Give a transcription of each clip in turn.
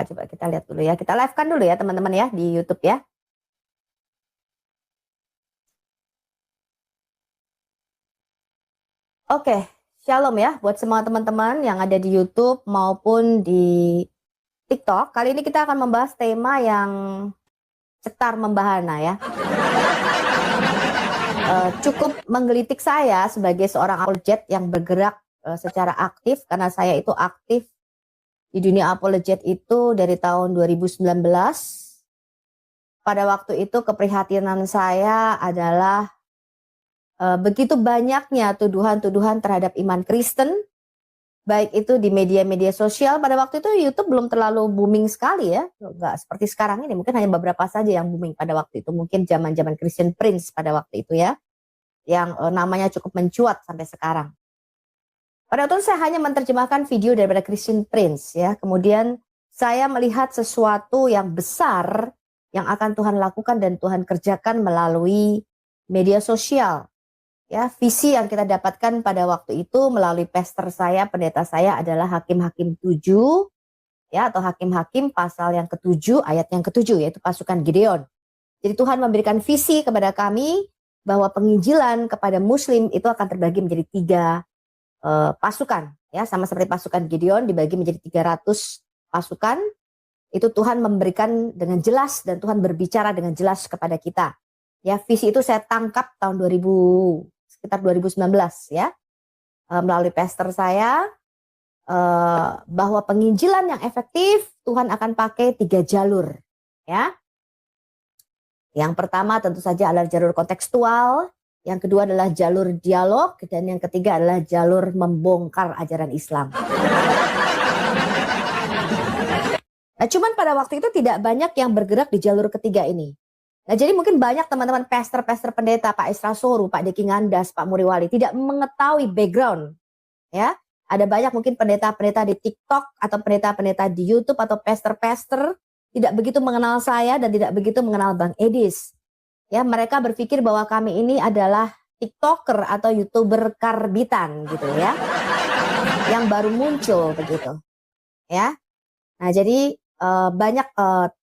Coba kita lihat dulu ya. Kita live-kan dulu ya teman-teman ya di YouTube ya. Oke, shalom ya buat semua teman-teman yang ada di YouTube maupun di TikTok. Kali ini kita akan membahas tema yang cetar membahana ya. Cukup menggelitik saya sebagai seorang apologet yang bergerak secara aktif, karena saya itu aktif di dunia apologet itu dari tahun 2019. Pada waktu itu keprihatinan saya adalah begitu banyaknya tuduhan-tuduhan terhadap iman Kristen, baik itu di media-media sosial. Pada waktu itu YouTube belum terlalu booming sekali ya, nggak seperti sekarang ini, mungkin hanya beberapa saja yang booming pada waktu itu, mungkin zaman-zaman Christian Prince pada waktu itu ya, yang namanya cukup mencuat sampai sekarang. Pada waktu itu saya hanya menerjemahkan video daripada Christian Prince ya, kemudian saya melihat sesuatu yang besar yang akan Tuhan lakukan dan Tuhan kerjakan melalui media sosial. Ya, visi yang kita dapatkan pada waktu itu melalui pastor saya, pendeta saya adalah Hakim-Hakim 7 ya, atau Hakim-Hakim pasal yang ke-7 ayat yang ke-7, yaitu pasukan Gideon. Jadi Tuhan memberikan visi kepada kami bahwa penginjilan kepada muslim itu akan terbagi menjadi 3 pasukan ya, sama seperti pasukan Gideon dibagi menjadi 300 pasukan. Itu Tuhan memberikan dengan jelas dan Tuhan berbicara dengan jelas kepada kita. Ya, visi itu saya tangkap tahun sekitar 2019 ya, melalui pastor saya, bahwa penginjilan yang efektif Tuhan akan pakai 3 jalur ya. Yang pertama tentu saja adalah jalur kontekstual, yang kedua adalah jalur dialog, dan yang ketiga adalah jalur membongkar ajaran Islam. Nah, cuman pada waktu itu tidak banyak yang bergerak di jalur ketiga ini. Nah, jadi mungkin banyak teman-teman pastor-pastor pendeta, Pak Isra Soru, Pak Deki Ngandas, Pak Muriwali tidak mengetahui background ya. Ada banyak mungkin pendeta-pendeta di TikTok atau pendeta-pendeta di YouTube atau pastor-pastor tidak begitu mengenal saya dan tidak begitu mengenal Bang Edis. Ya, mereka berpikir bahwa kami ini adalah TikToker atau YouTuber karbitan gitu ya. Yang baru muncul begitu. Ya. Nah, jadi banyak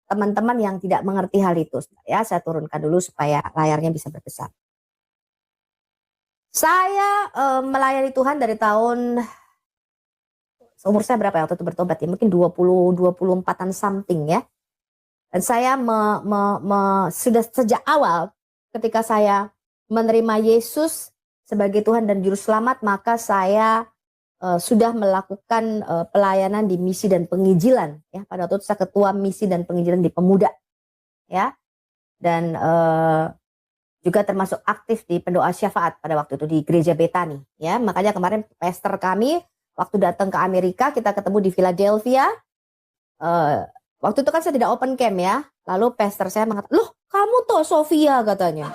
teman-teman yang tidak mengerti hal itu ya. Saya turunkan dulu supaya layarnya bisa berbesar. Saya melayani Tuhan dari tahun, umur saya berapa ya waktu itu bertobat ya, mungkin 24-an something ya. Dan saya sudah sejak awal ketika saya menerima Yesus sebagai Tuhan dan Juru Selamat, maka saya sudah melakukan pelayanan di misi dan penginjilan ya. Pada waktu itu saya ketua misi dan penginjilan di Pemuda ya, dan juga termasuk aktif di pendoa syafaat pada waktu itu di gereja Betani ya. Makanya kemarin pastor kami waktu datang ke Amerika, kita ketemu di Philadelphia. Waktu itu kan saya tidak open camp ya, lalu pastor saya mengatakan, loh kamu tuh Sofia katanya.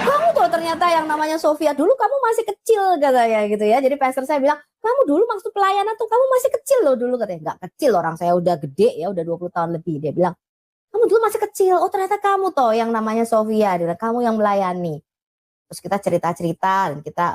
Kamu tuh ternyata yang namanya Sofia, dulu kamu masih kecil katanya gitu ya. Jadi pastor saya bilang, kamu dulu maksud pelayanan tuh kamu masih kecil loh dulu katanya. Enggak kecil, orang saya udah gede ya, udah 20 tahun lebih. Dia bilang, kamu dulu masih kecil, oh ternyata kamu toh yang namanya Sofia, dia bilang, kamu yang melayani. Terus kita cerita-cerita dan kita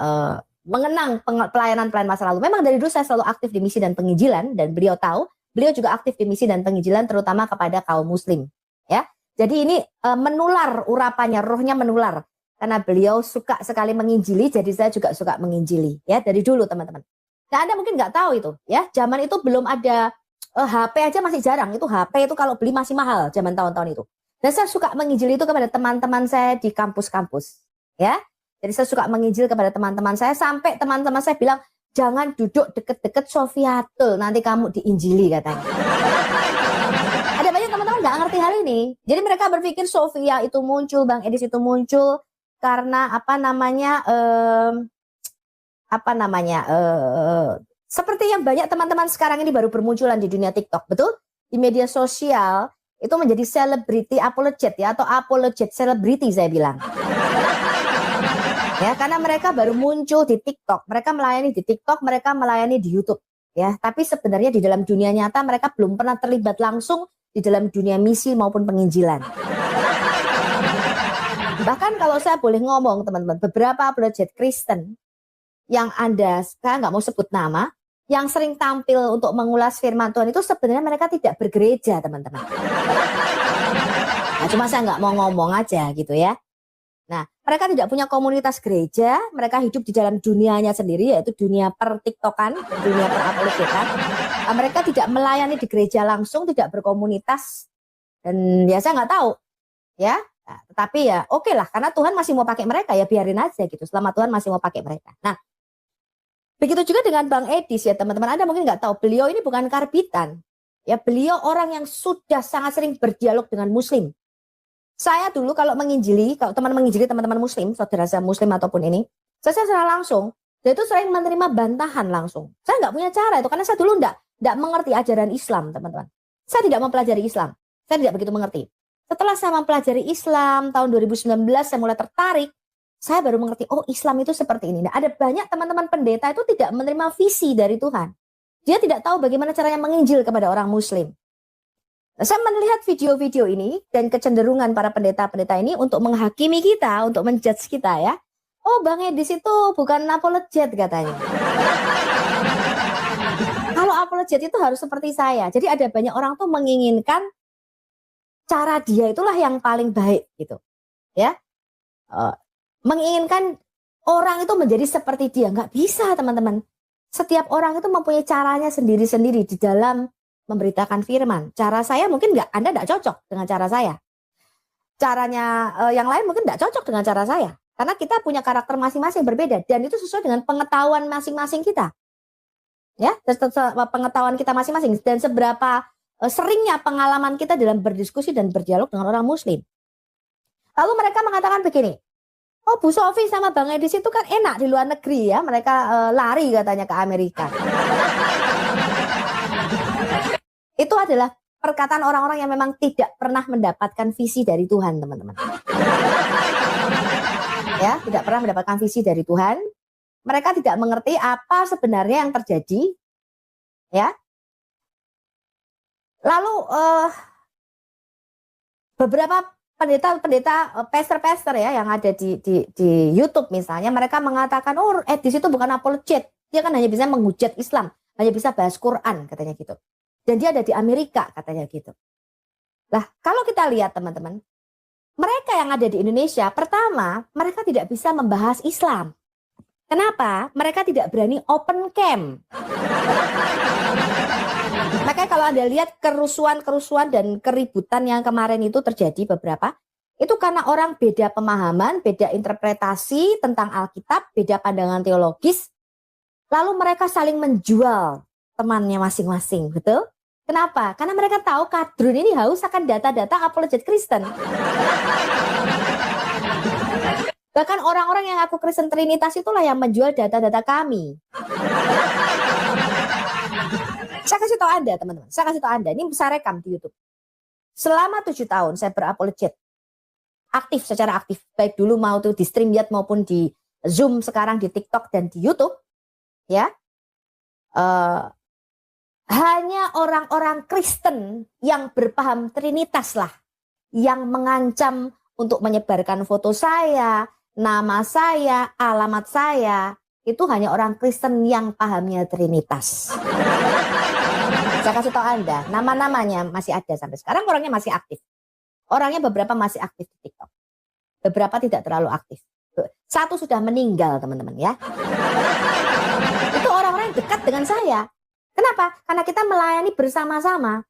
mengenang pelayanan-pelayanan masa lalu. Memang dari dulu saya selalu aktif di misi dan penginjilan, dan beliau tahu, beliau juga aktif di misi dan penginjilan terutama kepada kaum muslim ya. Jadi ini menular urapannya, rohnya menular. Karena beliau suka sekali menginjili, jadi saya juga suka menginjili ya dari dulu teman-teman. Nah, Anda mungkin nggak tahu itu ya, zaman itu belum ada HP aja masih jarang. Itu HP itu kalau beli masih mahal zaman tahun-tahun itu. Dan saya suka menginjili itu kepada teman-teman saya di kampus-kampus ya. Jadi saya suka menginjil kepada teman-teman saya, sampai teman-teman saya bilang, jangan duduk deket-deket Sofiatul, nanti kamu diinjili katanya. Ada banyak teman-teman nggak ngerti hal ini. Jadi mereka berpikir Sofia itu muncul, Bang Edis itu muncul karena seperti yang banyak teman-teman sekarang ini baru bermunculan di dunia TikTok, betul? Di media sosial itu menjadi celebrity apologet ya, atau apologet celebrity saya bilang. Ya, karena mereka baru muncul di TikTok, mereka melayani di TikTok, mereka melayani di YouTube ya. Tapi sebenarnya di dalam dunia nyata mereka belum pernah terlibat langsung di dalam dunia misi maupun penginjilan. Bahkan kalau saya boleh ngomong teman-teman, beberapa apologet Kristen yang saya nggak mau sebut nama, yang sering tampil untuk mengulas firman Tuhan itu sebenarnya mereka tidak bergereja, teman-teman. Nah, cuma saya nggak mau ngomong aja gitu ya. Nah, mereka tidak punya komunitas gereja, mereka hidup di dalam dunianya sendiri, yaitu dunia per-tiktokan, dunia per-apologetan. Nah, mereka tidak melayani di gereja langsung, tidak berkomunitas, dan ya saya nggak tahu, ya. Nah, tetapi ya oke lah, karena Tuhan masih mau pakai mereka, ya biarin aja gitu, selama Tuhan masih mau pakai mereka. Nah, begitu juga dengan Bang Edis ya teman-teman, Anda mungkin nggak tahu, beliau ini bukan karbitan, ya beliau orang yang sudah sangat sering berdialog dengan Muslim. Saya dulu kalau menginjili, kalau teman menginjili teman-teman Muslim, saudara saya Muslim ataupun ini, saya secara langsung, dia itu sering menerima bantahan langsung. Saya nggak punya cara itu, karena saya dulu nggak mengerti ajaran Islam, teman-teman. Saya tidak mempelajari Islam, saya tidak begitu mengerti. Setelah saya mempelajari Islam, tahun 2019 saya mulai tertarik, saya baru mengerti, oh Islam itu seperti ini. Nah, ada banyak teman-teman pendeta itu tidak menerima visi dari Tuhan. Dia tidak tahu bagaimana caranya menginjil kepada orang Muslim. Nah, saya melihat video-video ini dan kecenderungan para pendeta-pendeta ini untuk menghakimi kita, untuk menjudge kita ya. Oh Bang Edis itu bukan apologet katanya. Kalau apologet itu harus seperti saya. Jadi ada banyak orang tuh menginginkan cara dia itulah yang paling baik gitu. Ya, menginginkan orang itu menjadi seperti dia. Nggak bisa teman-teman. Setiap orang itu mempunyai caranya sendiri-sendiri di dalam memberitakan firman. Cara saya mungkin Anda nggak cocok dengan cara saya. Caranya yang lain mungkin nggak cocok dengan cara saya. Karena kita punya karakter masing-masing berbeda. Dan itu sesuai dengan pengetahuan masing-masing kita. Ya, pengetahuan kita masing-masing. Dan seberapa seringnya pengalaman kita dalam berdiskusi dan berdialog dengan orang Muslim. Lalu mereka mengatakan begini, oh Bu Sofi sama Bang Edis itu kan enak di luar negeri ya. Mereka lari katanya ke Amerika. Itu adalah perkataan orang-orang yang memang tidak pernah mendapatkan visi dari Tuhan, teman-teman. Ya, tidak pernah mendapatkan visi dari Tuhan. Mereka tidak mengerti apa sebenarnya yang terjadi. Ya. Lalu beberapa pendeta-pendeta, pastor-pastor ya yang ada di YouTube misalnya, mereka mengatakan, oh Edis itu bukan apologet. Dia kan hanya bisa menghujat Islam, hanya bisa bahas Quran katanya gitu. Dan dia ada di Amerika katanya gitu. Lah kalau kita lihat teman-teman, mereka yang ada di Indonesia, pertama mereka tidak bisa membahas Islam. Kenapa? Mereka tidak berani open camp. Makanya kalau Anda lihat kerusuhan-kerusuhan dan keributan yang kemarin itu terjadi beberapa, itu karena orang beda pemahaman, beda interpretasi tentang Alkitab, beda pandangan teologis, lalu mereka saling menjual temannya masing-masing, betul? Kenapa? Karena mereka tahu kadrun ini haus akan data-data apologet Kristen. Bahkan orang-orang yang aku Kristen Trinitas itulah yang menjual data-data kami. Saya kasih tahu Anda teman-teman, saya kasih tahu Anda, ini saya rekam di YouTube. Selama 7 tahun saya berapologet, aktif secara aktif, baik dulu mau tuh di StreamYard maupun di Zoom, sekarang di TikTok dan di YouTube, ya. Hanya orang-orang Kristen yang berpaham Trinitas lah yang mengancam untuk menyebarkan foto saya, nama saya, alamat saya. Itu hanya orang Kristen yang pahamnya Trinitas. Saya kasih tahu Anda, nama-namanya masih ada sampai sekarang, orangnya masih aktif. Orangnya beberapa masih aktif di TikTok. Beberapa tidak terlalu aktif. Satu sudah meninggal teman-teman ya. Itu orang-orang yang dekat dengan saya. Kenapa? Karena kita melayani bersama-sama.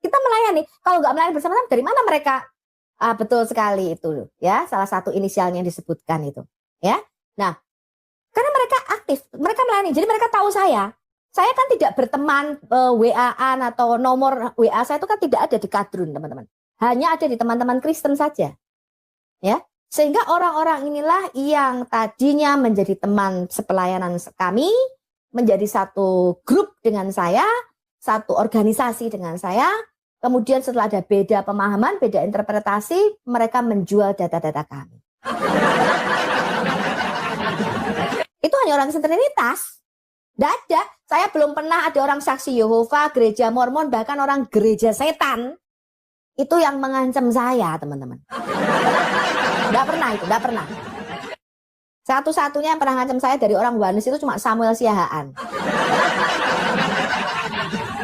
Kita melayani. Kalau nggak melayani bersama-sama, dari mana mereka? Betul sekali itu, ya. Salah satu inisialnya yang disebutkan itu, ya. Nah, karena mereka aktif, mereka melayani. Jadi mereka tahu saya. Saya kan tidak berteman WA-an atau nomor WA saya itu kan tidak ada di kadrun, teman-teman. Hanya ada di teman-teman Kristen saja, ya. Sehingga orang-orang inilah yang tadinya menjadi teman sepelayanan kami, menjadi satu grup dengan saya, satu organisasi dengan saya. Kemudian setelah ada beda pemahaman, beda interpretasi, mereka menjual data-data kami. Itu hanya orang Trinitas. Tidak ada. Saya belum pernah ada orang saksi Yehova, gereja Mormon, bahkan orang gereja setan. Itu yang mengancam saya, teman-teman. Tidak pernah itu, tidak pernah. Satu-satunya yang pernah ngancam saya dari orang Wanes itu cuma Samuel Siahaan.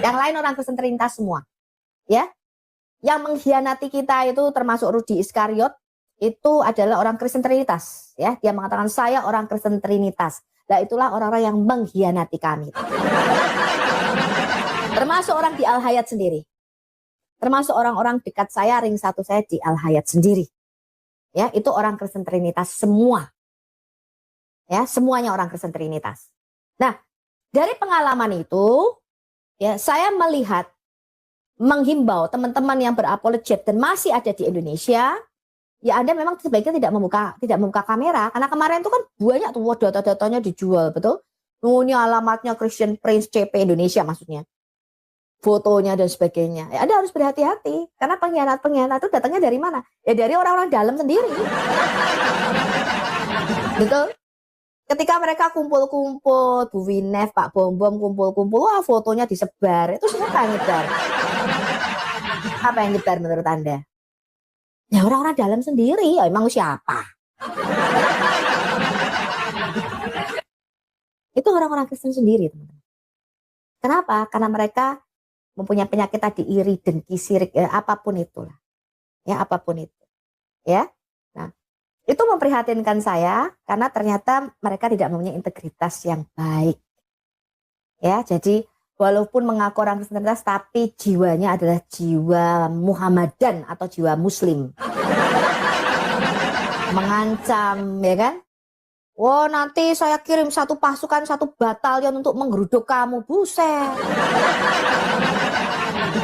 Yang lain orang Kristen Trinitas semua. Ya. Yang mengkhianati kita itu termasuk Rudi Iskariot, itu adalah orang Kristen Trinitas. Ya. Dia mengatakan saya orang Kristen Trinitas. Nah itulah orang-orang yang mengkhianati kami. Termasuk orang di Al-Hayat sendiri. Termasuk orang-orang dekat saya, ring satu saya di Al-Hayat sendiri. Ya, itu orang Kristen Trinitas semua. Ya, semuanya orang Kristen Trinitas. Nah, dari pengalaman itu, ya, saya melihat, menghimbau teman-teman yang berapologet dan masih ada di Indonesia, ya Anda memang sebaiknya tidak membuka kamera, karena kemarin itu kan banyak tuh data-datanya dijual, betul? Ini alamatnya Christian Prince CP Indonesia maksudnya. Fotonya dan sebagainya. Ya, Anda harus berhati-hati karena pengkhianat-pengkhianat itu datangnya dari mana? Ya dari orang-orang dalam sendiri. Betul? Ketika mereka kumpul-kumpul, Bu Winef, Pak Bom-Bom kumpul-kumpul, wah fotonya disebar. Itu siapa yang nyebar? Apa yang nyebar menurut Anda? Ya orang-orang dalam sendiri. Ya emang siapa? Itu orang-orang Kristen sendiri, teman-teman. Kenapa? Karena mereka mempunyai penyakit tadi, iri, dengki, sirik, ya, apapun itulah. Ya, apapun itu. Ya. Nah, itu memprihatinkan saya karena ternyata mereka tidak mempunyai integritas yang baik. Ya, jadi walaupun mengaku orang Kristen tapi jiwanya adalah jiwa Muhammadan atau jiwa Muslim. Mengancam, ya kan? Wah, nanti saya kirim satu pasukan, satu batalion untuk menggeruduk kamu. Buset.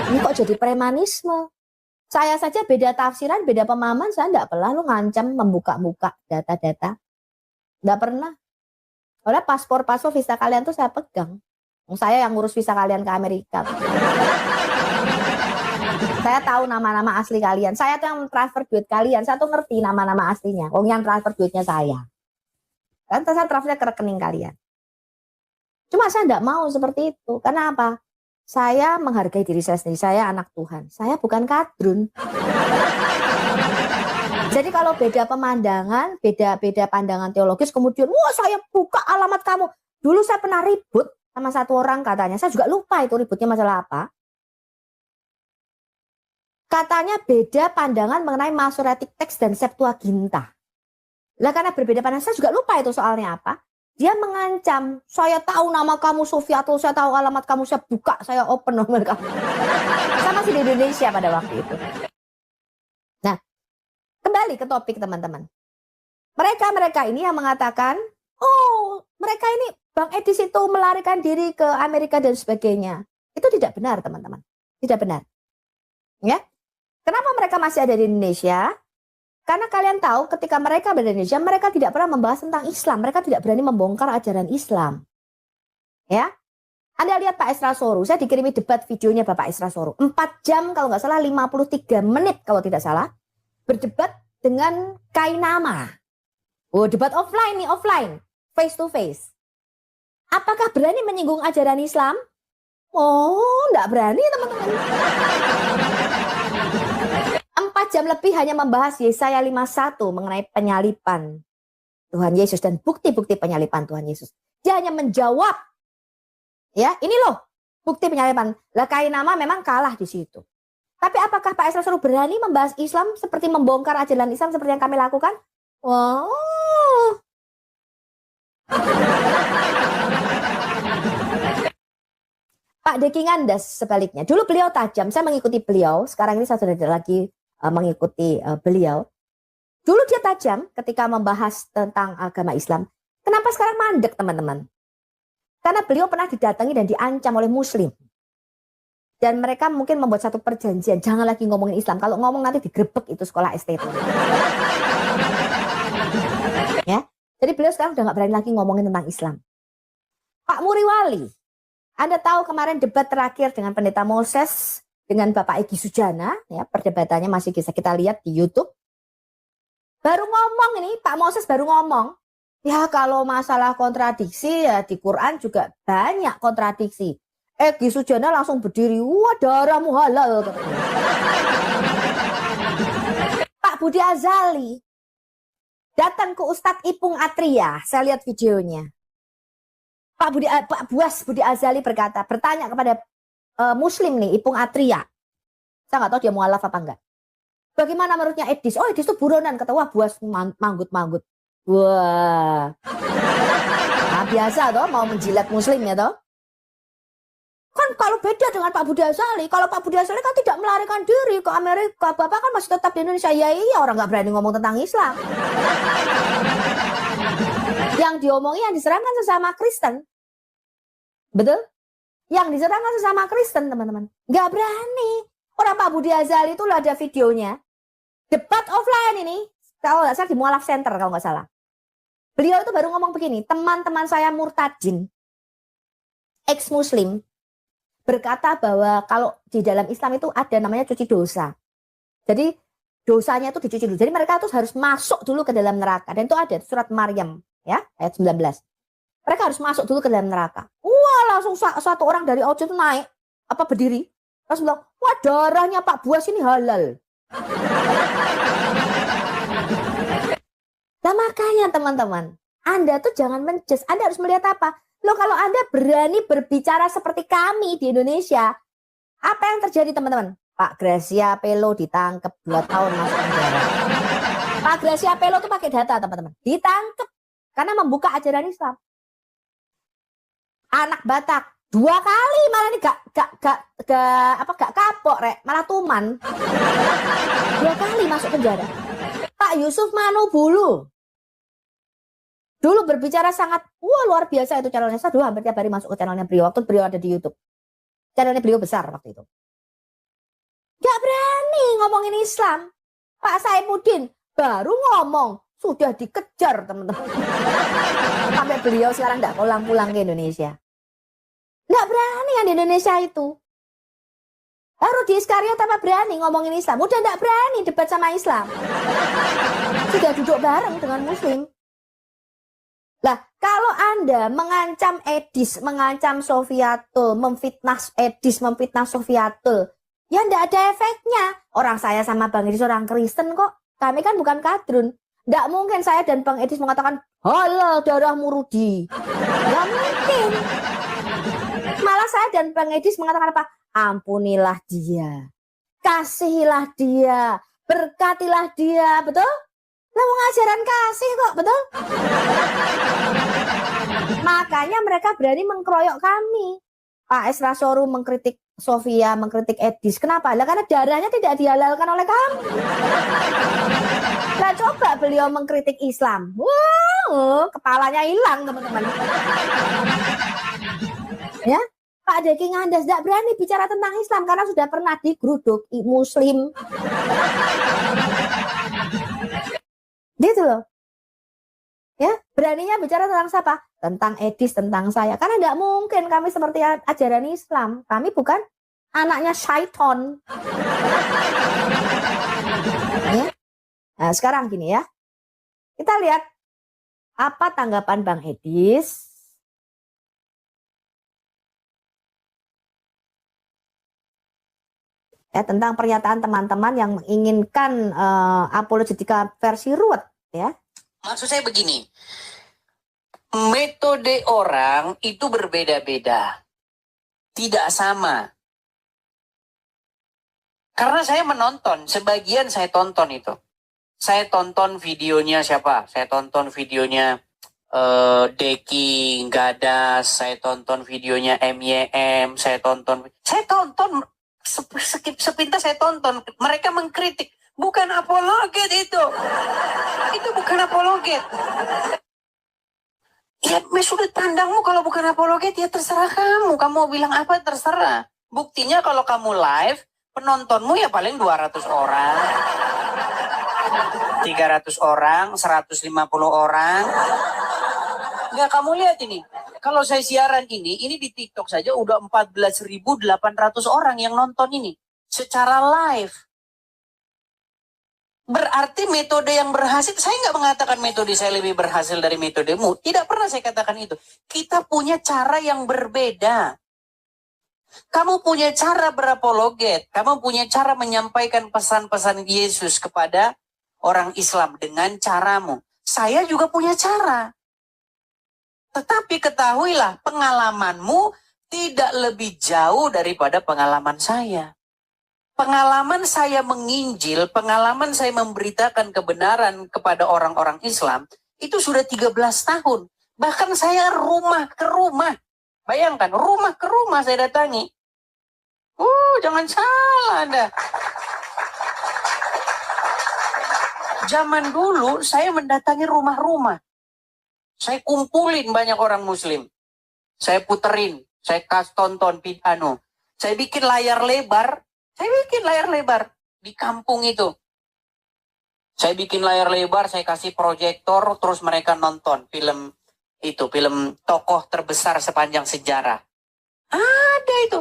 Ini kok jadi premanisme? Saya saja beda tafsiran, beda pemahaman, saya enggak pernah lu ngancam membuka-buka data-data. Enggak pernah. Oleh paspor visa kalian tuh saya pegang. Saya yang ngurus visa kalian ke Amerika. Saya tahu nama-nama asli kalian. Saya tuh yang transfer duit kalian. Saya tuh ngerti nama-nama aslinya. Yang transfer duitnya saya. Kan saya transfer ke rekening kalian. Cuma saya enggak mau seperti itu. Karena apa? Saya menghargai diri saya sendiri. Saya anak Tuhan. Saya bukan kadrun. Jadi kalau beda pemandangan, beda pandangan teologis, kemudian, wah saya buka alamat kamu. Dulu saya pernah ribut sama satu orang katanya. Saya juga lupa itu ributnya masalah apa. Katanya beda pandangan mengenai Masoretic Text dan Septuaginta. Lah karena berbeda pandangan, saya juga lupa itu soalnya apa. Dia mengancam, saya tahu nama kamu Sofiatul, saya tahu alamat kamu, saya buka, saya open nomor kamu. Saya masih di Indonesia pada waktu itu. Nah, kembali ke topik teman-teman. Mereka ini yang mengatakan, oh mereka ini Bang Edis itu melarikan diri ke Amerika dan sebagainya. Itu tidak benar teman-teman. Tidak benar. Ya, kenapa mereka masih ada di Indonesia? Karena kalian tahu ketika mereka berada di Indonesia, mereka tidak pernah membahas tentang Islam. Mereka tidak berani membongkar ajaran Islam. Ya, Anda lihat Pak Esra Soru, saya dikirimi debat videonya Bapak Esra Soru. 4 jam kalau nggak salah, 53 menit kalau tidak salah. Berdebat dengan Kainama. Oh, debat offline nih, offline. Face to face. Apakah berani menyinggung ajaran Islam? Oh, nggak berani teman-teman. 4 jam lebih hanya membahas Yesaya 51 mengenai penyalipan Tuhan Yesus dan bukti-bukti penyalipan Tuhan Yesus. Dia hanya menjawab, ya ini loh bukti penyalipan. Lah Kainama memang kalah di situ. Tapi apakah Pak Esra Soru berani membahas Islam seperti membongkar ajaran Islam seperti yang kami lakukan? Wow. Pak Deki Ngandas sebaliknya. Dulu beliau tajam, saya mengikuti beliau. Sekarang ini saya sudah tidak lagi mengikuti beliau. Dulu dia tajam ketika membahas tentang agama Islam. Kenapa sekarang mandek teman-teman? Karena beliau pernah didatangi dan diancam oleh Muslim. Dan mereka mungkin membuat satu perjanjian, jangan lagi ngomongin Islam. Kalau ngomong nanti digrebek itu sekolah STT. Ya, jadi beliau sekarang udah nggak berani lagi ngomongin tentang Islam. Pak Muriwali, Anda tahu kemarin debat terakhir dengan Pendeta Moses dengan Bapak Egy Sujana, ya perdebatannya masih bisa kita lihat di YouTube. Baru ngomong ini, Pak Moses baru ngomong, ya kalau masalah kontradiksi ya di Quran juga banyak kontradiksi. Egy Sujana langsung berdiri, wah darahmu halal. Pak Budi Azali, datang ke Ustadz Ipung Atria. Saya lihat videonya. Pak Buas Budi Azali bertanya kepada Muslim nih, Ipung Atria. Saya nggak tahu dia mualaf apa enggak. Bagaimana menurutnya Edis? Oh, Edis itu buronan. Kata, wah, Buas manggut-manggut. Wah. Nah, biasa toh, mau menjilat Muslim ya toh. Kan kalau beda dengan Pak Budi Azali. Kalau Pak Budi Azali kan tidak melarikan diri ke Amerika. Bapak kan masih tetap di Indonesia. Ya iya, orang nggak berani ngomong tentang Islam. Yang diomongin, yang diserang kan sesama Kristen. Betul? Yang diserang kan sesama Kristen, teman-teman. Nggak berani. Orang Pak Budi Azali itu ada videonya. Debat offline ini. Kalau nggak salah di Mualaf Center kalau nggak salah. Beliau itu baru ngomong begini. Teman-teman saya murtadin, ex-muslim, berkata bahwa kalau di dalam Islam itu ada namanya cuci dosa. Jadi dosanya itu dicuci dulu. Jadi mereka itu harus masuk dulu ke dalam neraka. Dan itu ada surat Maryam ya, ayat 19. Mereka harus masuk dulu ke dalam neraka. Wah, langsung satu orang dari audio itu naik, berdiri. Terus bilang, wah, darahnya Pak Buas ini halal. Nah, makanya teman-teman, Anda tuh jangan menjudge. Anda harus melihat apa? Loh, kalau Anda berani berbicara seperti kami di Indonesia, apa yang terjadi teman-teman? Pak Gracia Pelo ditangkap 2 tahun masuk penjara. Pak Gracia Pelo tuh pakai data teman-teman. Ditangkap karena membuka ajaran Islam. Anak Batak 2 kali malah ini gak kapok rek, malah tuman. 2 kali masuk penjara. Pak Yusuf Manubulu dulu berbicara sangat luar biasa itu channelnya. Saya dulu hampir tiap hari masuk ke channelnya beliau waktu beliau ada di YouTube. Channelnya beliau besar waktu itu. Gak berani ngomongin Islam. Pak Saifuddin baru ngomong sudah dikejar teman-teman. Sampai beliau sekarang gak pulang-pulang ke Indonesia. Gak berani yang di Indonesia itu. Rudi Iskariot apa berani ngomongin Islam? Udah gak berani debat sama Islam. Sudah duduk bareng dengan Muslim. Lah, kalau Anda mengancam Edis, mengancam Sofiatul, memfitnah Edis, memfitnah Sofiatul, ya enggak ada efeknya. Orang saya sama Bang Edis orang Kristen kok. Kami kan bukan kadrun. Enggak mungkin saya dan Bang Edis mengatakan, halal darahmu Rudi. Enggak mungkin. Malah saya dan Bang Edis mengatakan apa? Ampunilah dia. Kasihilah dia. Berkatilah dia. Betul? Lah ajaran kasih kok, betul? Makanya mereka berani mengkeroyok kami. Pak Esra Soru mengkritik Sofia, mengkritik Edis. Kenapa? Lah karena darahnya tidak dihalalkan oleh kami. Nah coba beliau mengkritik Islam. Wow, kepalanya hilang teman-teman. Ya, Pak Deki Ngandas tidak berani bicara tentang Islam karena sudah pernah digeruduk Muslim. Gitu loh. Ya, beraninya bicara tentang siapa? Tentang Edis, tentang saya. Karena tidak mungkin kami seperti ajaran Islam. Kami bukan anaknya syaiton. Ya. Nah, sekarang gini ya. Kita lihat apa tanggapan Bang Edis. Ya, tentang pernyataan teman-teman yang menginginkan apologetika versi ruwet ya. Maksud saya begini, metode orang itu berbeda-beda, tidak sama. Karena saya menonton, sebagian saya tonton itu. Saya tonton videonya siapa? Saya tonton videonya Deki Gadas, saya tonton videonya MYM, saya tonton sepintas saya tonton, mereka mengkritik, bukan apologet itu bukan apologet. Ya sudut pandangmu kalau bukan apologet ya terserah kamu mau bilang apa terserah. Buktinya kalau kamu live, penontonmu ya paling 200 orang, 300 orang, 150 orang. Enggak, kamu lihat ini. Kalau saya siaran ini di TikTok saja udah 14.800 orang yang nonton ini secara live. Berarti metode yang berhasil, saya nggak mengatakan metode saya lebih berhasil dari metodemu. Tidak pernah saya katakan itu. Kita punya cara yang berbeda. Kamu punya cara berapologet. Kamu punya cara menyampaikan pesan-pesan Yesus kepada orang Islam dengan caramu. Saya juga punya cara. Tetapi ketahuilah, pengalamanmu tidak lebih jauh daripada pengalaman saya. Pengalaman saya menginjil, pengalaman saya memberitakan kebenaran kepada orang-orang Islam, itu sudah 13 tahun. Bahkan saya rumah ke rumah. Bayangkan, rumah ke rumah saya datangi. Jangan salah Anda. Zaman dulu saya mendatangi rumah-rumah. Saya kumpulin banyak orang Muslim. Saya puterin, saya kasih tonton Saya bikin layar lebar. Di kampung itu. Saya bikin layar lebar, saya kasih proyektor, terus mereka nonton film itu, film tokoh terbesar sepanjang sejarah. Ada itu.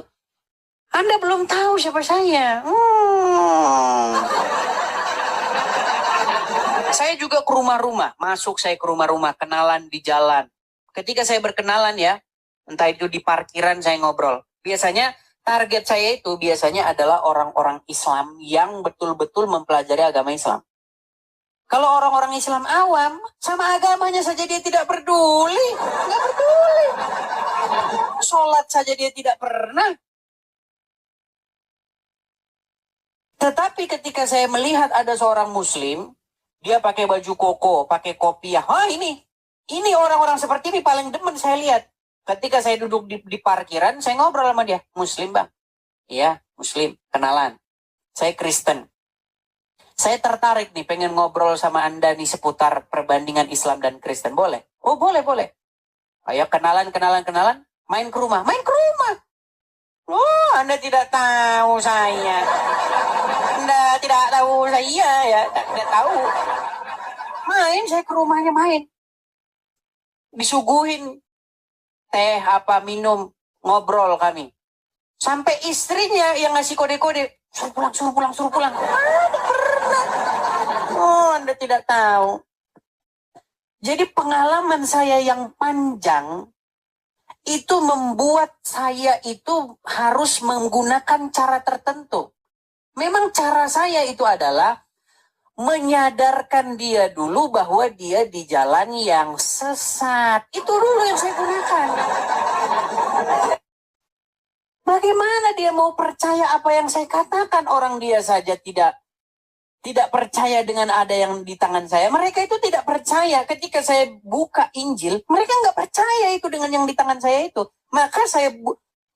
Anda belum tahu siapa saya. Saya juga ke rumah-rumah, saya ke rumah-rumah, kenalan di jalan. Ketika saya berkenalan ya, entah itu di parkiran saya ngobrol. Biasanya target saya itu biasanya adalah orang-orang Islam yang betul-betul mempelajari agama Islam. Kalau orang-orang Islam awam, sama agamanya saja dia tidak peduli. Nggak peduli. Sholat saja dia tidak pernah. Tetapi ketika saya melihat ada seorang Muslim, dia pakai baju koko, pakai kopiah. Ini orang-orang seperti ini paling demen saya lihat. Ketika saya duduk di parkiran, saya ngobrol sama dia. Muslim bang? Iya, Muslim. Kenalan. Saya Kristen. Saya tertarik nih, pengen ngobrol sama Anda nih seputar perbandingan Islam dan Kristen. Boleh? Oh boleh. Ayo kenalan. Main ke rumah. Oh, Anda tidak tahu saya. Anda tidak tahu saya ya. Tidak tahu. Saya ke rumahnya main. Disuguhin teh apa minum, ngobrol kami. Sampai istrinya yang ngasih kode-kode, suruh pulang. Oh, Anda tidak tahu. Jadi pengalaman saya yang panjang itu membuat saya itu harus menggunakan cara tertentu. Memang cara saya itu adalah menyadarkan dia dulu bahwa dia di jalan yang sesat. Itu dulu yang saya gunakan. Bagaimana dia mau percaya apa yang saya katakan? Orang dia saja tidak percaya dengan ada yang di tangan saya. Mereka itu tidak percaya ketika saya buka Injil. Mereka nggak percaya itu dengan yang di tangan saya itu. Maka saya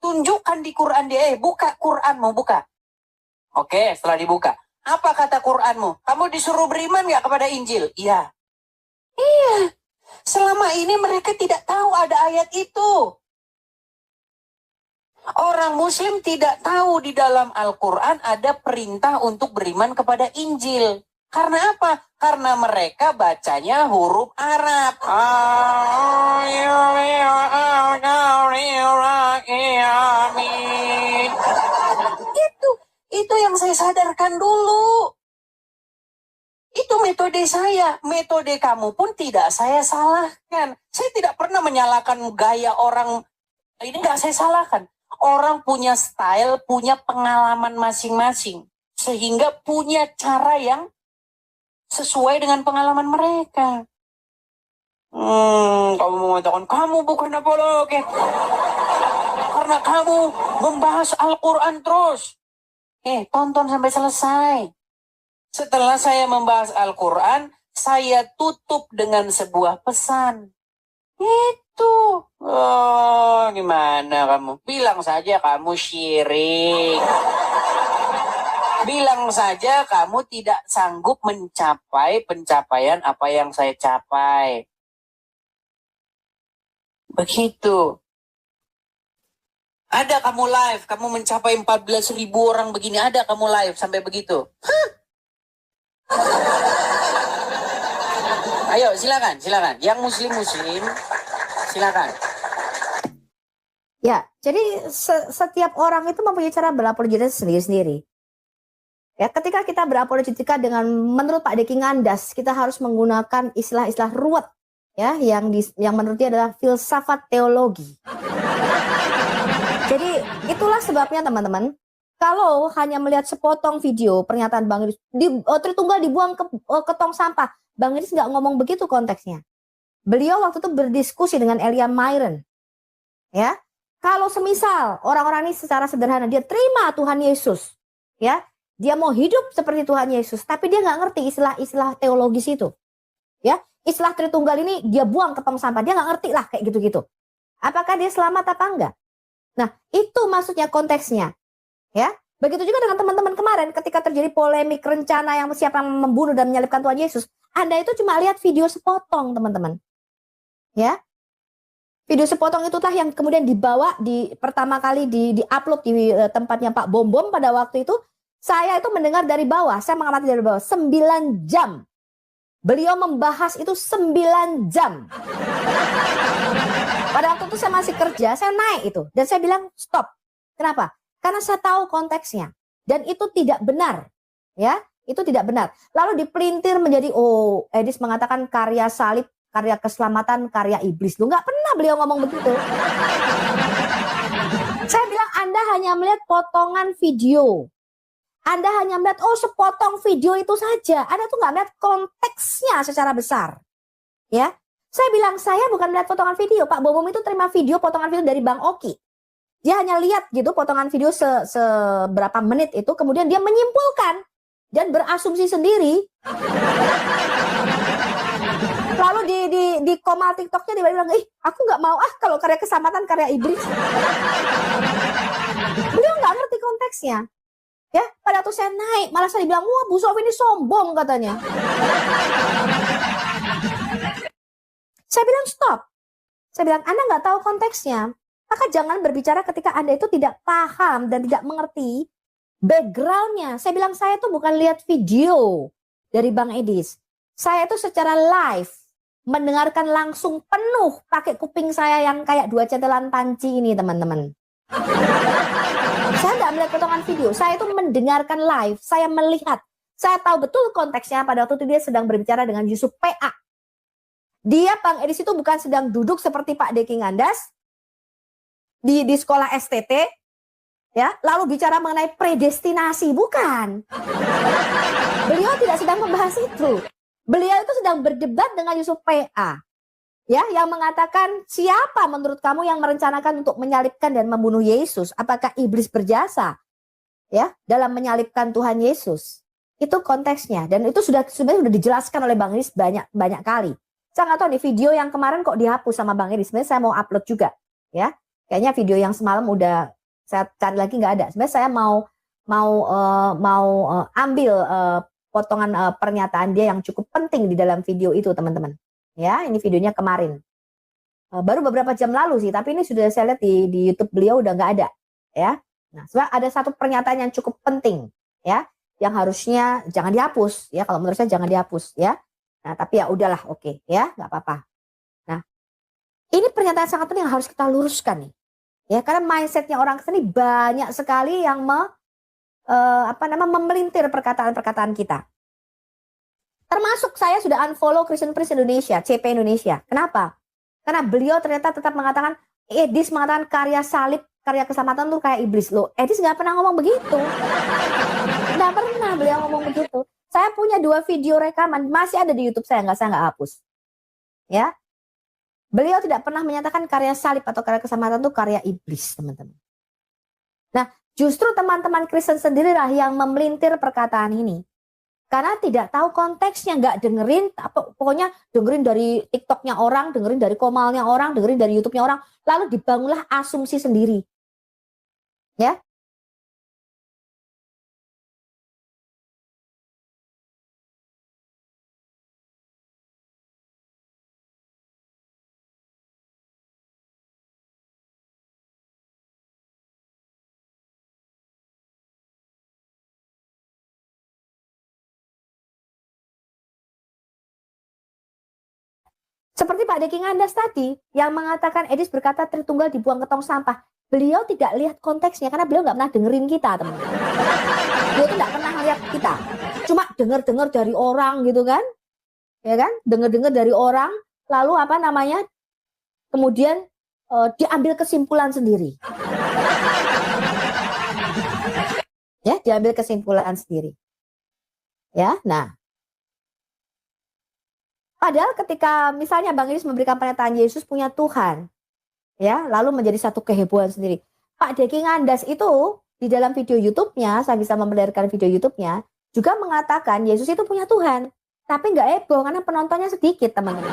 tunjukkan di Quran dia. Buka Quranmu, buka. Oke, setelah dibuka. Apa kata Quranmu? Kamu disuruh beriman nggak kepada Injil? Iya. Selama ini mereka tidak tahu ada ayat itu. Orang Muslim tidak tahu di dalam Al-Quran ada perintah untuk beriman kepada Injil. Karena apa? Karena mereka bacanya huruf Arab. Itu yang saya sadarkan dulu. Itu metode saya. Metode kamu pun tidak saya salahkan. Saya tidak pernah menyalahkan gaya orang. Ini nggak saya salahkan. Orang punya style, punya pengalaman masing-masing. Sehingga punya cara yang sesuai dengan pengalaman mereka. Kamu mengatakan, kamu bukan apolog. Karena kamu membahas Al-Quran terus. Tonton sampai selesai. Setelah saya membahas Al-Quran, saya tutup dengan sebuah pesan. Itu. Oh, gimana kamu? Bilang saja kamu syirik. Bilang saja kamu tidak sanggup mencapai pencapaian apa yang saya capai. Begitu. Ada kamu live, kamu mencapai 14.000 orang begini, ada kamu live sampai begitu. Ayo silakan. Yang muslim silakan. Ya, jadi setiap orang itu mempunyai cara berapologetika sendiri-sendiri. Ya, ketika kita berapologetika dengan menurut Pak Deki Ngandas, kita harus menggunakan istilah-istilah ruwet ya, yang menurut dia adalah filsafat teologi. Jadi itulah sebabnya teman-teman, kalau hanya melihat sepotong video pernyataan Bang Tritunggal dibuang ke tong sampah, Bang Edis nggak ngomong begitu konteksnya. Beliau waktu itu berdiskusi dengan Elia Myron. Ya, kalau semisal orang-orang ini secara sederhana dia terima Tuhan Yesus, ya, dia mau hidup seperti Tuhan Yesus, tapi dia nggak ngerti istilah-istilah teologis itu, ya, istilah Tritunggal ini dia buang ke tong sampah, dia nggak ngerti lah kayak gitu-gitu. Apakah dia selamat apa enggak? Nah, itu maksudnya konteksnya, ya. Begitu juga dengan teman-teman kemarin ketika terjadi polemik rencana yang siapa yang membunuh dan menyalibkan Tuhan Yesus, Anda itu cuma lihat video sepotong, teman-teman, ya. Video sepotong itulah yang kemudian dibawa pertama kali di-upload di tempatnya Pak Bom Bom pada waktu itu. Saya itu mendengar dari bawah, saya mengamati dari bawah 9 jam. Beliau membahas itu 9 jam. Pada waktu itu saya masih kerja, saya naik itu dan saya bilang stop. Kenapa? Karena saya tahu konteksnya dan itu tidak benar. Ya, itu tidak benar. Lalu dipelintir menjadi Edis mengatakan karya salib, karya keselamatan, karya iblis. Lu nggak pernah beliau ngomong begitu. Saya bilang Anda hanya melihat potongan video. Anda hanya melihat sepotong video itu saja. Anda tuh nggak melihat konteksnya secara besar. Ya, saya bilang saya bukan melihat potongan video. Pak Bobom itu terima video potongan video dari Bang Oki. Dia hanya lihat gitu potongan video seberapa menit itu, kemudian dia menyimpulkan dan berasumsi sendiri. Lalu di komal TikToknya dia bilang, aku nggak mau kalau karya keselamatan, karya iblis. Beliau nggak ngerti konteksnya. Ya, pada waktu saya naik, malah saya bilang, wah Bu Sofi ini sombong katanya. Saya bilang stop. Saya bilang Anda nggak tahu konteksnya. Maka jangan berbicara ketika Anda itu tidak paham dan tidak mengerti backgroundnya. Saya bilang saya tuh bukan lihat video dari Bang Edis. Saya itu secara live mendengarkan langsung penuh pakai kuping saya yang kayak 2 centelan panci ini, teman-teman. Saya tidak melihat potongan video, saya itu mendengarkan live, saya melihat. Saya tahu betul konteksnya pada waktu itu dia sedang berbicara dengan Yusuf PA. Dia, Bang Edis itu bukan sedang duduk seperti Pak Deki Ngandas di sekolah STT, ya, lalu bicara mengenai predestinasi, bukan. Beliau tidak sedang membahas itu. Beliau itu sedang berdebat dengan Yusuf PA, ya, yang mengatakan siapa menurut kamu yang merencanakan untuk menyalibkan dan membunuh Yesus? Apakah iblis berjasa, ya, dalam menyalibkan Tuhan Yesus? Itu konteksnya dan itu sebenarnya sudah dijelaskan oleh Bang Edis banyak kali. Saya nggak tahu nih video yang kemarin kok dihapus sama Bang Edis. Sebenarnya saya mau upload juga, ya. Kayaknya video yang semalam udah saya cari lagi nggak ada. Sebenarnya saya mau ambil potongan pernyataan dia yang cukup penting di dalam video itu, teman-teman. Ya, ini videonya kemarin. Baru beberapa jam lalu sih, tapi ini sudah saya lihat di YouTube beliau udah nggak ada, ya. Nah, sebenarnya ada satu pernyataan yang cukup penting, ya, yang harusnya jangan dihapus, ya. Kalau menurut saya jangan dihapus, ya. Nah, tapi ya udahlah, oke, ya, nggak apa-apa. Nah, ini pernyataan sangat penting yang harus kita luruskan nih, ya, karena mindsetnya orang kesini banyak sekali yang memelintir perkataan-perkataan kita. Termasuk saya sudah unfollow Christian Prince Indonesia, CP Indonesia. Kenapa? Karena beliau ternyata tetap mengatakan, Edis mengatakan karya salib, karya keselamatan tuh kayak iblis. Loh, Edis nggak pernah ngomong begitu. Nggak pernah beliau ngomong begitu. Saya punya 2 video rekaman, masih ada di YouTube saya nggak hapus. Ya, beliau tidak pernah menyatakan karya salib atau karya keselamatan itu karya iblis, teman-teman. Nah, justru teman-teman Kristen sendirilah yang memelintir perkataan ini. Karena tidak tahu konteksnya, nggak dengerin, pokoknya dengerin dari TikToknya orang, dengerin dari komalnya orang, dengerin dari YouTube-nya orang, lalu dibangunlah asumsi sendiri. Ya. Seperti Pak Deki Ngandas tadi yang mengatakan Edis berkata Tritunggal dibuang ke tong sampah. Beliau tidak lihat konteksnya karena beliau nggak pernah dengerin kita, teman-teman. Beliau tidak pernah lihat kita. Cuma dengar-dengar dari orang gitu kan. Ya kan? Dengar-dengar dari orang lalu kemudian diambil kesimpulan sendiri. Ya, diambil kesimpulan sendiri. Ya, nah. Padahal ketika misalnya Bang Idris memberikan pernyataan Yesus punya Tuhan, ya, lalu menjadi satu kehebohan sendiri. Pak Deki Ngandas itu di dalam video YouTube-nya, saya bisa memperlihatkan video YouTube-nya, juga mengatakan Yesus itu punya Tuhan. Tapi nggak heboh karena penontonnya sedikit, teman-teman.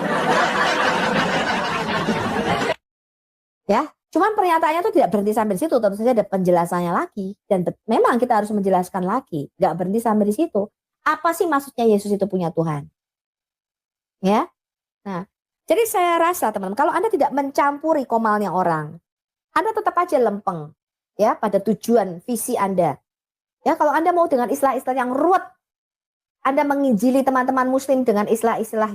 Ya, cuman pernyataannya itu tidak berhenti sampai di situ, tentu saja ada penjelasannya lagi. Dan memang kita harus menjelaskan lagi, nggak berhenti sampai di situ. Apa sih maksudnya Yesus itu punya Tuhan? Ya, nah, jadi saya rasa teman-teman, kalau Anda tidak mencampuri komalnya orang, Anda tetap aja lempeng ya pada tujuan visi Anda. Ya, kalau Anda mau dengan istilah-istilah yang ruwet, Anda menginjili teman-teman muslim dengan istilah-istilah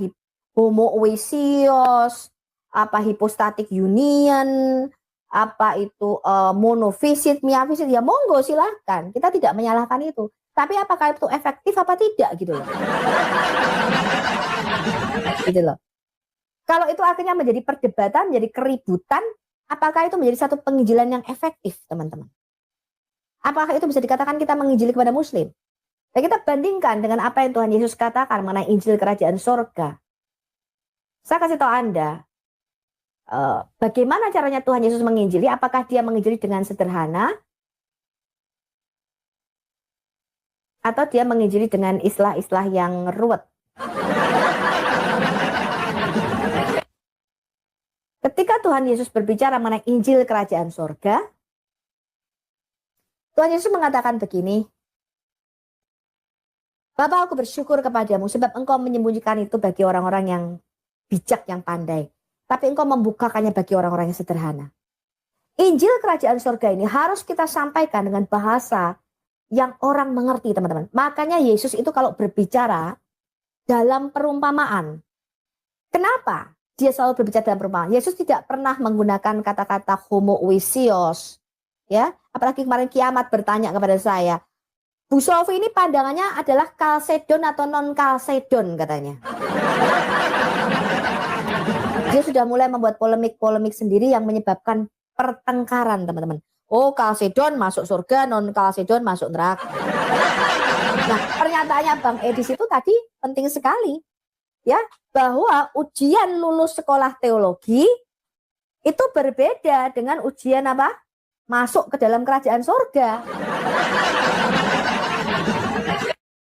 homoousios, apa hipostatic union, apa itu monofisit, miafisit, ya monggo silahkan. Kita tidak menyalahkan itu. Tapi apakah itu efektif apa tidak gitu loh. Gitu loh. Kalau itu akhirnya menjadi perdebatan, menjadi keributan, apakah itu menjadi satu penginjilan yang efektif, teman-teman? Apakah itu bisa dikatakan kita menginjili kepada muslim? Dan kita bandingkan dengan apa yang Tuhan Yesus katakan mengenai Injil Kerajaan Sorga. Saya kasih tahu Anda, bagaimana caranya Tuhan Yesus menginjili? Apakah dia menginjili dengan sederhana? Atau dia menginjili dengan istilah-istilah yang ruwet? Ketika Tuhan Yesus berbicara mengenai Injil Kerajaan Sorga, Tuhan Yesus mengatakan begini, Bapa, aku bersyukur kepadamu sebab engkau menyembunyikan itu bagi orang-orang yang bijak, yang pandai. Tapi engkau membukakannya bagi orang-orang yang sederhana. Injil Kerajaan Sorga ini harus kita sampaikan dengan bahasa yang orang mengerti, teman-teman. Makanya Yesus itu kalau berbicara dalam perumpamaan. Kenapa dia selalu berbicara dalam perumpamaan? Yesus tidak pernah menggunakan kata-kata homoousios. Ya, apalagi kemarin Kiamat bertanya kepada saya, Bu Sofi ini pandangannya adalah kalsedon atau non kalsedon katanya. Dia sudah mulai membuat polemik-polemik sendiri yang menyebabkan pertengkaran, teman-teman. Oh, kalsedon masuk surga, non kalsedon masuk neraka. Nah, pernyataannya Bang Edis itu tadi penting sekali. Ya, bahwa ujian lulus sekolah teologi itu berbeda dengan ujian apa? Masuk ke dalam kerajaan surga.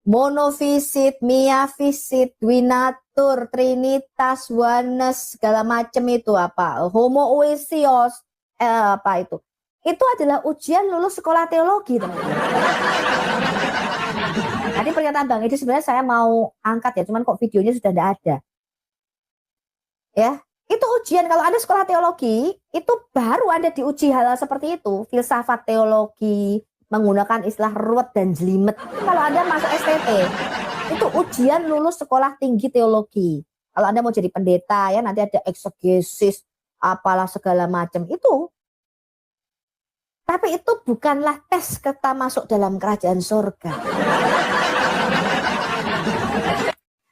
Monofisit, miafisit, dwinatur, trinitas, oneness, segala macam itu apa? Homoousios, apa itu? Itu adalah ujian lulus sekolah teologi, teman-teman. Tadi pernyataan Bang Edi sebenarnya saya mau angkat ya, cuman kok videonya sudah tidak ada. Ya, itu ujian kalau Anda sekolah teologi, itu baru Anda diuji hal seperti itu, filsafat teologi, menggunakan istilah ruwet dan jelimet. Kalau Anda masuk STT, itu ujian lulus sekolah tinggi teologi. Kalau Anda mau jadi pendeta ya, nanti ada eksegesis, apalah segala macam itu. Tapi itu bukanlah tes kita masuk dalam kerajaan surga.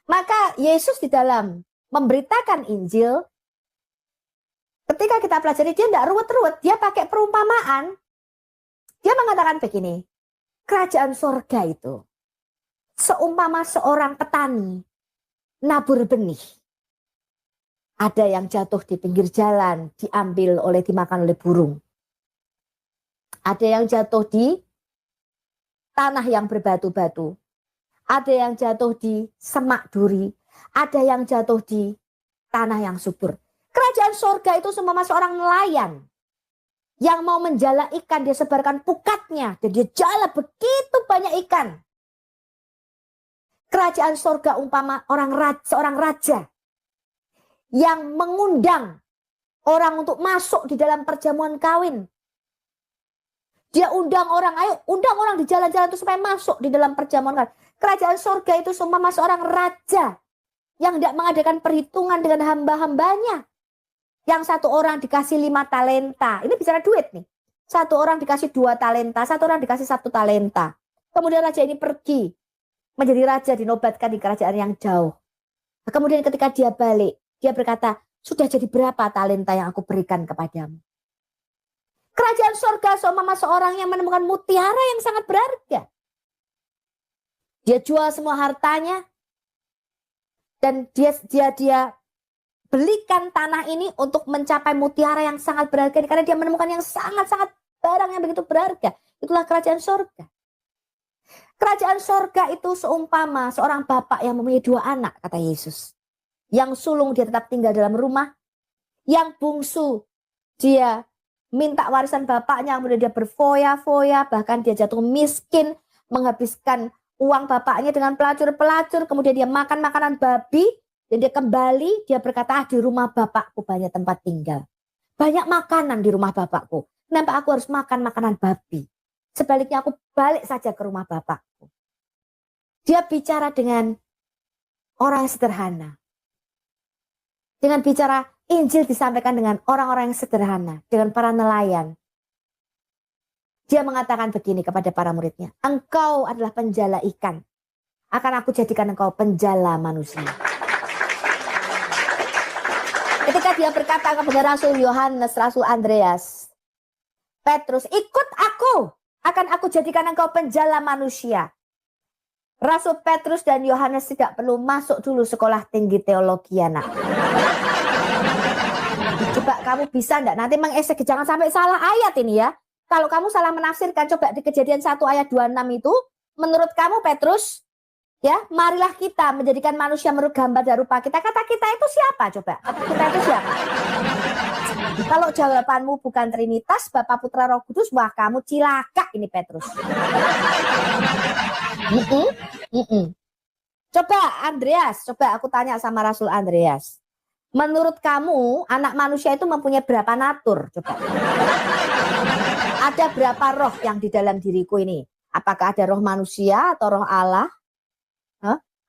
Maka Yesus di dalam memberitakan Injil, ketika kita pelajari dia tidak ruwet-ruwet, dia pakai perumpamaan. Dia mengatakan begini, kerajaan surga itu seumpama seorang petani nabur benih. Ada yang jatuh di pinggir jalan, dimakan oleh burung. Ada yang jatuh di tanah yang berbatu-batu. Ada yang jatuh di semak duri. Ada yang jatuh di tanah yang subur. Kerajaan surga itu seumpama seorang nelayan yang mau menjala ikan, dia sebarkan pukatnya dan dia jala begitu banyak ikan. Kerajaan surga umpama seorang raja yang mengundang orang untuk masuk di dalam perjamuan kawin. Dia undang orang di jalan-jalan itu supaya masuk di dalam perjamuan kawin. Kerajaan surga itu seumpama seorang raja yang tidak mengadakan perhitungan dengan hamba-hambanya. Yang satu orang dikasih 5 talenta. Ini bicara duit nih. Satu orang dikasih 2 talenta. Satu orang dikasih 1 talenta. Kemudian raja ini pergi. Menjadi raja, dinobatkan di kerajaan yang jauh. Kemudian ketika dia balik. Dia berkata, sudah jadi berapa talenta yang aku berikan kepadamu? Kerajaan surga seumpama seorang yang menemukan mutiara yang sangat berharga. Dia jual semua hartanya. Dan dia belikan tanah ini untuk mencapai mutiara yang sangat berharga karena dia menemukan yang sangat-sangat barang yang begitu berharga. Itulah kerajaan sorga. Kerajaan sorga itu seumpama seorang bapak yang mempunyai 2 anak, kata Yesus. Yang sulung dia tetap tinggal dalam rumah, yang bungsu dia minta warisan bapaknya, kemudian dia berfoya-foya, bahkan dia jatuh miskin, menghabiskan uang bapaknya dengan pelacur-pelacur, kemudian dia makan makanan babi, dan dia kembali, dia berkata, di rumah bapakku banyak tempat tinggal. Banyak makanan di rumah bapakku. Kenapa aku harus makan makanan babi? Sebaliknya aku balik saja ke rumah bapakku. Dia bicara dengan orang yang sederhana. Dengan bicara Injil disampaikan dengan orang-orang yang sederhana, dengan para nelayan. Dia mengatakan begini kepada para muridnya, engkau adalah penjala ikan, akan aku jadikan engkau penjala manusia. Ketika dia berkata kepada Rasul Yohanes, Rasul Andreas, Petrus, ikut aku, akan aku jadikan engkau penjala manusia. Rasul Petrus dan Yohanes tidak perlu masuk dulu sekolah tinggi teologi, anak. Coba kamu bisa enggak nanti mengeksekusi, jangan sampai salah ayat ini ya. Kalau kamu salah menafsirkan, coba di Kejadian 1 ayat 26 itu, menurut kamu Petrus, ya, marilah kita menjadikan manusia menurut gambar dan rupa kita. Kata kita itu siapa coba? Kata kita itu siapa? Kalau jawabanmu bukan Trinitas, Bapa, Putra, Roh Kudus, wah kamu cilaka ini Petrus. Coba Andreas, coba aku tanya sama Rasul Andreas. Menurut kamu anak manusia itu mempunyai berapa natur? Coba. Ada berapa roh yang di dalam diriku ini? Apakah ada roh manusia atau roh Allah?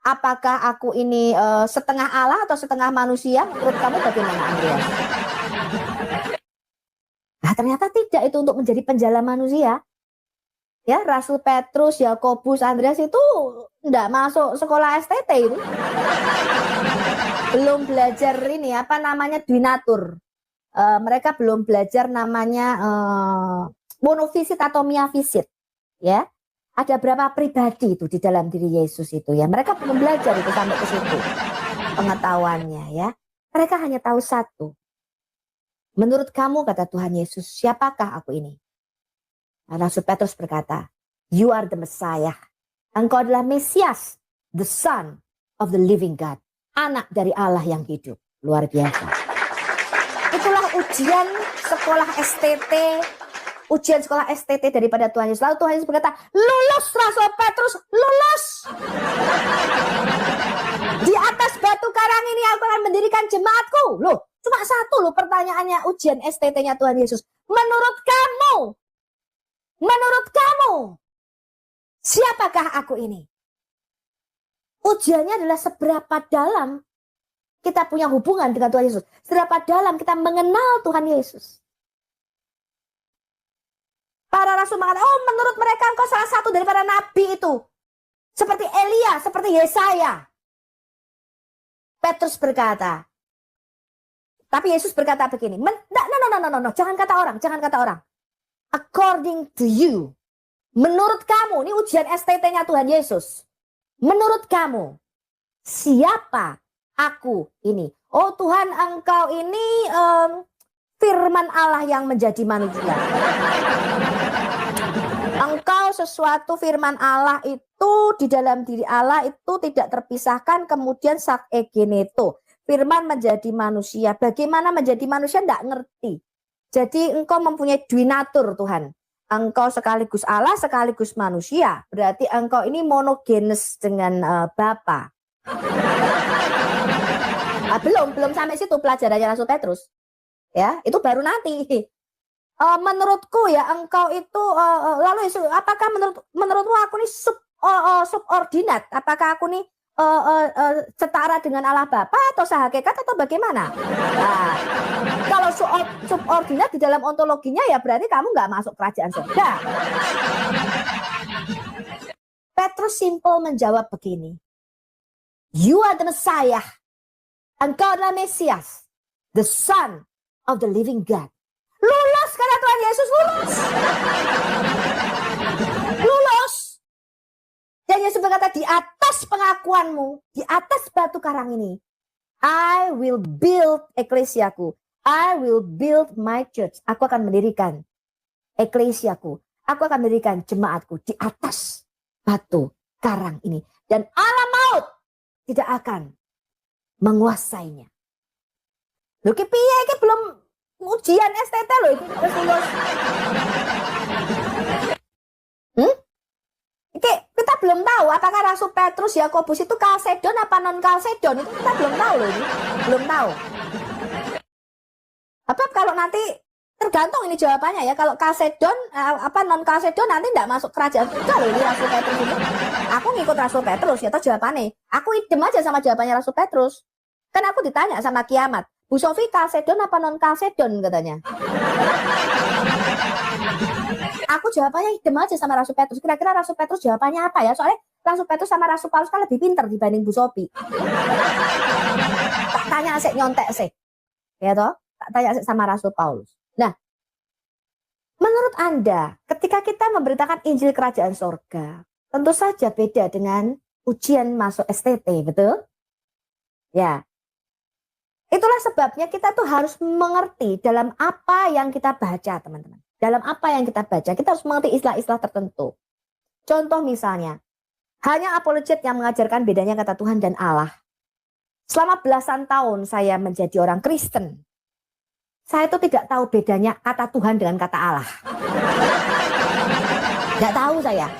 Apakah aku ini setengah Allah atau setengah manusia? Menurut kamu bagaimana, Andreas? Nah, ternyata tidak, itu untuk menjadi penjala manusia. Ya, Rasul Petrus, Yakobus, Andreas itu enggak masuk sekolah STT itu. Belum belajar ini apa namanya dwinatur. Mereka belum belajar namanya monofisit atau miafisit, ya. Ada berapa pribadi itu di dalam diri Yesus itu ya. Mereka belum belajar itu sampai ke situ pengetahuannya ya. Mereka hanya tahu satu. Menurut kamu, kata Tuhan Yesus, siapakah aku ini? Rasul Petrus berkata, you are the Messiah. Engkau adalah Mesias, the Son of the living God. Anak dari Allah yang hidup. Luar biasa. Itulah ujian sekolah STT. Ujian sekolah STT daripada Tuhan Yesus. Lalu Tuhan Yesus berkata, lulus Rasul Petrus, lulus. Di atas batu karang ini aku akan mendirikan jemaatku. Loh, cuma satu loh pertanyaannya ujian STT-nya Tuhan Yesus. Menurut kamu, siapakah aku ini? Ujiannya adalah seberapa dalam kita punya hubungan dengan Tuhan Yesus. Seberapa dalam kita mengenal Tuhan Yesus. Para rasul mengatakan, oh menurut mereka engkau salah satu daripada nabi itu. Seperti Elia, seperti Yesaya. Petrus berkata. Tapi Yesus berkata begini, no, jangan kata orang. According to you. Menurut kamu, ini ujian STT-nya Tuhan Yesus. Menurut kamu, siapa aku ini? Oh Tuhan, engkau ini firman Allah yang menjadi manusia. Engkau sesuatu firman Allah itu di dalam diri Allah itu tidak terpisahkan, kemudian sak egeneto. Firman menjadi manusia. Bagaimana menjadi manusia tidak ngerti. Jadi engkau mempunyai dwinatur Tuhan. Engkau sekaligus Allah, sekaligus manusia. Berarti engkau ini monogenes dengan Bapa. Belum sampai situ pelajarannya Rasul Petrus. Ya, itu baru nanti. Menurutku ya engkau itu lalu Yesus, apakah menurutmu aku ini subordinat? Apakah aku ini setara dengan Allah Bapa atau sehakikat atau bagaimana? Nah, kalau subordinat di dalam ontologinya ya berarti kamu nggak masuk kerajaan surga. Petrus simple menjawab begini. You are the Messiah. Engkau adalah Mesias, the Son of the living God. Lulus karena Tuhan Yesus, lulus. Lulus. Dan Dan Yesus berkata, di atas pengakuanmu, di atas batu karang ini, I will build eklesiaku. I will build my church. Aku akan mendirikan eklesiaku. Aku akan mendirikan jemaatku di atas batu karang ini. Dan alam maut tidak akan menguasainya. Loh ki piye iki belum ujian STT loh iki wis lulus. Iki kita belum tahu apakah Rasul Petrus Yakobus itu Kalsedon apa non Kalsedon, itu kita belum tahu loh ini. Belum tahu. Apa kalau nanti tergantung ini jawabannya ya. Kalau Kalsedon apa non Kalsedon nanti tidak masuk kerajaan surga loh ini Rasul Petrus ini. Aku ngikut Rasul Petrus ya, tahu jawabannya. Aku idem aja sama jawabannya Rasul Petrus. Kan aku ditanya sama kiamat, Bu Sofi Kalsedon apa non Kalsedon katanya. Aku jawabannya idem aja sama Rasul Petrus. Kira-kira Rasul Petrus jawabannya apa ya? Soalnya Rasul Petrus sama Rasul Paulus kan lebih pintar dibanding Bu Sofi. Tak tanya sih nyontek sih. Ya toh? Tak tanya sih sama Rasul Paulus. Nah, menurut Anda, ketika kita memberitakan Injil Kerajaan Sorga, tentu saja beda dengan ujian masuk STT, betul? Ya. Itulah sebabnya kita tuh harus mengerti dalam apa yang kita baca, teman-teman. Dalam apa yang kita baca, kita harus mengerti istilah-istilah tertentu. Contoh misalnya, hanya apologet yang mengajarkan bedanya kata Tuhan dan Allah. Selama belasan tahun saya menjadi orang Kristen, saya itu tidak tahu bedanya kata Tuhan dengan kata Allah. Tidak tahu saya.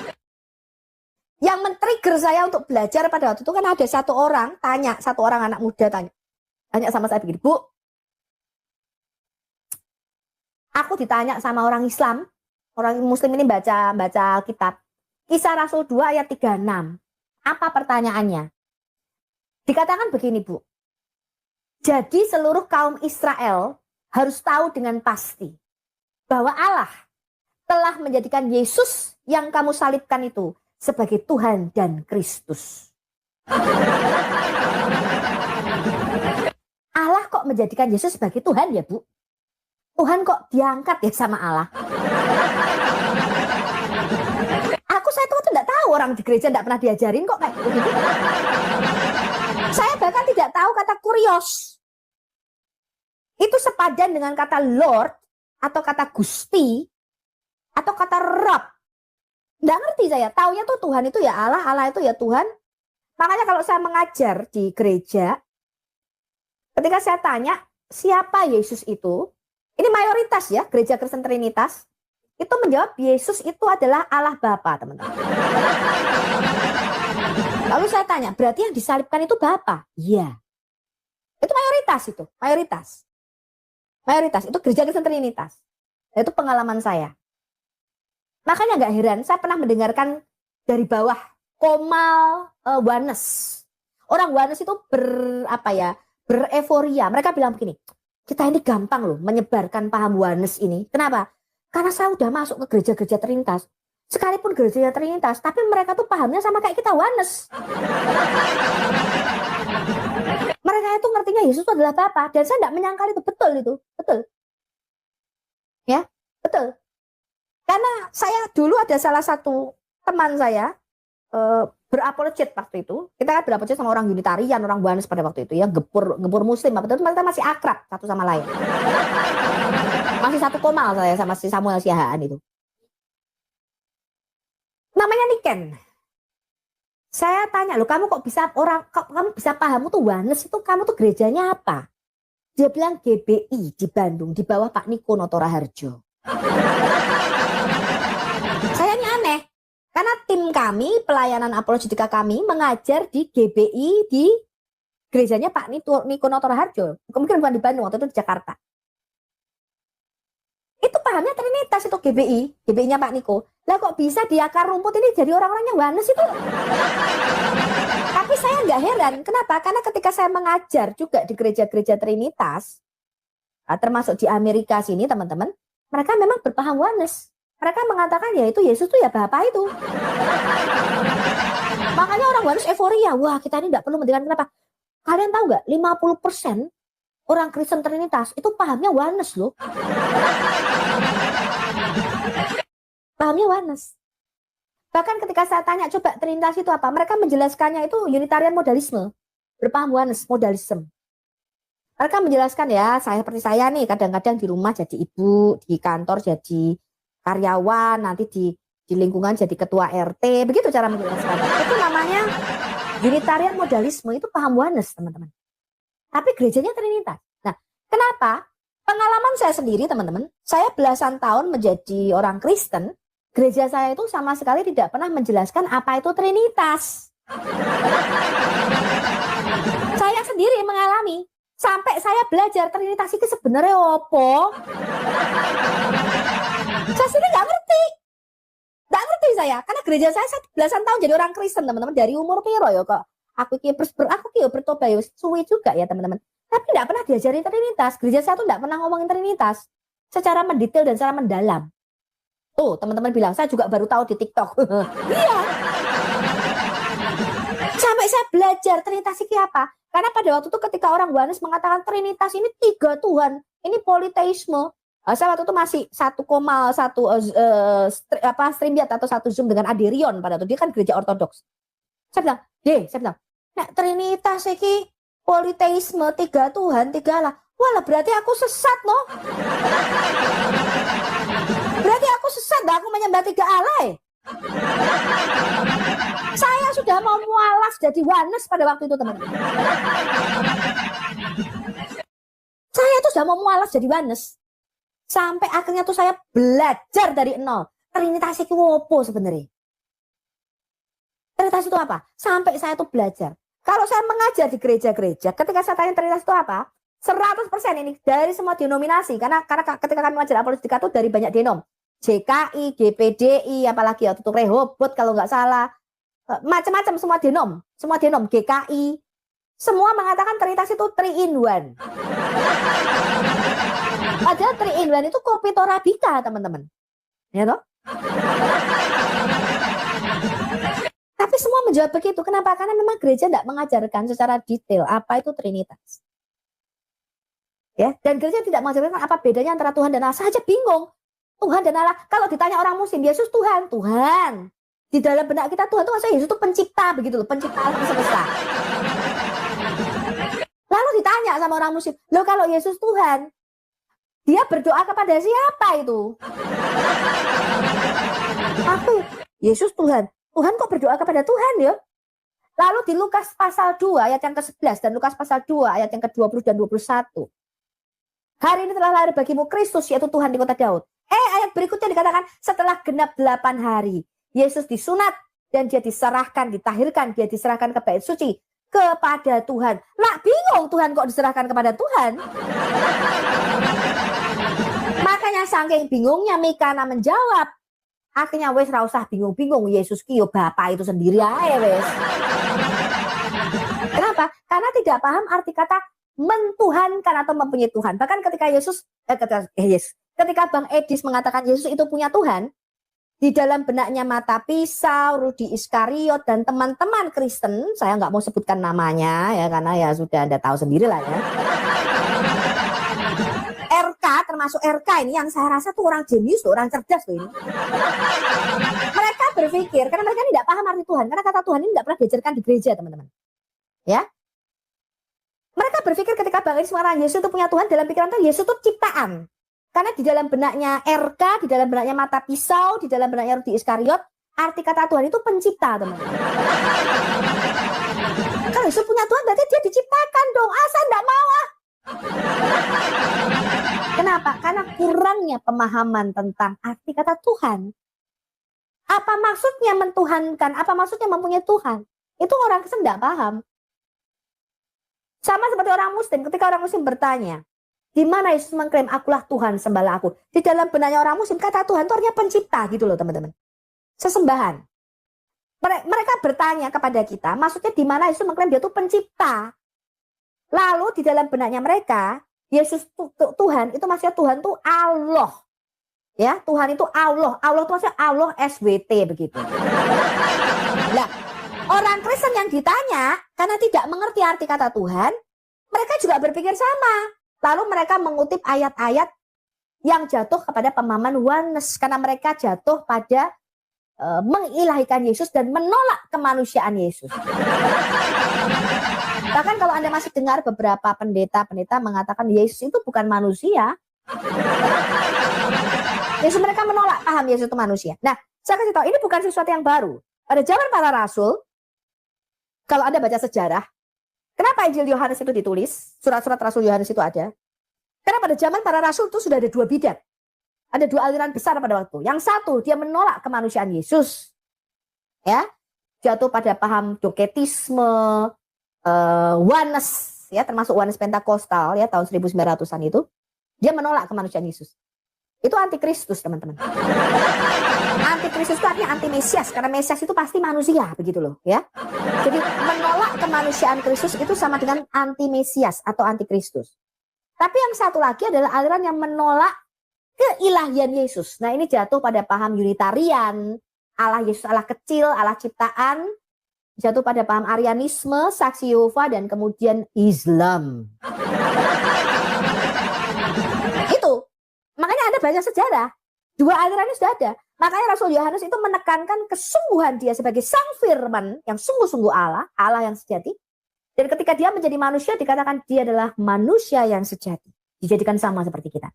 Yang men-trigger saya untuk belajar pada waktu itu kan ada satu orang anak muda tanya sama saya begini, Bu, aku ditanya sama orang Islam, orang Muslim ini baca kitab, Kisah Rasul 2 ayat 36. Apa pertanyaannya? Dikatakan begini, Bu. Jadi seluruh kaum Israel harus tahu dengan pasti bahwa Allah telah menjadikan Yesus yang kamu salibkan itu sebagai Tuhan dan Kristus. Allah kok menjadikan Yesus sebagai Tuhan ya, Bu? Tuhan kok diangkat ya sama Allah? Saya itu tidak tahu, orang di gereja tidak pernah diajarin kok kayak begitu. Saya bahkan tidak tahu kata kurios. Itu sepadan dengan kata Lord atau kata Gusti atau kata Rob. Tidak ngerti saya. Taunya tuh Tuhan itu ya Allah, Allah itu ya Tuhan. Makanya kalau saya mengajar di gereja, ketika saya tanya siapa Yesus itu, ini mayoritas ya gereja Kristen Trinitas, itu menjawab Yesus itu adalah Allah Bapa, teman-teman. Lalu saya tanya, berarti yang disalibkan itu Bapa? Iya. Itu mayoritas itu, mayoritas. Mayoritas itu gereja Kristen Trinitas. Itu pengalaman saya. Makanya nggak heran, saya pernah mendengarkan dari bawah Komal Wanes. Orang Wanes itu bereforia. Mereka bilang begini, kita ini gampang loh menyebarkan paham Wanes ini. Kenapa? Karena saya udah masuk ke gereja-gereja Trinitas. Sekalipun gereja Trinitas, tapi mereka tuh pahamnya sama kayak kita Wanes. Mereka itu ngertinya Yesus itu adalah Bapa. Dan saya tidak menyangkal itu betul itu. Betul. Ya, betul. Karena saya dulu ada salah satu teman saya berapologet waktu itu. Kita kan berapologet sama orang Unitarian, orang Wanes pada waktu itu ya, gempur Muslim. Apa itu kita masih akrab satu sama lain. Masih satu komal saya sama si Samuel Siahaan itu. Namanya Niken. Saya tanya, loh kamu kok kamu bisa paham tuh Wanes itu kamu tuh gerejanya apa? Dia bilang GBI di Bandung di bawah Pak Niko Noto Raharjo. Saya ini aneh. Karena tim kami, pelayanan apologetika kami mengajar di GBI di gerejanya Pak Niko Noto Raharjo. Mungkin bukan di Bandung, waktu itu di Jakarta. Itu pahamnya Trinitas itu GBI-nya Pak Niko. Lah kok bisa di akar rumput ini jadi orang-orangnya Wanes itu? Tapi saya nggak heran. Kenapa? Karena ketika saya mengajar juga di gereja-gereja Trinitas, termasuk di Amerika sini teman-teman, mereka memang berpaham Wanes. Mereka mengatakan ya itu Yesus tuh ya Bapa itu. Makanya orang Wanes euforia. Wah kita ini nggak perlu mendirikan kenapa? Kalian tahu nggak? 50% orang Kristen Trinitas itu pahamnya Wanes loh. Pahamnya Wanes. Bahkan ketika saya tanya, coba Trinitas itu apa? Mereka menjelaskannya itu Unitarian modalisme, berpaham oneness modalism. Mereka menjelaskan ya, saya seperti saya nih, kadang-kadang di rumah jadi ibu, di kantor jadi karyawan, nanti di lingkungan jadi ketua RT, begitu cara menjelaskan. Itu namanya Unitarian modalisme, itu paham oneness, teman-teman. Tapi gerejanya Trinitas. Nah, kenapa? Pengalaman saya sendiri, teman-teman, saya belasan tahun menjadi orang Kristen, gereja saya itu sama sekali tidak pernah menjelaskan apa itu Trinitas. Saya sendiri mengalami. Sampai saya belajar Trinitas itu sebenarnya apa? Saya sendiri nggak ngerti. Nggak ngerti saya. Karena gereja saya belasan tahun jadi orang Kristen, teman-teman. Dari umur piro ya kok. Aku bertobat ya suwi juga ya, teman-teman. Tapi nggak pernah diajari Trinitas. Gereja saya tuh nggak pernah ngomongin Trinitas. Secara mendetail dan secara mendalam. Tuh, teman-teman bilang, saya juga baru tahu di TikTok. Iya. Sampai saya belajar Trinitas itu apa? Karena pada waktu itu ketika orang oneness mengatakan Trinitas ini 3 Tuhan, ini politeisme. Saya waktu itu masih 1,1 streamyard atau 1 Zoom dengan Aderion pada waktu. Dia kan gereja ortodoks. Saya bilang, nah Trinitas ini politeisme 3 Tuhan, 3 Allah. Wah, berarti aku sesat loh. Berarti aku sesat, aku menyembah 3 Allah. Saya sudah mau mualaf jadi oneness pada waktu itu, teman-teman. Saya tuh sudah mau mualaf jadi oneness. Sampai akhirnya tuh saya belajar dari nol. Trinitas itu apa sebenarnya? Trinitas itu apa? Sampai saya tuh belajar. Kalau saya mengajar di gereja-gereja, ketika saya tanya Trinitas itu apa, 100% ini dari semua denominasi. Karena ketika kami mengajar apologetika itu dari banyak denom. JKI, GPDI, apalagi ya tutup Rehobot kalau nggak salah. Macam-macam semua denom, GKI. Semua mengatakan Trinitas itu 3 in 1. Padahal 3 in 1 itu kopi torabika, teman-teman. Ya toh? Tapi semua menjawab begitu. Kenapa? Karena memang gereja tidak mengajarkan secara detail apa itu Trinitas. Ya, dan gereja tidak mengajarkan apa bedanya antara Tuhan dan Allah. Saya aja bingung. Tuhan dan Allah. Kalau ditanya orang muslim, Yesus Tuhan. Di dalam benak kita Tuhan itu maksudnya Yesus itu pencipta, begitu loh, pencipta alam semesta. Lalu ditanya sama orang muslim, loh kalau Yesus Tuhan, dia berdoa kepada siapa itu? Aku, Yesus Tuhan. Tuhan kok berdoa kepada Tuhan ya? Lalu di Lukas pasal 2 ayat yang ke-11 dan Lukas pasal 2 ayat yang ke-20 dan 21. Hari ini telah lahir bagimu Kristus, yaitu Tuhan di kota Daud. Ayat berikutnya dikatakan setelah genap 8 hari. Yesus disunat dan dia diserahkan, ditahirkan, dia diserahkan ke bait suci kepada Tuhan. Lah bingung Tuhan kok diserahkan kepada Tuhan. Makanya saking bingungnya Mikana menjawab. Akhirnya wes ra usah bingung-bingung, Yesus ki yo Bapa itu sendiri ae wes. Kenapa? Karena tidak paham arti kata mentuhankan atau mempunyai Tuhan. Bahkan ketika ketika Bang Edis mengatakan Yesus itu punya Tuhan, di dalam benaknya Mata Pisau, Rudi Iskariot, dan teman-teman Kristen, saya nggak mau sebutkan namanya ya karena ya sudah Anda tahu sendiri lah ya. RK, termasuk RK ini yang saya rasa tuh orang jenius, orang cerdas tuh ini. Mereka berpikir, karena mereka tidak paham arti Tuhan, karena kata Tuhan ini tidak pernah diajarkan di gereja, teman-teman. Ya, mereka berpikir ketika Bang Edis mengatakan Yesus itu punya Tuhan, dalam pikiran itu Yesus itu ciptaan. Karena di dalam benaknya RK, di dalam benaknya Mata Pisau, di dalam benaknya Rudi Iskariot, arti kata Tuhan itu pencipta, teman-teman. Kalau Yesus punya Tuhan, berarti dia diciptakan dong. Saya enggak mau ah. Kenapa? Karena kurangnya pemahaman tentang arti kata Tuhan. Apa maksudnya mentuhankan? Apa maksudnya mempunyai Tuhan? Itu orang Kristen enggak paham. Sama seperti orang Muslim, ketika orang Muslim bertanya, di mana Yesus mengklaim akulah Tuhan, sembahlah aku. Di dalam benaknya orang Muslim, kata Tuhan itu artinya pencipta gitu loh teman-teman. Sesembahan. Mereka bertanya kepada kita, maksudnya di mana Yesus mengklaim dia itu pencipta. Lalu di dalam benaknya mereka, Yesus Tuhan itu maksudnya Tuhan itu Allah. Ya, Tuhan itu Allah. Allah itu maksudnya Allah SWT begitu. Nah, orang Kristen yang ditanya karena tidak mengerti arti kata Tuhan, mereka juga berpikir sama. Lalu mereka mengutip ayat-ayat yang jatuh kepada pemahaman oneness karena mereka jatuh pada mengilahikan Yesus dan menolak kemanusiaan Yesus. Bahkan kalau Anda masih dengar beberapa pendeta-pendeta mengatakan Yesus itu bukan manusia. Yesus, mereka menolak paham Yesus itu manusia. Nah, saya kasih tahu ini bukan sesuatu yang baru. Pada zaman para rasul, kalau Anda baca sejarah, kenapa Injil Yohanes itu ditulis? Surat-surat Rasul Yohanes itu ada. Karena pada zaman para rasul itu sudah ada dua bidat. Ada dua aliran besar pada waktu. Yang satu, dia menolak kemanusiaan Yesus. Ya, jatuh pada paham doketisme, Oneness, ya, termasuk Oneness Pentakostal ya tahun 1900-an itu. Dia menolak kemanusiaan Yesus. Itu antikristus, teman-teman. Antikristus itu artinya anti Mesias, karena Mesias itu pasti manusia, begitu loh, ya. Jadi menolak kemanusiaan Kristus itu sama dengan anti Mesias atau antikristus. Tapi yang satu lagi adalah aliran yang menolak keilahian Yesus. Nah, ini jatuh pada paham Unitarian, Allah Yesus Allah kecil, Allah ciptaan, jatuh pada paham Arianisme, Saksi Yehova, dan kemudian Islam. Itu. Makanya Anda baca sejarah, dua aliran ini sudah ada. Makanya Rasul Yohanes itu menekankan kesungguhan dia sebagai sang firman yang sungguh-sungguh Allah, Allah yang sejati. Dan ketika dia menjadi manusia, dikatakan dia adalah manusia yang sejati. Dijadikan sama seperti kita.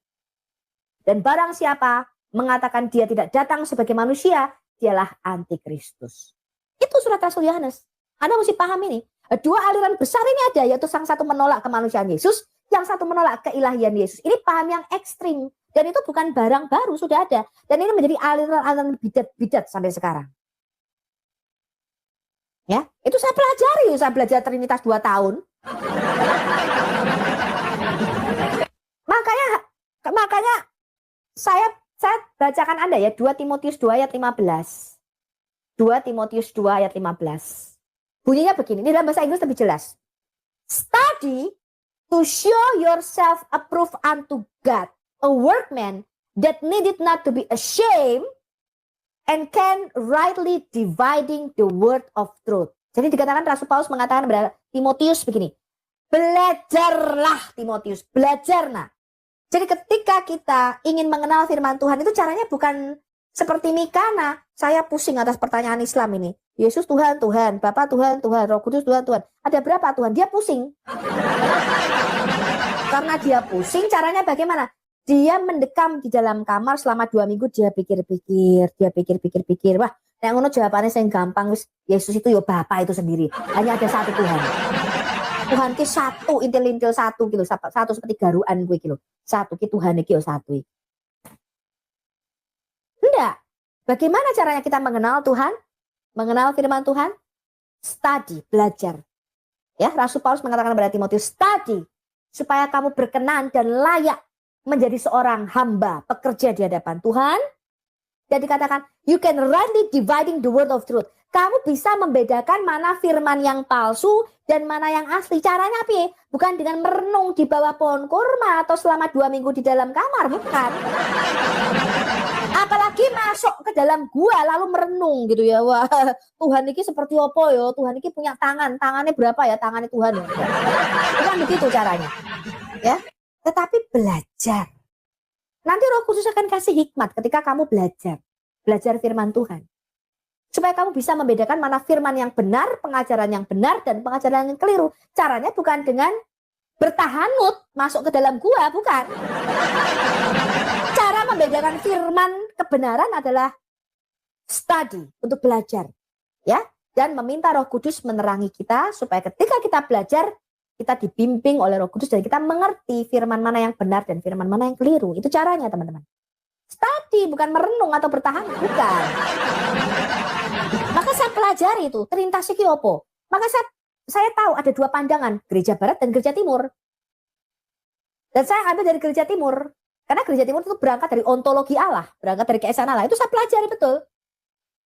Dan barang siapa mengatakan dia tidak datang sebagai manusia, dialah antikristus. Itu surat Rasul Yohanes. Anda mesti paham ini. Dua aliran besar ini ada, yaitu sang satu menolak kemanusiaan Yesus, yang satu menolak keilahian Yesus. Ini paham yang ekstrim. Dan itu bukan barang baru, sudah ada. Dan ini menjadi aliran-aliran bidat-bidat sampai sekarang. Ya, itu saya pelajari, saya belajar Trinitas 2 tahun. Makanya saya bacakan Anda ya 2 Timotius 2 ayat 15. 2 Timotius 2 ayat 15. Bunyinya begini, ini dalam bahasa Inggris lebih jelas. Study to show yourself approved unto God, a workman that needed not to be ashamed and can rightly dividing the word of truth. Jadi dikatakan Rasul Paulus mengatakan kepada Timotius begini, belajarlah Timotius, belajarlah. Jadi ketika kita ingin mengenal firman Tuhan itu caranya bukan seperti Mikana, saya pusing atas pertanyaan Islam ini. Yesus Tuhan, Tuhan, Bapa Tuhan, Tuhan, Roh Kudus Tuhan, Tuhan. Ada berapa Tuhan? Dia pusing. Karena dia pusing, caranya bagaimana? Dia mendekam di dalam kamar selama 2 minggu, dia pikir-pikir. Wah, yang ngono jawabannya yang gampang, Yesus itu ya Bapa itu sendiri. Hanya ada satu Tuhan. Tuhan ki satu, intil-intil satu gitu, satu seperti garuan gue gitu. Satu ki Tuhan iki yo satu. Enggak. Bagaimana caranya kita mengenal Tuhan? Mengenal firman Tuhan? Study, belajar. Ya, Rasul Paulus mengatakan kepada Timotius, study supaya kamu berkenan dan layak menjadi seorang hamba, pekerja di hadapan Tuhan. Dan dikatakan, you can rightly dividing the word of truth. Kamu bisa membedakan mana firman yang palsu dan mana yang asli. Caranya apa? Bukan dengan merenung di bawah pohon kurma atau selama 2 minggu di dalam kamar, bukan. Apalagi masuk ke dalam gua lalu merenung gitu ya. Wah, Tuhan ini seperti apa ya? Tuhan ini punya tangan. Tangannya berapa ya? Tangannya Tuhan. Ya. Bukan begitu caranya. Ya. Tetapi belajar. Nanti Roh Kudus akan kasih hikmat ketika kamu belajar. Belajar firman Tuhan. Supaya kamu bisa membedakan mana firman yang benar, pengajaran yang benar, dan pengajaran yang keliru. Caranya bukan dengan bertahanut masuk ke dalam gua, bukan. Cara membedakan firman kebenaran adalah study, untuk belajar. Ya, dan meminta Roh Kudus menerangi kita, supaya ketika kita belajar, kita dibimbing oleh Roh Kudus dan kita mengerti firman mana yang benar dan firman mana yang keliru. Itu caranya, teman-teman. Study, bukan merenung atau bertahan, bukan. Maka saya pelajari itu, Trinitas iki opo. Maka saya tahu ada 2 pandangan, gereja barat dan gereja timur. Dan saya ambil dari gereja timur. Karena gereja timur itu berangkat dari ontologi Allah, berangkat dari keesaan Allah. Itu saya pelajari betul.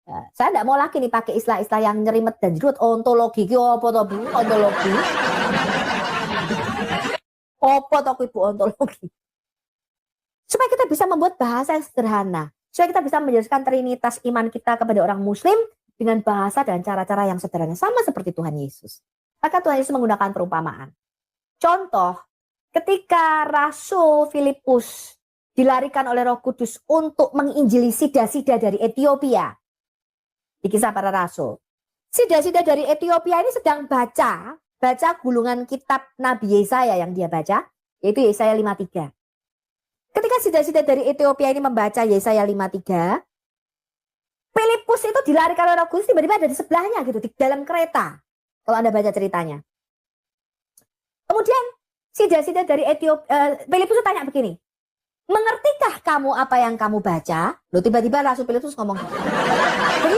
Nah, saya tidak mau lagi nih pakai istilah-istilah yang nyerimet dan jerut. Ontologi, iki opo to Bu? Ontologi. Opo to Ibu ontologi? Supaya kita bisa membuat bahasa yang sederhana. Supaya kita bisa menjelaskan Trinitas iman kita kepada orang Muslim dengan bahasa dan cara-cara yang sederhana. Sama seperti Tuhan Yesus. Maka Tuhan Yesus menggunakan perumpamaan. Contoh, ketika Rasul Filipus dilarikan oleh Roh Kudus untuk menginjili sida-sida dari Ethiopia. di Kisah Para Rasul. Sida-sida dari Ethiopia ini sedang baca gulungan kitab Nabi Yesaya yang dia baca, yaitu Yesaya 53. Ketika sida-sida dari Ethiopia ini membaca Yesaya 53, Filipus itu dilarikan oleh Roh Kudus, tiba-tiba ada di sebelahnya gitu, di dalam kereta. Kalau Anda baca ceritanya. Kemudian sida-sida dari Ethiopia, Filipus tanya begini, mengertikah kamu apa yang kamu baca? Loh, tiba-tiba Rasul Filipus ngomong. Jadi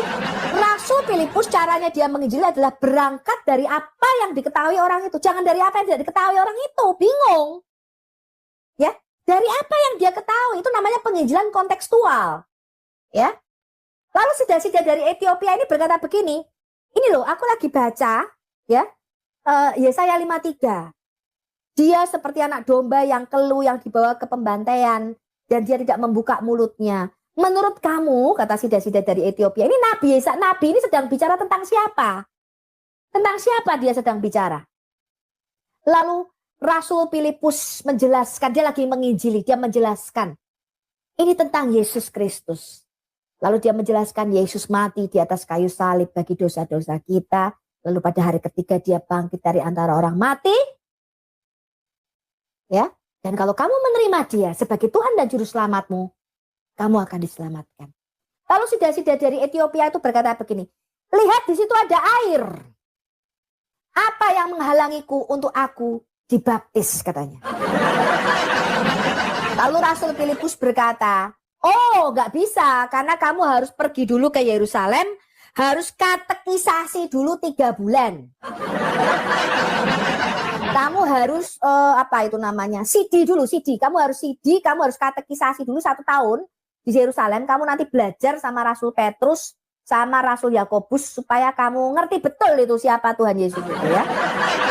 Rasul Filipus caranya dia menginjili adalah berangkat dari apa yang diketahui orang itu. Jangan dari apa yang tidak diketahui orang itu. Bingung. Ya, dari apa yang dia ketahui. Itu namanya penginjilan kontekstual. Ya. Lalu sida-sida dari Ethiopia ini berkata begini, ini loh aku lagi baca ya Yesaya 53. Dia seperti anak domba yang keluh yang dibawa ke pembantaian dan dia tidak membuka mulutnya. Menurut kamu, kata sida-sida dari Ethiopia, ini Nabi Yesaya, Nabi ini sedang bicara tentang siapa? Tentang siapa dia sedang bicara? Lalu Rasul Filipus menjelaskan, dia lagi menginjili, dia menjelaskan. Ini tentang Yesus Kristus. Lalu dia menjelaskan Yesus mati di atas kayu salib bagi dosa-dosa kita. Lalu pada hari ketiga dia bangkit dari antara orang mati. Ya, dan kalau kamu menerima dia sebagai Tuhan dan Juru Selamatmu, kamu akan diselamatkan. Lalu sida-sida dari Ethiopia itu berkata begini, lihat di situ ada air. Apa yang menghalangiku untuk aku dibaptis, katanya. Lalu Rasul Filipus berkata, oh, nggak bisa, karena kamu harus pergi dulu ke Yerusalem, harus katekisasi dulu 3 bulan. Kamu harus apa itu namanya? CD dulu, CD. Kamu harus CD, kamu harus katekisasi dulu 1 tahun di Yerusalem. Kamu nanti belajar sama Rasul Petrus, sama Rasul Yakobus supaya kamu ngerti betul itu siapa Tuhan Yesus itu ya.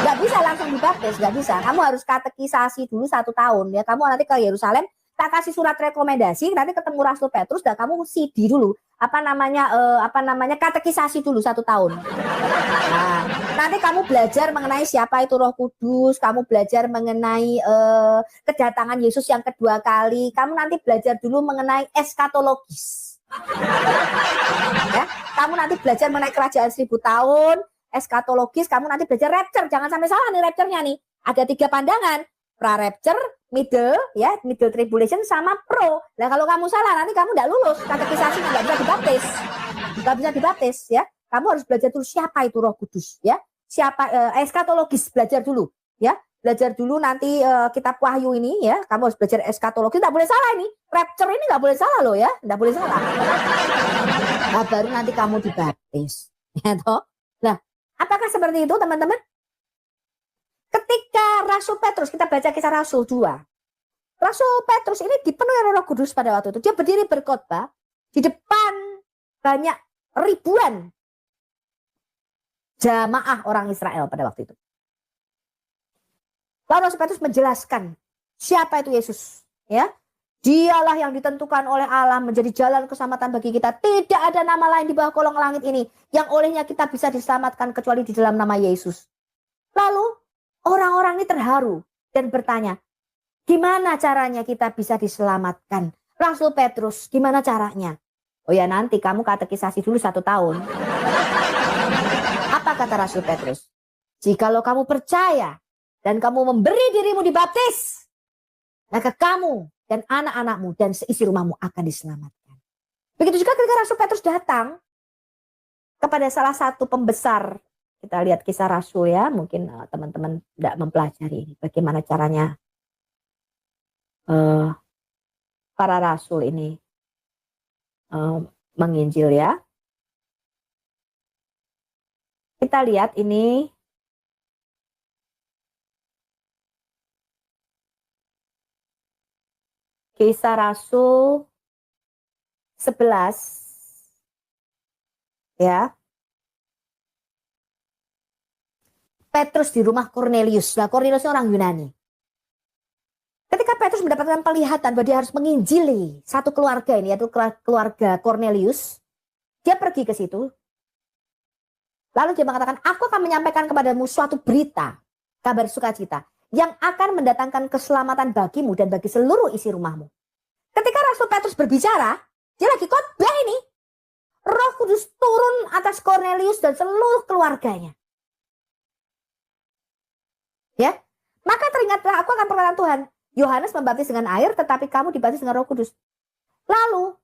Nggak bisa langsung dibaptis, nggak bisa. Kamu harus katekisasi dulu 1 tahun ya. Kamu nanti ke Yerusalem, tak kasih surat rekomendasi, nanti ketemu Rasul Petrus dan kamu CD dulu apa namanya katekisasi dulu 1 tahun. Nah, nanti kamu belajar mengenai siapa itu Roh Kudus, kamu belajar mengenai kedatangan Yesus yang kedua kali, kamu nanti belajar dulu mengenai eskatologis. Ya, kamu nanti belajar mengenai kerajaan 1000 tahun, eskatologis, kamu nanti belajar rapture, jangan sampai salah nih rapture-nya nih. Ada 3 pandangan, pra-rapture, middle tribulation sama pro. Nah kalau kamu salah nanti kamu tidak lulus katekisasi, nggak bisa dibaptis ya. Kamu harus belajar dulu siapa itu Roh Kudus ya, siapa eskatologis, belajar dulu ya, belajar dulu nanti kitab Wahyu ini ya, kamu harus belajar eskatologis, nggak boleh salah ini, rapture ini nggak boleh salah loh ya, nggak boleh salah. Nah, baru nanti kamu dibaptis ya toh. Nah apakah seperti itu teman-teman? Ketika Rasul Petrus, kita baca Kisah Rasul 2. Rasul Petrus ini dipenuhi oleh Roh Kudus pada waktu itu. Dia berdiri berkhotbah di depan banyak ribuan jamaah orang Israel pada waktu itu. Lalu Rasul Petrus menjelaskan siapa itu Yesus. Ya, dialah yang ditentukan oleh Allah menjadi jalan keselamatan bagi kita. Tidak ada nama lain di bawah kolong langit ini yang olehnya kita bisa diselamatkan kecuali di dalam nama Yesus. Lalu orang-orang ini terharu dan bertanya, gimana caranya kita bisa diselamatkan? Rasul Petrus, gimana caranya? Oh ya nanti kamu katekisasi dulu 1 tahun. Apa kata Rasul Petrus? Jikalau kamu percaya dan kamu memberi dirimu dibaptis, maka kamu dan anak-anakmu dan seisi rumahmu akan diselamatkan. Begitu juga ketika Rasul Petrus datang kepada salah satu pembesar. Kita lihat Kisah Rasul ya, mungkin teman-teman tidak mempelajari ini. Bagaimana caranya para rasul ini menginjil ya. Kita lihat ini Kisah Rasul 11 ya. Petrus di rumah Cornelius. Nah, Cornelius orang Yunani. Ketika Petrus mendapatkan penglihatan bahwa dia harus menginjili satu keluarga ini, yaitu keluarga Cornelius, dia pergi ke situ. Lalu dia mengatakan, aku akan menyampaikan kepadamu suatu berita, kabar sukacita, yang akan mendatangkan keselamatan bagimu dan bagi seluruh isi rumahmu. Ketika Rasul Petrus berbicara, dia lagi khotbah ini. Roh Kudus turun atas Kornelius dan seluruh keluarganya. Ya, maka teringatlah aku akan perkataan Tuhan. Yohanes membaptis dengan air, tetapi kamu dibaptis dengan Roh Kudus. Lalu,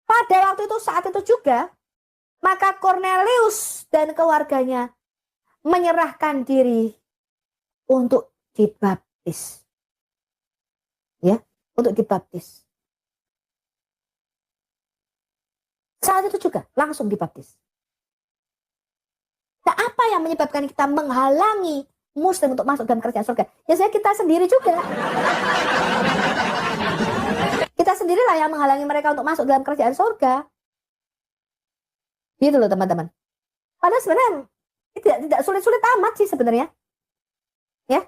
pada waktu itu, saat itu juga, maka Kornelius dan keluarganya menyerahkan diri untuk dibaptis. Ya, untuk dibaptis. Saat itu juga langsung dibaptis. Nah, apa yang menyebabkan kita menghalangi Muslim untuk masuk dalam kerajaan surga? Ya saya kita sendiri juga. Kita sendirilah yang menghalangi mereka untuk masuk dalam kerajaan surga. Gitu loh teman-teman. Padahal sebenarnya tidak sulit-sulit amat sih sebenarnya. Ya.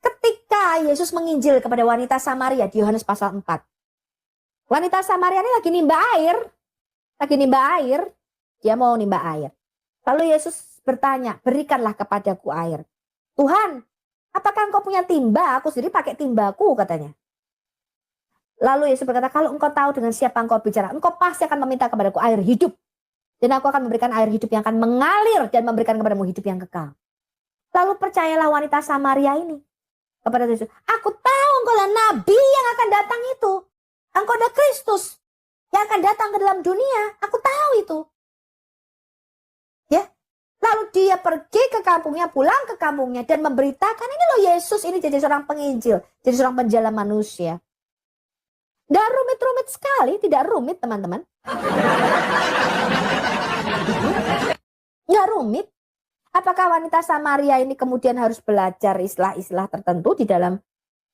Ketika Yesus menginjil kepada wanita Samaria di Yohanes pasal 4. Wanita Samaria ini lagi nimba air. Dia mau nimba air. Lalu Yesus bertanya, berikanlah kepadaku air. Tuhan, apakah engkau punya timba? Aku sendiri pakai timbaku, katanya. Lalu Yesus berkata, kalau engkau tahu dengan siapa engkau bicara, engkau pasti akan meminta kepadaku air hidup. Dan aku akan memberikan air hidup yang akan mengalir dan memberikan kepadamu hidup yang kekal. Lalu percayalah wanita Samaria ini kepada Yesus. Aku tahu engkau adalah nabi yang akan datang itu. Engkau adalah Kristus yang akan datang ke dalam dunia. Aku tahu itu. Ya. Lalu dia pergi ke kampungnya, pulang ke kampungnya dan memberitakan ini loh Yesus ini jadi seorang penginjil, jadi seorang penjala manusia. Gak rumit-rumit sekali, tidak rumit teman-teman. Gak rumit. Apakah wanita Samaria ini kemudian harus belajar istilah-istilah tertentu di dalam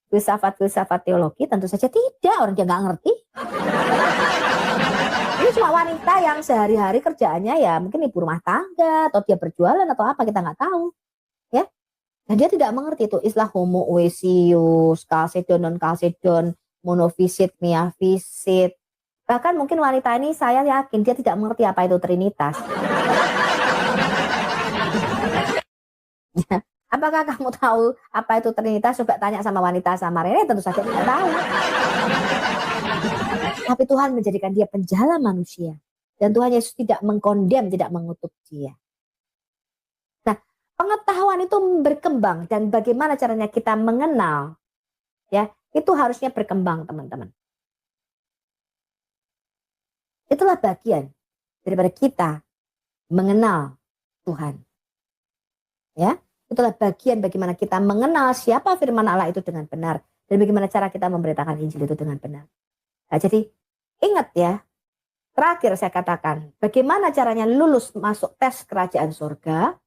filsafat-filsafat teologi? Tentu saja tidak, orang dia gak ngerti. Ini cuma wanita yang sehari-hari kerjaannya ya mungkin ibu rumah tangga atau dia berjualan atau apa kita nggak tahu, ya. Dan dia tidak mengerti itu istilah homoousios, kalsedon, non kalsedon, monofisit, miafisit. Bahkan mungkin wanita ini saya yakin dia tidak mengerti apa itu trinitas. Apakah kamu tahu apa itu trinitas? Coba tanya sama wanita Samaria, tentu saja tidak tahu. Tapi Tuhan menjadikan dia penjala manusia. Dan Tuhan Yesus tidak mengkondem, tidak mengutuk dia. Nah, pengetahuan itu berkembang. Dan bagaimana caranya kita mengenal, ya, itu harusnya berkembang teman-teman. Itulah bagian daripada kita mengenal Tuhan. Ya, itulah bagian bagaimana kita mengenal siapa firman Allah itu dengan benar. Dan bagaimana cara kita memberitakan Injil itu dengan benar. Nah, jadi ingat ya, terakhir saya katakan, bagaimana caranya lulus masuk tes kerajaan surga?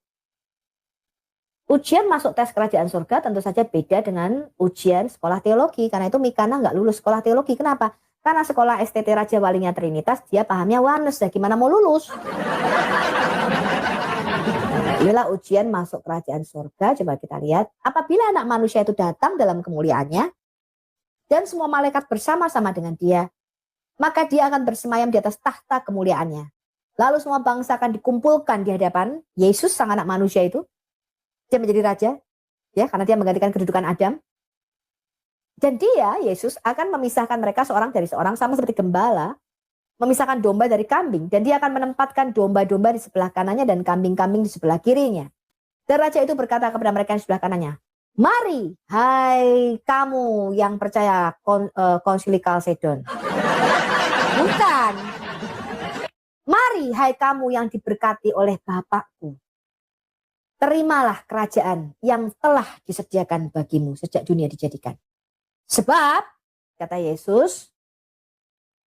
Ujian masuk tes kerajaan surga tentu saja beda dengan ujian sekolah teologi. Karena itu Mikana nggak lulus sekolah teologi. Kenapa? Karena sekolah STT Raja Walinya Trinitas, dia pahamnya oneness. Ya gimana mau lulus? Nah, inilah ujian masuk kerajaan surga. Coba kita lihat. Apabila anak manusia itu datang dalam kemuliaannya, dan semua malaikat bersama-sama dengan dia, maka dia akan bersemayam di atas tahta kemuliaannya. Lalu semua bangsa akan dikumpulkan di hadapan Yesus sang anak manusia itu. Dia menjadi raja, ya, karena dia menggantikan kedudukan Adam. Dan dia, Yesus, akan memisahkan mereka seorang dari seorang, sama seperti gembala memisahkan domba dari kambing. Dan dia akan menempatkan domba-domba di sebelah kanannya dan kambing-kambing di sebelah kirinya. Dan raja itu berkata kepada mereka yang di sebelah kanannya, mari, hai kamu yang percaya konsili Kalsedon. Bukan. Mari, hai kamu yang diberkati oleh Bapakku. Terimalah kerajaan yang telah disediakan bagimu sejak dunia dijadikan. Sebab, kata Yesus,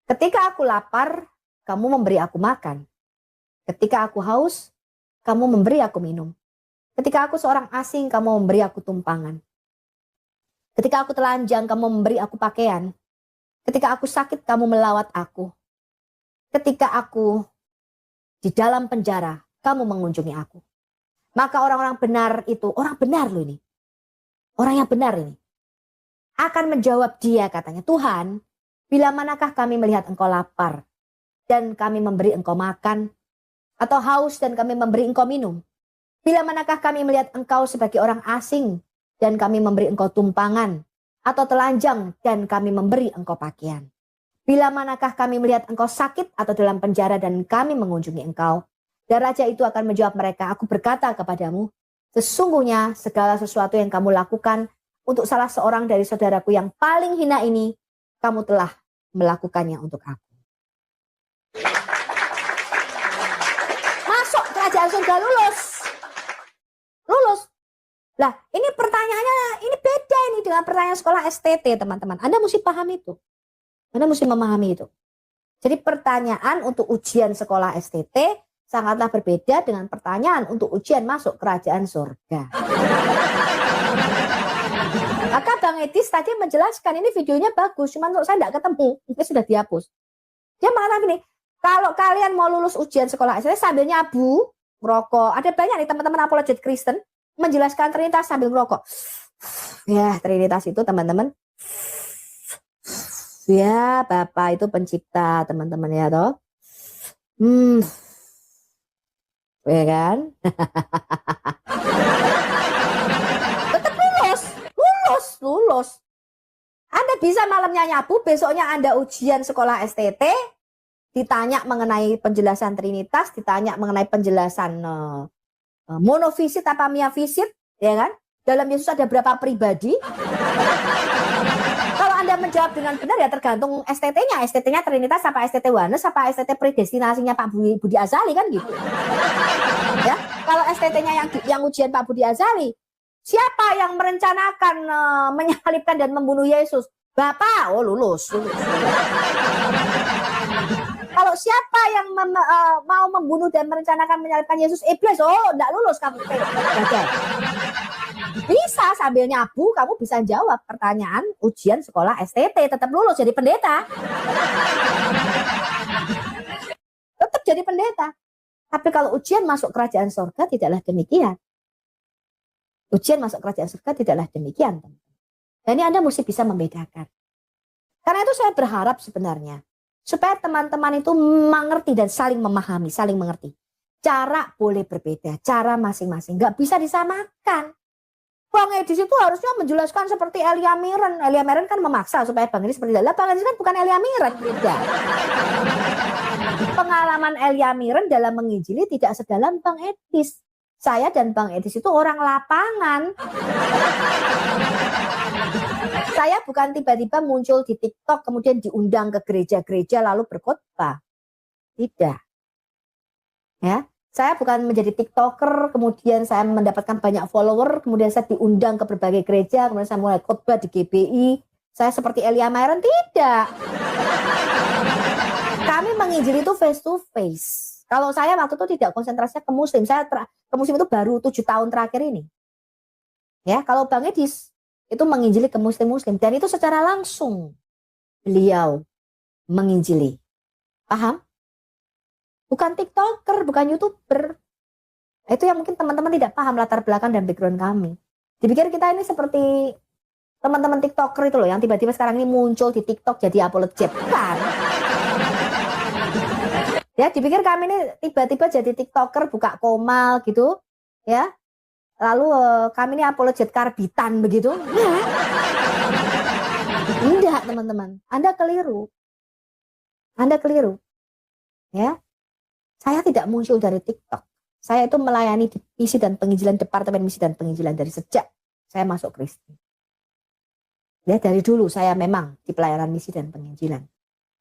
ketika aku lapar, kamu memberi aku makan. Ketika aku haus, kamu memberi aku minum. Ketika aku seorang asing, kamu memberi aku tumpangan. Ketika aku telanjang, kamu memberi aku pakaian. Ketika aku sakit, kamu melawat aku. Ketika aku di dalam penjara, kamu mengunjungi aku. Maka orang-orang benar itu, orang benar loh ini. Orang yang benar ini. Akan menjawab dia katanya, Tuhan, bila manakah kami melihat engkau lapar dan kami memberi engkau makan, atau haus dan kami memberi engkau minum? Bila manakah kami melihat engkau sebagai orang asing dan kami memberi engkau tumpangan, atau telanjang dan kami memberi engkau pakaian? Bila manakah kami melihat engkau sakit atau dalam penjara dan kami mengunjungi engkau? Dan raja itu akan menjawab mereka, aku berkata kepadamu, sesungguhnya segala sesuatu yang kamu lakukan untuk salah seorang dari saudaraku yang paling hina ini, kamu telah melakukannya untuk aku. Masuk kerajaan surga, lulus. Lulus. Lah, ini pertanyaannya, ini beda ini dengan pertanyaan sekolah STT, teman-teman. Anda mesti paham itu. Anda mesti memahami itu. Jadi pertanyaan untuk ujian sekolah STT sangatlah berbeda dengan pertanyaan untuk ujian masuk kerajaan surga. Maka Bang Edis tadi menjelaskan, ini videonya bagus, cuman saya tidak ketemu, ini sudah dihapus. Dia mengatakan gini, kalau kalian mau lulus ujian sekolah STT sambil nyabu, ngerokok, ada banyak nih teman-teman apologet Kristen menjelaskan Trinitas sambil ngerokok. Ya, Trinitas itu teman-teman, ya Bapa itu pencipta, teman-teman ya toh. Ya kan? Tetap lulus. Anda bisa malamnya nyabu, besoknya Anda ujian sekolah STT, ditanya mengenai penjelasan Trinitas, ditanya mengenai penjelasan monofisit apa miafisit, ya kan? Dalam Yesus ada berapa pribadi? Kalau Anda menjawab dengan benar ya tergantung STT-nya. STT-nya Trinitas apa STT Oneness apa STT predestinasinya Pak Budi Azali kan gitu. Ya, kalau STT-nya yang ujian Pak Budi Azali, siapa yang merencanakan menyalibkan dan membunuh Yesus? Bapak, oh lulus. Kalau siapa yang mau membunuh dan merencanakan menyalibkan Yesus? Iblis, oh enggak lulus kamu. Gagal. Bisa sambil nyabu kamu bisa jawab pertanyaan ujian sekolah STT, tetap lulus jadi pendeta. Tetap jadi pendeta. Tapi kalau ujian masuk kerajaan surga tidaklah demikian. Ujian masuk kerajaan surga tidaklah demikian. Dan ini Anda mesti bisa membedakan. Karena itu saya berharap sebenarnya supaya teman-teman itu mengerti dan saling memahami, saling mengerti. Cara boleh berbeda, cara masing-masing nggak bisa disamakan. Bang Edis itu harusnya menjelaskan seperti Elia Miren. Elia Miren kan memaksa supaya Bang Edis seperti itu. Bang Edis kan bukan Elia Miren, beda. Pengalaman Elia Miren dalam menginjili tidak sedalam Bang Edis. Saya dan Bang Edis itu orang lapangan. Saya bukan tiba-tiba muncul di TikTok kemudian diundang ke gereja-gereja lalu berkhotbah. Tidak. Ya. Saya bukan menjadi TikToker, kemudian saya mendapatkan banyak follower, kemudian saya diundang ke berbagai gereja, kemudian saya mulai khotbah di GBI. Saya seperti Elia Miren, tidak. Kami menginjili itu face to face. Kalau saya waktu itu tidak konsentrasinya ke muslim, saya ke muslim itu baru 7 tahun terakhir ini. Ya, kalau Bang Edis itu menginjili ke muslim-muslim dan itu secara langsung beliau menginjili. Paham? Bukan TikToker, bukan YouTuber. Itu yang mungkin teman-teman tidak paham latar belakang dan background kami. Dipikir kita ini seperti teman-teman TikToker itu loh, yang tiba-tiba sekarang ini muncul di TikTok jadi apologet. Kan? Ya, dipikir kami ini tiba-tiba jadi TikToker, buka komal gitu. Ya, lalu kami ini apologet karbitan begitu. Enggak, teman-teman. Anda keliru. Anda keliru. Ya. Saya tidak muncul dari TikTok. Saya itu melayani di misi dan penginjilan, Departemen Misi dan Penginjilan dari sejak saya masuk Kristen. Ya, dari dulu saya memang di pelayanan misi dan penginjilan.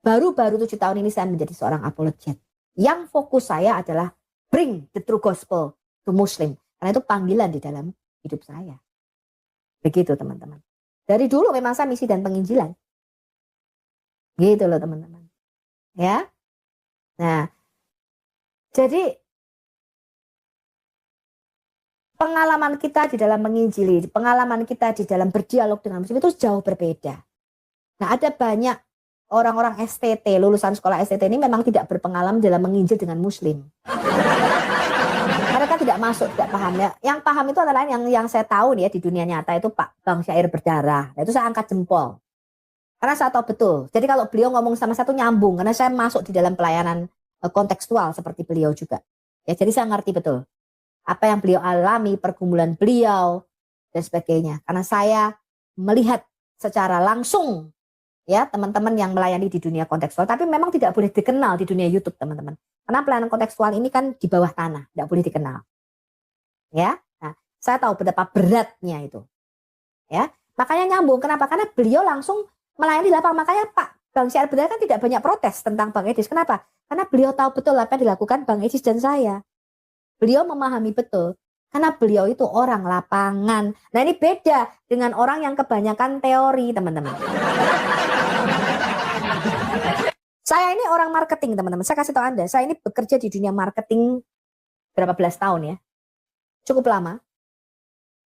Baru-baru 7 tahun ini saya menjadi seorang apologet. Yang fokus saya adalah bring the true gospel to Muslim. Karena itu panggilan di dalam hidup saya. Begitu teman-teman. Dari dulu memang saya misi dan penginjilan. Gitu loh teman-teman. Ya. Nah, jadi pengalaman kita di dalam menginjili, pengalaman kita di dalam berdialog dengan muslim itu jauh berbeda. Nah, ada banyak orang-orang STT, lulusan sekolah STT ini memang tidak berpengalaman dalam menginjil dengan muslim. Mereka tidak masuk, tidak paham ya. Yang paham itu adalah yang saya tahu nih ya di dunia nyata itu Pak Bang Syair Berdarah. Nah, itu saya angkat jempol. Karena saya tahu betul. Jadi kalau beliau ngomong sama satu nyambung, karena saya masuk di dalam pelayanan kontekstual seperti beliau juga. Ya, jadi saya ngerti betul apa yang beliau alami, pergumulan beliau dan sebagainya. Karena saya melihat secara langsung ya teman-teman yang melayani di dunia kontekstual, tapi memang tidak boleh dikenal di dunia YouTube teman-teman. Karena pelayanan kontekstual ini kan di bawah tanah, tidak boleh dikenal. Ya, nah, saya tahu betapa beratnya itu. Ya, makanya nyambung. Kenapa? Karena beliau langsung melayani di lapangan. Makanya Pak Bang Syar benar kan tidak banyak protes tentang Bang Edis. Kenapa? Karena beliau tahu betul apa yang dilakukan Bang Edis dan saya. Beliau memahami betul. Karena beliau itu orang lapangan. Nah ini beda dengan orang yang kebanyakan teori teman-teman. Saya ini orang marketing teman-teman. Saya kasih tahu Anda, saya ini bekerja di dunia marketing berapa belas tahun ya. Cukup lama.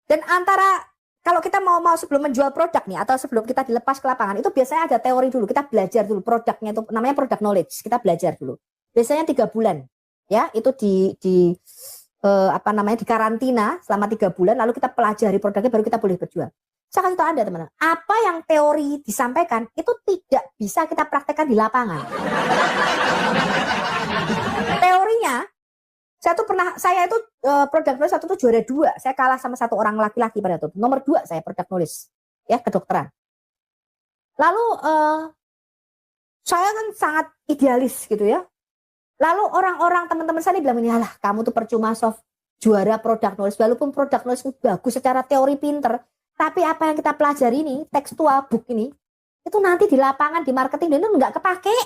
Dan antara kalau kita mau sebelum menjual produk nih atau sebelum kita dilepas ke lapangan itu biasanya ada teori dulu. Kita belajar dulu produknya itu namanya product knowledge. Kita belajar dulu. Biasanya 3 bulan ya itu di karantina selama 3 bulan lalu kita pelajari produknya baru kita boleh berjual. Saya kasih tahu Anda teman-teman, apa yang teori disampaikan itu tidak bisa kita praktekkan di lapangan. Teorinya, saya itu product knowledge satu itu juara 2. Saya kalah sama satu orang laki-laki pada itu. Nomor 2 saya product knowledge, ya kedokteran. Lalu saya kan sangat idealis gitu ya. Lalu orang-orang teman-teman saya bilang ini, alah kamu tuh percuma soft juara product knowledge, walaupun product knowledge bagus secara teori pinter. Tapi apa yang kita pelajari ini, tekstual book ini, itu nanti di lapangan, di marketing, itu nggak kepake.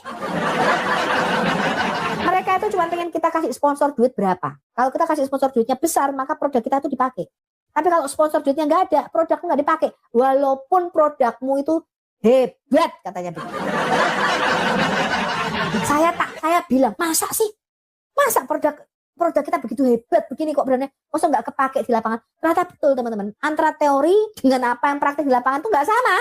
Mereka itu cuma pengen kita kasih sponsor duit berapa. Kalau kita kasih sponsor duitnya besar, maka produk kita itu dipakai. Tapi kalau sponsor duitnya nggak ada, produkmu nggak dipakai. Walaupun produkmu itu hebat, katanya begitu. Saya bilang, masa sih? Masa produk kita begitu hebat begini kok berani masa nggak kepake di lapangan. Ternyata betul teman-teman, antara teori dengan apa yang praktek di lapangan itu nggak sama.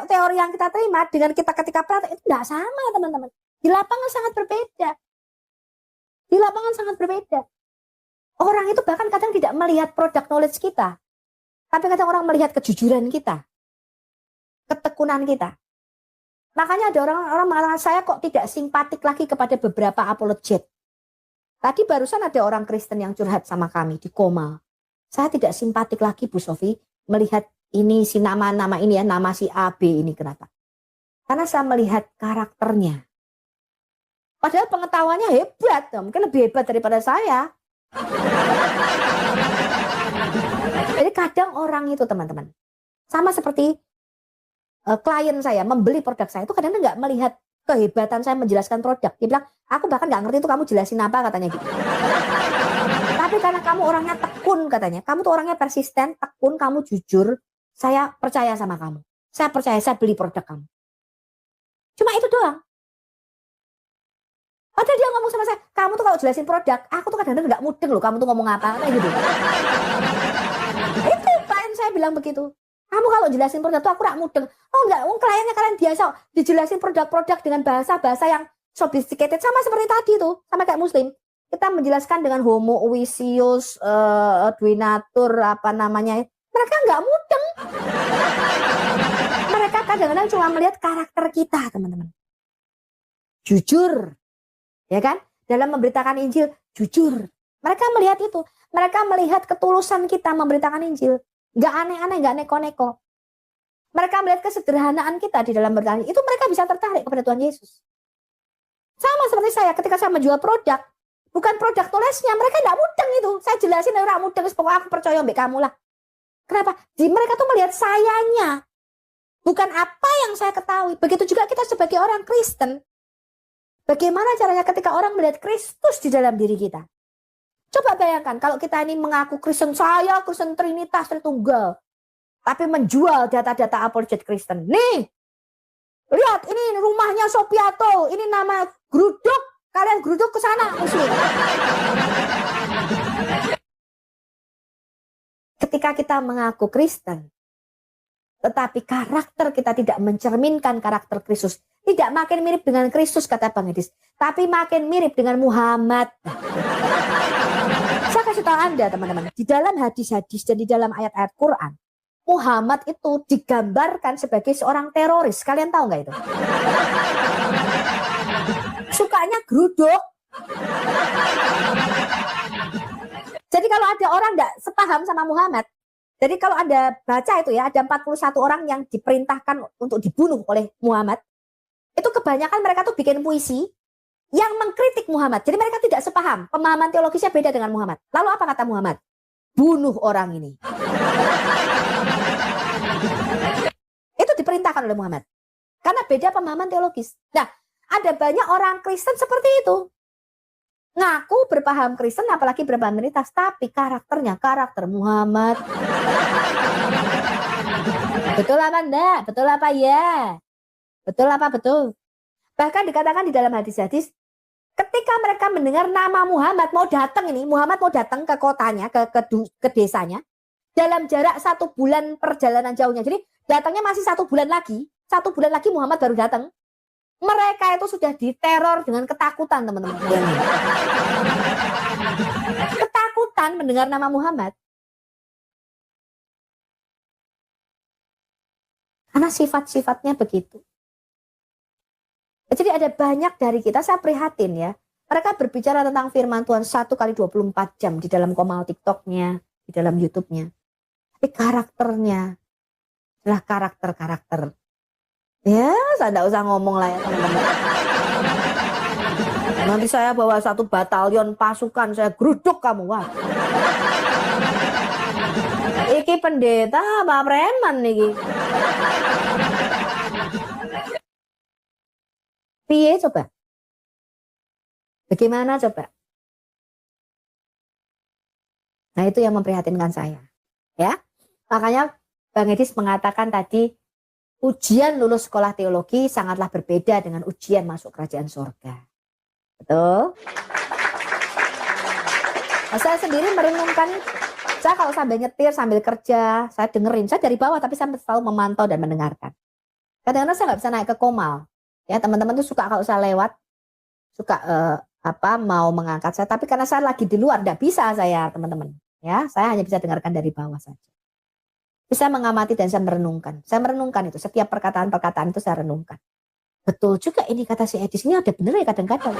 Teori yang kita terima dengan kita ketika praktek itu nggak sama teman-teman. Di lapangan sangat berbeda. Orang itu bahkan kadang tidak melihat product knowledge kita, tapi kadang orang melihat kejujuran kita, ketekunan kita. Makanya ada orang mengatakan saya kok tidak simpatik lagi kepada beberapa apologet. Tadi barusan ada orang Kristen yang curhat sama kami di Koma. Saya tidak simpatik lagi Bu Sofi melihat ini si nama-nama ini ya, nama si A, B ini kenapa? Karena saya melihat karakternya. Padahal pengetahuannya hebat, mungkin lebih hebat daripada saya. Jadi kadang orang itu teman-teman, sama seperti klien saya membeli produk saya itu kadang-kadang nggak melihat kehebatan saya menjelaskan produk. Dia bilang, aku bahkan nggak ngerti itu kamu jelasin apa katanya gitu. Tapi karena kamu orangnya tekun katanya, kamu tuh orangnya persisten, tekun, kamu jujur, saya percaya sama kamu. Saya percaya, saya beli produk kamu. Cuma itu doang. Padahal dia ngomong sama saya, kamu tuh kalau jelasin produk, aku tuh kadang-kadang nggak mudeng loh, kamu tuh ngomong apa kayak gitu. Itu klien saya bilang begitu. Kamu kalau jelasin produk tuh aku gak mudeng. Oh enggak, kliennya kalian biasa dijelasin produk-produk dengan bahasa-bahasa yang sophisticated. Sama seperti tadi tuh, sama kayak muslim. Kita menjelaskan dengan homo, uisius, duinatur, apa namanya. Mereka gak mudeng. Mereka kadang-kadang cuma melihat karakter kita, teman-teman. Jujur. Ya kan? Dalam memberitakan Injil, jujur. Mereka melihat itu. Mereka melihat ketulusan kita memberitakan Injil. Gak aneh-aneh, gak neko-neko. Mereka melihat kesederhanaan kita di dalam bertanya. Itu mereka bisa tertarik kepada Tuhan Yesus. Sama seperti saya ketika saya menjual produk. Bukan produk tulisnya. Mereka gak mudeng itu. Saya jelasin orang mudeng. Pokoknya aku percaya mbak kamu lah. Kenapa? Mereka tuh melihat sayanya. Bukan apa yang saya ketahui. Begitu juga kita sebagai orang Kristen. Bagaimana caranya ketika orang melihat Kristus di dalam diri kita. Coba bayangkan kalau kita ini mengaku Kristen, saya Kristen Trinitas Tritunggal, tapi menjual data-data apologet Kristen. Nih, lihat ini rumahnya Sopiato, ini nama geruduk, kalian geruduk ke sana. Ketika kita mengaku Kristen, tetapi karakter kita tidak mencerminkan karakter Kristus, tidak makin mirip dengan Kristus kata Bang Edis, tapi makin mirip dengan Muhammad. Saya kasih tahu Anda teman-teman, di dalam hadis-hadis dan di dalam ayat-ayat Quran, Muhammad itu digambarkan sebagai seorang teroris. Kalian tahu nggak itu? Sukanya geruduk. Jadi kalau ada orang nggak sepaham sama Muhammad, Jadi kalau Anda baca itu ya, ada 41 orang yang diperintahkan untuk dibunuh oleh Muhammad. Itu kebanyakan mereka tuh bikin puisi yang mengkritik Muhammad. Jadi mereka tidak sepaham. Pemahaman teologisnya beda dengan Muhammad. Lalu apa kata Muhammad? Bunuh orang ini. Itu diperintahkan oleh Muhammad. Karena beda pemahaman teologis. Nah, ada banyak orang Kristen seperti itu. Ngaku berpaham Kristen, apalagi berpaham Trinitas, tapi karakternya karakter Muhammad. Betul apa enggak? Betul apa ya? Betul apa betul? Bahkan dikatakan di dalam hadis-hadis, ketika mereka mendengar nama Muhammad mau datang ini, Muhammad mau datang ke kotanya, ke desanya, dalam jarak 1 bulan perjalanan jauhnya. Jadi datangnya masih 1 bulan lagi. 1 bulan lagi Muhammad baru datang. Mereka itu sudah diteror dengan ketakutan, teman-teman. Ketakutan mendengar nama Muhammad. Karena sifat-sifatnya begitu. Jadi ada banyak dari kita, saya prihatin ya. Mereka berbicara tentang firman Tuhan 1 kali 24 jam di dalam komal TikToknya, di dalam YouTube-nya. Tapi karakternya adalah karakter-karakter. Ya, saya tidak usah ngomong lah ya teman-teman. Nanti saya bawa 1 batalion pasukan, saya geruduk kamu. Wah. Iki pendeta apa preman nih? Piye coba? Bagaimana coba? Nah, itu yang memprihatinkan saya. Ya. Makanya Bang Edis mengatakan tadi, ujian lulus sekolah teologi sangatlah berbeda dengan ujian masuk kerajaan surga. Betul? Nah, saya sendiri merenungkan, saya kalau sambil nyetir, sambil kerja, saya dengerin. Saya dari bawah tapi saya selalu memantau dan mendengarkan. Kadang-kadang saya nggak bisa naik ke komal. Ya, teman-teman tuh suka kalau saya lewat, suka mau mengangkat saya. Tapi karena saya lagi di luar, nggak bisa saya, teman-teman. Ya, saya hanya bisa dengarkan dari bawah saja. Bisa mengamati dan saya merenungkan. Saya merenungkan itu. Setiap perkataan-perkataan itu saya renungkan. Betul juga ini kata si Edis. Ini ada benar ya kadang-kadang.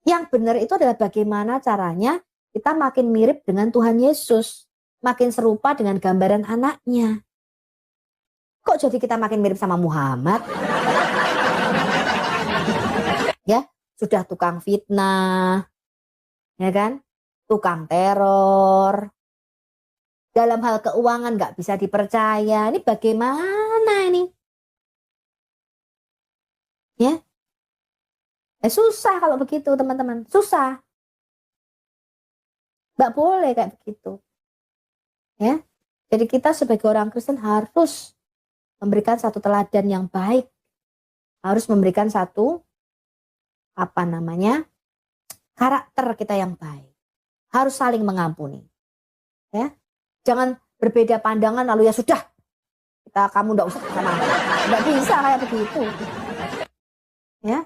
Yang benar itu adalah bagaimana caranya kita makin mirip dengan Tuhan Yesus. Makin serupa dengan gambaran anaknya. Kok jadi kita makin mirip sama Muhammad? Ya, sudah tukang fitnah. Ya kan? Tukang teror, dalam hal keuangan nggak bisa dipercaya. Ini bagaimana ini? Ya, susah kalau begitu teman-teman, susah. Nggak boleh kayak begitu. Ya, jadi kita sebagai orang Kristen harus memberikan satu teladan yang baik, harus memberikan satu karakter kita yang baik. Harus saling mengampuni. Ya. Jangan berbeda pandangan lalu ya sudah. Kamu enggak usah sama aku. Enggak bisa kayak begitu. Ya.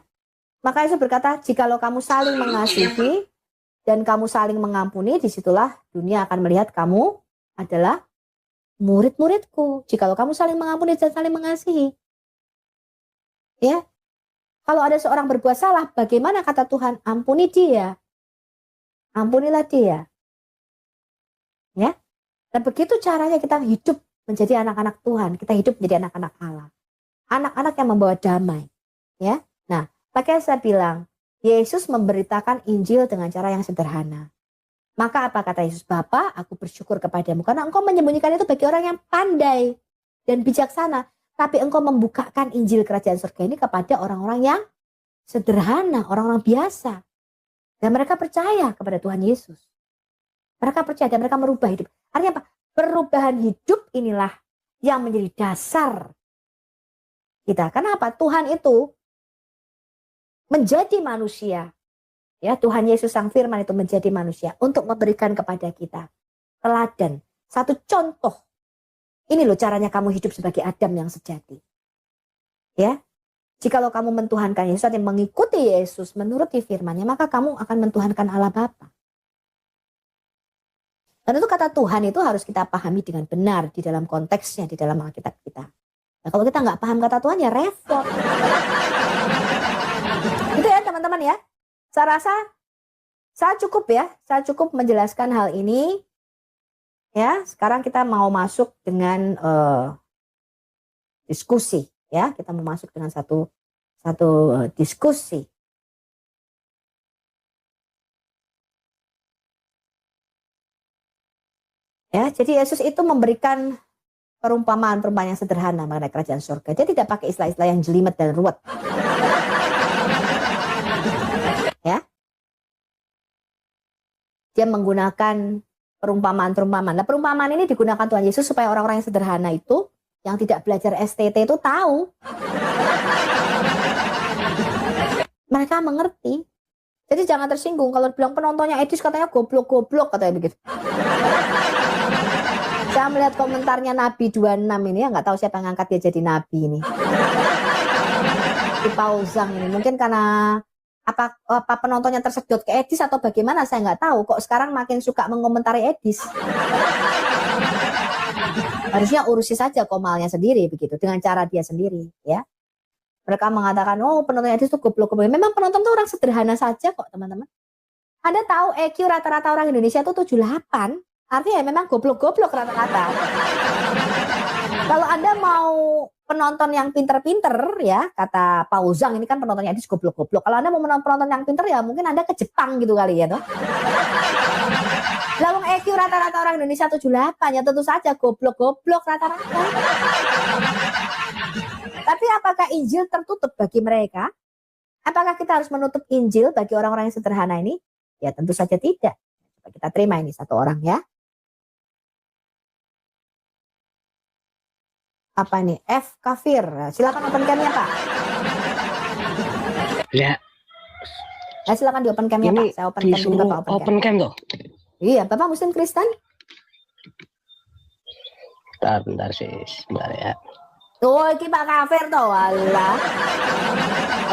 Maka Yesus berkata, jikalau kamu saling mengasihi dan kamu saling mengampuni, disitulah dunia akan melihat kamu adalah murid-muridku. Jikalau kamu saling mengampuni dan saling mengasihi. Ya. Kalau ada seorang berbuat salah, bagaimana kata Tuhan? Ampuni dia. Ampunilah dia. Ya. Dan begitu caranya kita hidup menjadi anak-anak Tuhan. Kita hidup menjadi anak-anak Allah. Anak-anak yang membawa damai. Ya. Nah, makanya saya bilang, Yesus memberitakan Injil dengan cara yang sederhana. Maka apa kata Yesus? Bapa, aku bersyukur kepadamu. Karena engkau menyembunyikan itu bagi orang yang pandai dan bijaksana. Tapi engkau membukakan Injil kerajaan surga ini kepada orang-orang yang sederhana, orang-orang biasa. Dan mereka percaya kepada Tuhan Yesus. Mereka percaya dan mereka merubah hidup. Artinya apa? Perubahan hidup inilah yang menjadi dasar kita. Kenapa? Tuhan itu menjadi manusia. Ya, Tuhan Yesus Sang Firman itu menjadi manusia untuk memberikan kepada kita teladan. Satu contoh. Ini loh caranya kamu hidup sebagai Adam yang sejati. Ya. Jikalau kamu mentuhankan Yesus dan mengikuti Yesus menuruti firman-Nya, maka kamu akan mentuhankan Allah Bapa. Dan itu kata Tuhan itu harus kita pahami dengan benar di dalam konteksnya, di dalam Alkitab kita. Nah, kalau kita nggak paham kata Tuhan ya repot. Itu ya teman-teman ya. Saya rasa Saya cukup menjelaskan hal ini. Ya, sekarang kita mau masuk dengan diskusi. Ya, kita mau masuk dengan satu diskusi. Ya, jadi Yesus itu memberikan perumpamaan yang sederhana mengenai kerajaan surga. Dia tidak pakai istilah-istilah yang jelimet dan ruwet. Ya. Dia menggunakan perumpamaan. Nah, perumpamaan ini digunakan Tuhan Yesus supaya orang-orang yang sederhana itu, yang tidak belajar STT itu tahu. Mereka mengerti. Jadi jangan tersinggung kalau bilang penontonnya etis katanya goblok katanya begitu. Saya melihat komentarnya Nabi 26 ini, ya nggak tahu siapa yang ngangkat dia jadi Nabi ini. Di Pauzang ini mungkin karena apa penontonnya tersedot ke Edis atau bagaimana saya nggak tahu. Kok sekarang makin suka mengomentari Edis. Harusnya urusi saja Komalnya sendiri begitu dengan cara dia sendiri, ya. Mereka mengatakan, oh penonton Edis itu goblok. Memang penonton itu orang sederhana saja kok teman-teman. Anda tahu EQ rata-rata orang Indonesia itu 78, artinya ya memang goblok-goblok rata-rata. Kalau Anda mau penonton yang pinter-pinter ya, kata Pauzang ini kan penontonnya Edis goblok-goblok. Kalau Anda mau penonton yang pinter ya mungkin Anda ke Jepang gitu kali ya toh. Lalu EQ rata-rata orang Indonesia 78 ya tentu saja goblok-goblok rata-rata. Tapi apakah Injil tertutup bagi mereka? Apakah kita harus menutup Injil bagi orang-orang yang sederhana ini? Ya tentu saja tidak. Coba kita terima ini satu orang ya. Apa nih? F. Kafir. Silakan open cam-nya Pak. Ya. Nah, silakan di open cam-nya Pak. Saya open cam juga Pak. Open cam loh. Iya, Bapak Muslim Kristen? Bentar sis, bentar ya. Oh, ini Pak Kafir toh, walah.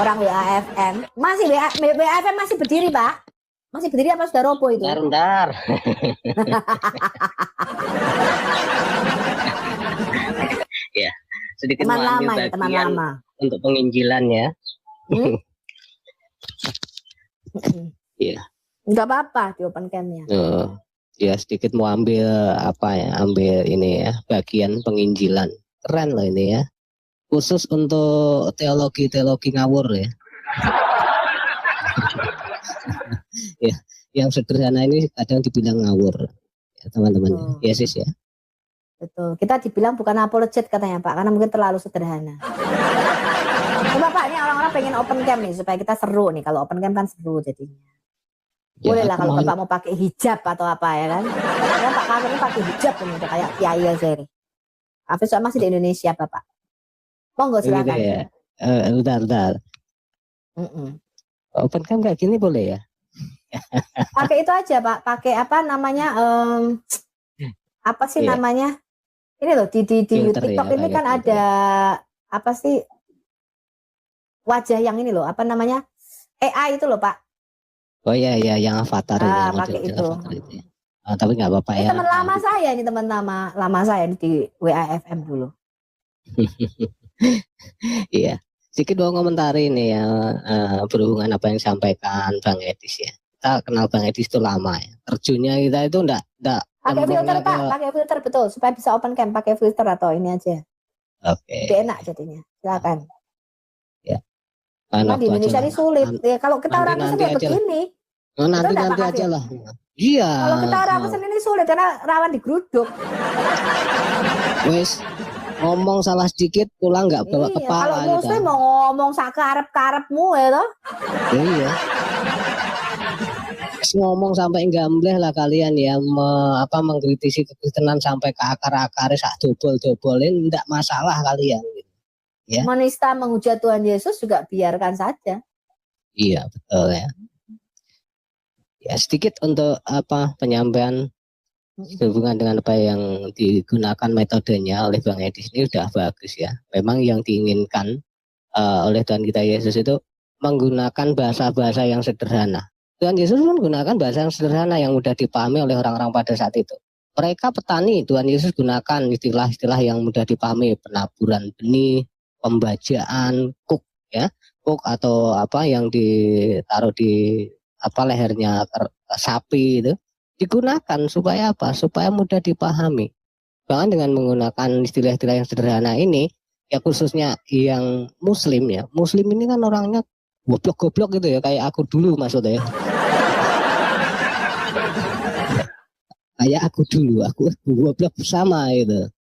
Orang WAFM. Masih WAFM masih berdiri, Pak? Masih berdiri apa sudah roboh itu? Bentar. Ya, sedikit teman lama mengambil ya, teman bagian lama. untuk penginjilannya. Iya. Enggak apa-apa di open cam-nya. Ya sedikit mau ambil ambil ini ya, bagian penginjilan. Keren loh ini ya. Khusus untuk teologi ngawur ya. Ya, yang sederhana ini kadang dibilang ngawur. Ya, teman-teman. Ya sis ya. Betul. Kita dibilang bukan apologet katanya Pak, karena mungkin terlalu sederhana. Coba Pak, ini orang-orang pengen open cam nih supaya kita seru nih. Kalau open cam kan seru jadinya. Boleh lah kalau Bapak mau pakai hijab atau apa ya kan. Ya Pak Kafir ini pakai hijab ini udah kayak kiai aja ini. Hafiz masih di Indonesia Bapak. Monggo silakan. Ya. Bentar. Open cam kayak gini boleh ya? Pakai itu aja Pak, pakai apa namanya apa sih namanya? Ini loh di filter TikTok ya, ini kan filter. Ada apa sih wajah yang ini loh, apa namanya? AI itu loh Pak. Oh iya yang avatar ya, pakai itu. Avatar itu ya. Tapi nggak apa-apa ya. Teman lama saya ini teman lama saya di WAFM dulu. Iya. Sedikit mau komentari ini ya berhubungan apa yang disampaikan Bang Edis ya. Kita kenal Bang Edis itu lama ya. Terjunnya kita itu enggak pakai filter Pak, pakai filter betul supaya bisa open cam pakai filter atau ini aja. Oke. Lebih enak jadinya. Silakan. Ya. Nah, di Indonesia ini sulit. Ya, kalau kita orang Kristen ya begini. Nanti aja lah. Iya. Kalau kita orang Kristen ini sulit karena rawan digeruduk. Wes ngomong salah sedikit pulang nggak bawa kepala. Kalau Muslim mau ngomong sakarep-karepmu ya toh. Iya. Ngomong sampai gambleh lah kalian ya mengkritisi kekristenan sampai ke akar-akarnya sak dobol-dobolin enggak masalah kalian gitu. Ya. Menista menghujat Tuhan Yesus juga biarkan saja. Iya betul ya. Ya sedikit untuk penyampaian hubungan dengan apa yang digunakan metodenya oleh Bang Edis ini udah bagus ya. Memang yang diinginkan oleh Tuhan kita Yesus itu menggunakan bahasa-bahasa yang sederhana. Tuhan Yesus menggunakan bahasa yang sederhana yang mudah dipahami oleh orang-orang pada saat itu. Mereka petani, Tuhan Yesus gunakan istilah-istilah yang mudah dipahami, penaburan benih, pembajaan, kuk ya, kuk atau apa yang ditaruh di apa lehernya sapi itu digunakan supaya apa? Supaya mudah dipahami. Bahkan dengan menggunakan istilah-istilah yang sederhana ini, ya khususnya yang muslim ya. Muslim ini kan orangnya goblok-goblok gitu ya, kayak aku dulu maksudnya. Kayak aku dulu, aku goblok sama gitu.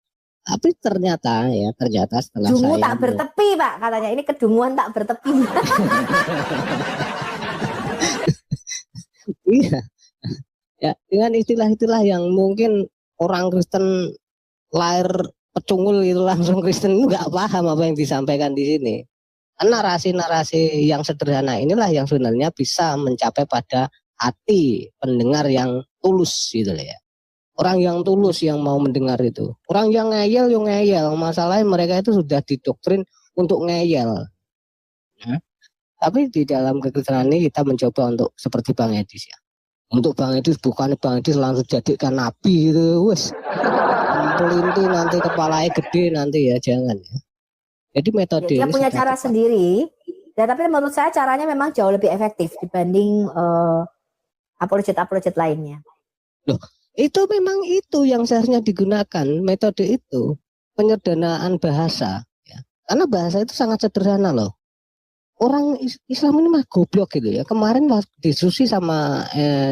Tapi ternyata setelah Dungu saya tak bertepi Pak katanya, ini kedunguan tak bertepi. iya, ya dengan istilah-istilah yang mungkin orang Kristen lahir pecungul itu langsung Kristen nggak paham apa yang disampaikan di sini. Narasi-narasi yang sederhana inilah yang sebenarnya bisa mencapai pada hati pendengar yang tulus gitu ya. Orang yang tulus yang mau mendengar itu. Orang yang ngeyel, yang ngeyel. Masalahnya mereka itu sudah didoktrin untuk ngeyel. Ya. Tapi di dalam kekristenan ini kita mencoba untuk seperti Bang Edis ya. Untuk Bang Edis bukan Bang Edis langsung jadikan nabi gitu. Wes. Pelinti nanti kepalanya gede nanti ya, jangan ya. Jadi metode Dia ini punya sudah cara tepat. sendiri. Ya, tapi menurut saya caranya memang jauh lebih efektif dibanding apologet lainnya. Loh, itu memang itu yang seharusnya digunakan, metode itu, penyederhanaan bahasa ya. Karena bahasa itu sangat sederhana loh. Orang Islam ini mah goblok gitu ya. Kemarin waktu diskusi sama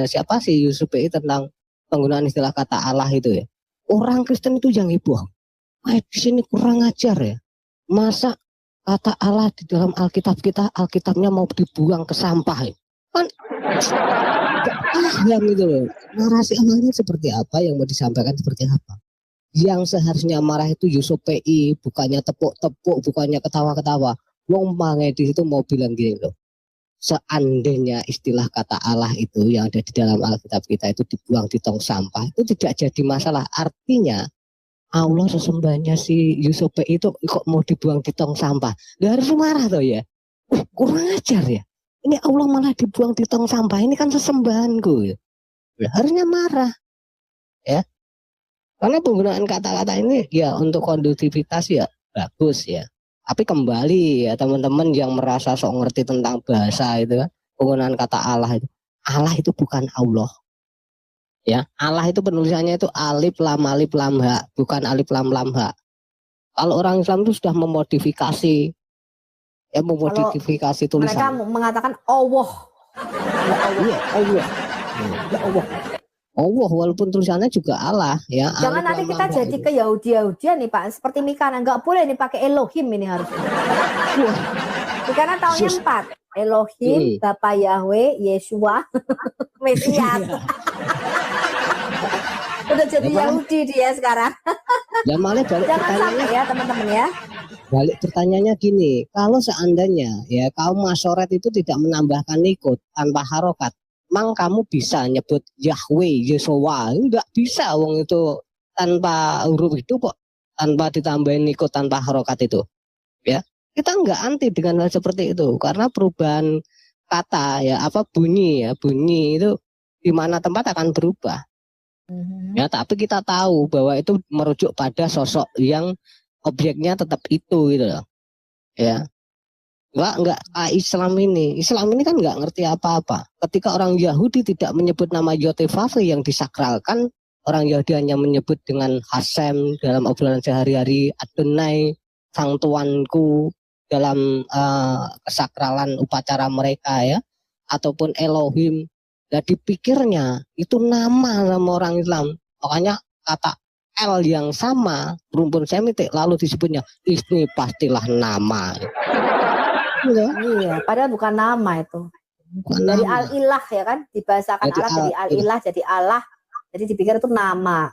siapa sih Yusuf PI tentang penggunaan istilah kata Allah itu ya. Orang Kristen itu yang heboh. Di sini kurang ajar ya. Masa kata Allah di dalam Alkitab kita, Alkitabnya mau dibuang ke sampah ya? Kan paham gitu loh. Narasi awalnya seperti apa, yang mau disampaikan seperti apa. Yang seharusnya marah itu Yusuf PI, bukannya tepuk-tepuk, bukannya ketawa-ketawa. Wong Mangedi itu mau bilang gini loh. Seandainya istilah kata Allah itu yang ada di dalam Alkitab kita itu dibuang di tong sampah, itu tidak jadi masalah. Artinya Allah sesembahnya si Yusuf PI itu kok mau dibuang di tong sampah. Dia harus marah tuh ya. Kurang ajar ya. Ini Allah malah dibuang di tong sampah. Ini kan sesembahanku. Ya. Harusnya marah. Ya. Karena penggunaan kata-kata ini ya untuk kondusivitas ya bagus ya. Tapi kembali ya teman-teman yang merasa sok ngerti tentang bahasa itu kan. Penggunaan kata Allah itu. Allah itu bukan Allah. Ya, Allah itu penulisannya itu alif lam ha, bukan alif lam ha. Kalau orang Islam itu sudah memodifikasi tulisan. Mereka mengatakan Allah. Iya, Allah. Ya Allah. Allah walaupun tulisannya juga Allah ya. Jangan nanti kita jadi ke Yahudi-Yahudian nih Pak, seperti Mikana nggak boleh nih pakai Elohim ini harusnya. Mikana tahunnya 4. Elohim, Bapa Yahweh, Yeshua, Mesias. Udah jadi Yahudi dia sekarang. Ya malah balik pertanyaannya ya teman-teman ya. Balik pertanyaannya gini, kalau seandainya ya kaum Masoret itu tidak menambahkan nikot tanpa harokat, mang kamu bisa nyebut Yahweh, Yeshua? Enggak bisa, wong itu tanpa huruf itu kok, tanpa ditambahin nikot tanpa harokat itu. Ya, kita enggak anti dengan hal seperti itu karena perubahan kata ya bunyi itu di mana tempat akan berubah. Ya, tapi kita tahu bahwa itu merujuk pada sosok yang objeknya tetap itu gitu loh. Ya. Enggak Islam ini kan enggak ngerti apa-apa. Ketika orang Yahudi tidak menyebut nama Yotefafe yang disakralkan, orang Yahudi hanya menyebut dengan Hasem dalam obrolan sehari-hari, Adonai, sang tuanku dalam kesakralan upacara mereka ya, ataupun Elohim. Nah dipikirnya itu nama orang Islam, makanya kata L yang sama berumpun semitik lalu disebutnya ini pastilah nama. Iya, padahal bukan nama itu. Bukan dari Al-Ilah ya kan, dibahasakan Allah jadi Al-Ilah jadi Allah. Jadi dipikir itu nama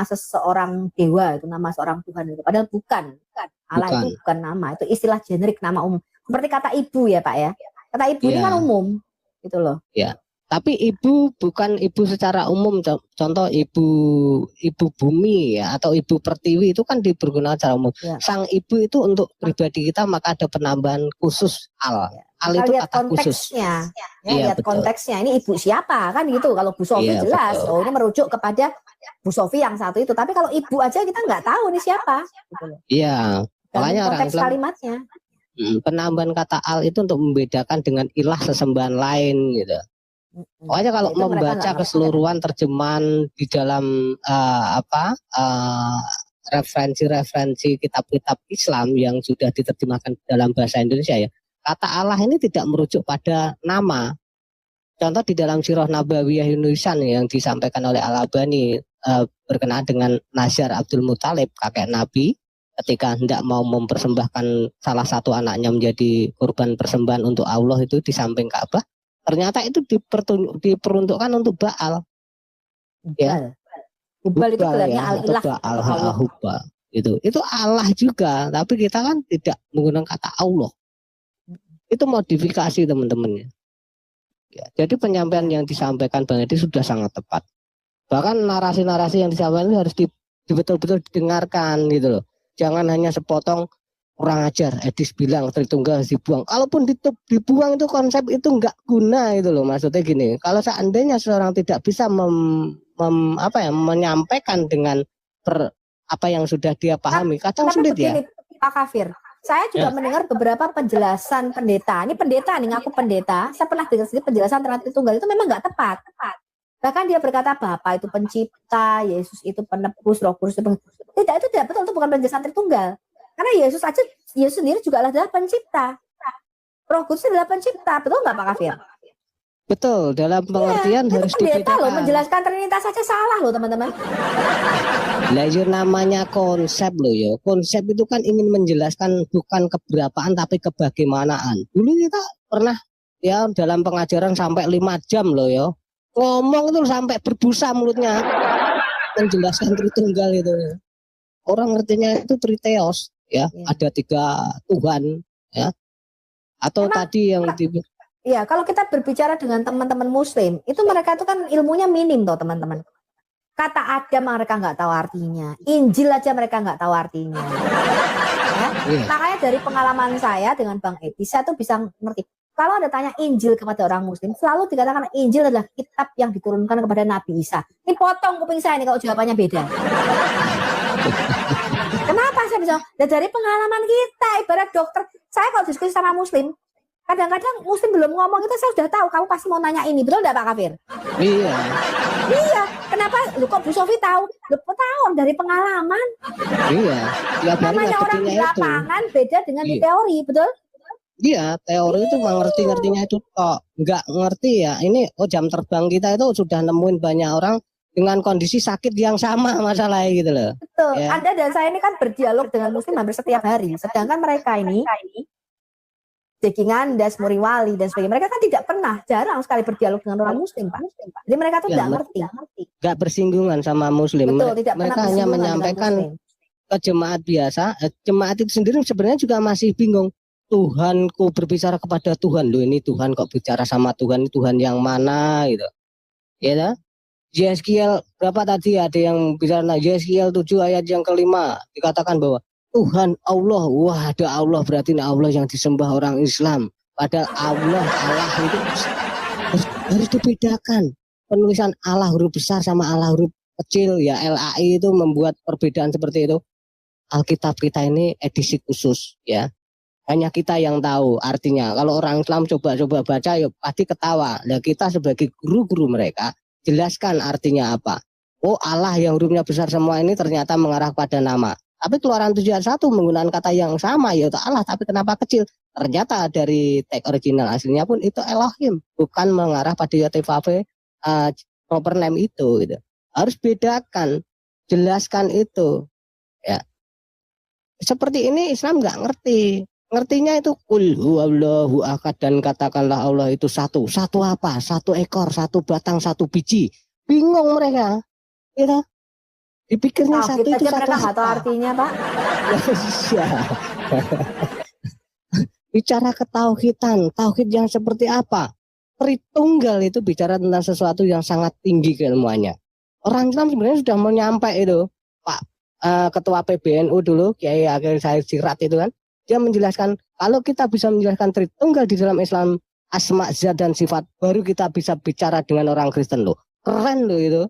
seseorang dewa, itu nama seorang Tuhan itu. Padahal bukan. Allah itu bukan nama, itu istilah generik, nama umum. Seperti kata ibu ya Pak ya. Kata ibu ini kan umum gitu loh. Ya. Tapi ibu bukan ibu secara umum, contoh ibu bumi ya atau ibu pertiwi itu kan dipergunakan secara umum. Ya. Sang ibu itu untuk pribadi kita maka ada penambahan khusus al. Ya. Al itu kata khusus. Ya, lihat konteksnya. Ini ibu siapa kan gitu. Kalau Bu Sofi jelas, betul. Ini merujuk kepada Bu Sofi yang satu itu. Tapi kalau ibu aja kita nggak tahu nih siapa. Iya. Gitu makanya konteks kalimatnya. Penambahan kata al itu untuk membedakan dengan ilah sesembahan lain gitu. Pokoknya kalau Itu mereka membaca nggak ngerti. keseluruhan terjemahan di dalam referensi-referensi kitab-kitab Islam yang sudah diterjemahkan dalam bahasa Indonesia ya, kata Allah ini tidak merujuk pada nama. Contoh di dalam Sirah Nabawiyah Indonesia yang disampaikan oleh Al-Albani berkenaan dengan Nasyar Abdul Muthalib, kakek Nabi, ketika hendak mau mempersembahkan salah satu anaknya menjadi korban persembahan untuk Allah itu di samping Ka'bah, ternyata itu diperuntukkan untuk Baal. Ya. Hubal itu gelarnya ya, al-ilah. Baal, Hubal. Itu Allah juga, tapi kita kan tidak menggunakan kata Allah. Itu modifikasi teman-teman. Ya, jadi penyampaian yang disampaikan Bang Edi sudah sangat tepat. Bahkan narasi-narasi yang disampaikan itu harus betul-betul didengarkan gitu loh. Jangan hanya sepotong kurang ajar. Edis bilang Tritunggal harus dibuang. Kalaupun dibuang itu konsep itu nggak guna itu loh. Maksudnya gini, kalau seandainya seorang tidak bisa menyampaikan dengan apa yang sudah dia pahami, kadang sulit begini, ya. Pak Kafir. Saya juga mendengar beberapa penjelasan pendeta. Ini pendeta nih, ngaku pendeta. Saya pernah dengar sedikit penjelasan tentang Tritunggal itu memang nggak tepat. Bahkan dia berkata Bapa itu pencipta, Yesus itu penebus, Roh Kudus itu tidak, itu tidak betul, itu bukan penjelasan Tritunggal. Karena Yesus sendiri juga adalah pencipta. Roh Kudus adalah pencipta, betul nggak Pak Kafir? Betul, dalam pengertian harus dibedakan. Loh, menjelaskan Trinitas saja salah loh teman-teman. Nah, itu namanya konsep loh ya. Konsep itu kan ingin menjelaskan bukan keberapaan tapi kebagaimanaan. Dulu kita pernah ya dalam pengajaran sampai 5 jam loh ya. Ngomong itu sampai berbusa mulutnya. Menjelaskan Tritunggal itu. Orang ngertinya itu Triteos ya, ada 3 Tuhan ya. Atau emang, tadi yang iya, kalau kita berbicara dengan teman-teman Muslim, itu mereka itu kan ilmunya minim toh teman-teman. Kata Adam mereka nggak tahu artinya, Injil aja mereka nggak tahu artinya. Ya? Makanya dari pengalaman saya dengan Bang Edi, saya tuh bisa ngerti. Kalau ada tanya Injil kepada orang Muslim, selalu dikatakan Injil adalah kitab yang diturunkan kepada Nabi Isa. Ini potong kuping saya nih kalau jawabannya beda. Kenapa saya bisa? Dan dari pengalaman kita, ibarat dokter, saya kalau diskusi sama Muslim, kadang-kadang Muslim belum ngomong itu saya sudah tahu kamu pasti mau nanya ini, betul enggak Pak Kafir? Iya. Iya, kenapa? Lu kok Bu Sofi tahu? Lu tahu dari pengalaman. Iya. Namanya orang di lapangan beda dengan di teori, betul? Iya, teori itu ngerti-ngertinya itu kok nggak ngerti ya. Ini jam terbang kita itu sudah nemuin banyak orang dengan kondisi sakit yang sama masalahnya gitu loh. Betul. Ya. Anda dan saya ini kan berdialog dengan Muslim hampir setiap hari. Sedangkan mereka ini Cekingan, Muriwali dan sebagainya. Mereka kan tidak pernah, jarang sekali berdialog dengan orang Muslim, Pak. Jadi mereka tuh tidak ngerti. Nggak bersinggungan sama Muslim. Betul, tidak mereka hanya menyampaikan ke jemaat biasa. Jemaat itu sendiri sebenarnya juga masih bingung. Tuhanku berbicara kepada Tuhan. Loh ini Tuhan kok bicara sama Tuhan, Tuhan yang mana gitu. Ya kan? Yeskiel berapa tadi ada yang bicara Yeskiel 7 ayat yang kelima dikatakan bahwa Tuhan Allah, wah ada Allah berarti Allah yang disembah orang Islam. Padahal Allah itu harus dibedakan. Penulisan Allah huruf besar sama Allah huruf kecil ya LAI itu membuat perbedaan seperti itu. Alkitab kita ini edisi khusus ya. Hanya kita yang tahu artinya. Kalau orang Islam coba-coba baca ya pasti ketawa. Nah kita sebagai guru-guru mereka jelaskan artinya apa. Oh Allah yang hurufnya besar semua ini ternyata mengarah pada nama. Tapi Keluaran 7 ayat 1 menggunakan kata yang sama yaitu Allah, tapi kenapa kecil? Ternyata dari teks original aslinya pun itu Elohim, bukan mengarah pada Yotevafe proper name itu gitu. Harus bedakan, jelaskan itu. Ya. Seperti ini Islam nggak ngerti. Ngertinya itu qul huwallahu ahad dan katakanlah Allah itu satu. Satu apa? Satu ekor, satu batang, satu biji. Bingung mereka. Gitu. Dipikirnya satu itu satu mereka nggak tahu artinya Pak. Ya. Bicara ketauhidan, tauhid yang seperti apa? Tritunggal itu bicara tentang sesuatu yang sangat tinggi keilmuannya. Orang Islam sebenarnya sudah menyampaikan itu, Pak Ketua PBNU dulu, Kiai Akhil Said Sirat itu kan, dia menjelaskan kalau kita bisa menjelaskan Tritunggal di dalam Islam, asma, zat dan sifat, baru kita bisa bicara dengan orang Kristen loh. Keren loh itu.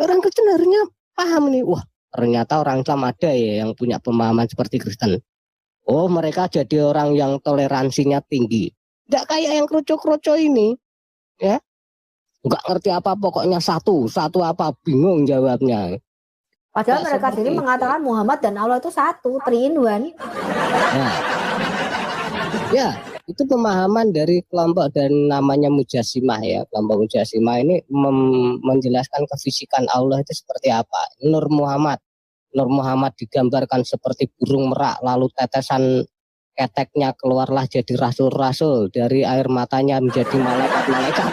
Orang Kristen harusnya paham nih, wah ternyata orang Islam ada ya yang punya pemahaman seperti Kristen. Oh mereka jadi orang yang toleransinya tinggi. Tidak kayak yang kroco-kroco ini, ya. nggak ngerti apa, pokoknya satu apa, bingung jawabnya. Padahal Nggak mereka seperti sendiri itu. mengatakan Muhammad dan Allah itu satu, 3 in 1. Nah, ya, itu pemahaman dari kelompok dan namanya Mujassimah ya. Kelompok Mujassimah ini menjelaskan kefisikan Allah itu seperti apa. Nur Muhammad digambarkan seperti burung merak, lalu tetesan keteknya keluarlah jadi rasul-rasul, dari air matanya menjadi malaikat-malaikat.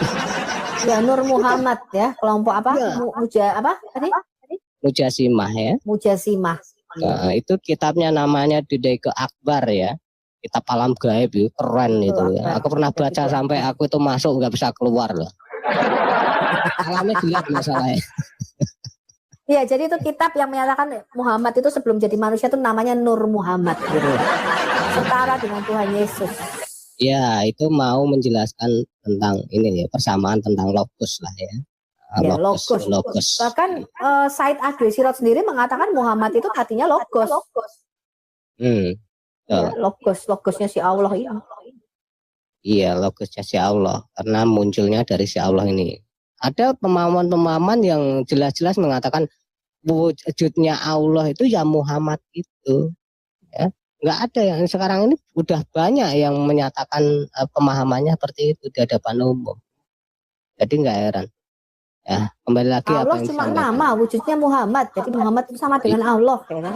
Ya, Nur Muhammad ya, kelompok apa? Ya. Apa tadi? Mujassimah ya. Mujassimah. Nah, itu kitabnya namanya Didaike Akbar ya. Kitab alam gaib itu keren itu. Akbar. Aku pernah baca sampai aku itu masuk nggak bisa keluar loh. Alamnya gelap masalahnya. Iya, jadi itu kitab yang menyatakan Muhammad itu sebelum jadi manusia itu namanya Nur Muhammad gitu. Setara dengan Tuhan Yesus. Ya, itu mau menjelaskan tentang ini ya, persamaan tentang logos lah ya. Ya, logos. Bahkan Said Agil Sirot sendiri mengatakan Muhammad itu artinya logos. Ya, logosnya si Allah ini. Iya, logosnya si Allah, karena munculnya dari si Allah ini. Ada pemahaman-pemahaman yang jelas-jelas mengatakan wujudnya Allah itu ya Muhammad itu. Ya, nggak ada yang sekarang ini udah banyak yang menyatakan pemahamannya seperti itu di hadapan umum. Jadi nggak heran. Ya, kembali lagi Allah apa yang cuma disampaikan. nama, wujudnya Muhammad. Jadi Muhammad itu sama dengan Allah, ya kan?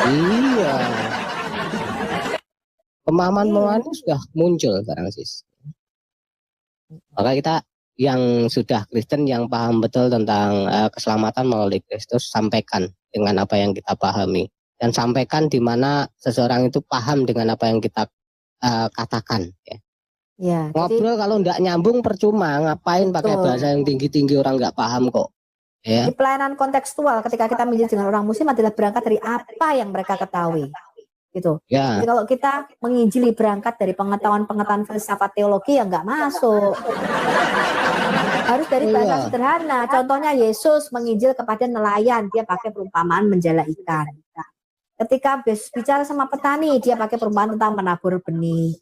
Iya. Pemahaman itu sudah muncul sekarang sis. Maka kita yang sudah Kristen yang paham betul tentang keselamatan melalui Kristus, sampaikan dengan apa yang kita pahami, dan sampaikan di mana seseorang itu paham dengan apa yang kita katakan ya. Ya, Ngobrol kalau nggak nyambung percuma, ngapain pakai bahasa yang tinggi-tinggi, orang nggak paham kok ya. Di pelayanan kontekstual ketika kita menginjil dengan orang muslim adalah berangkat dari apa yang mereka ketahui gitu. Ya. Jadi kalau kita menginjili berangkat dari pengetahuan filsafat teologi ya nggak masuk. Harus dari bahasa sederhana. Contohnya Yesus menginjil kepada nelayan, dia pakai perumpamaan menjala ikan. Ketika bicara sama petani, dia pakai perumpamaan tentang menabur benih.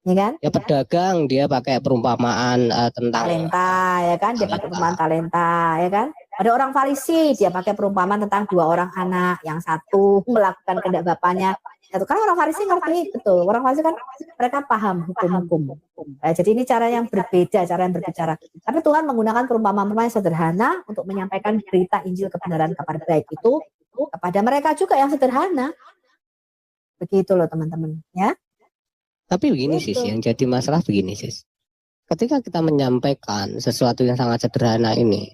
Ya kan? Ya, pedagang dia pakai perumpamaan tentang talenta, ya kan? Dia pakai perumpamaan talenta, ya kan? Ada orang Farisi, dia pakai perumpamaan tentang 2 orang anak, yang satu melakukan kehendak bapaknya. Itu kan orang Farisi ngerti betul. Orang Farisi kan mereka paham hukum-hukum. Jadi ini cara yang berbeda, cara yang berbicara. Tapi Tuhan menggunakan perumpamaan-perumpamaan yang sederhana untuk menyampaikan berita Injil kebenaran kabar baik itu kepada mereka juga yang sederhana. Begitu loh teman-teman, ya. Tapi begini sis, yang jadi masalah begini sis. Ketika kita menyampaikan sesuatu yang sangat sederhana ini,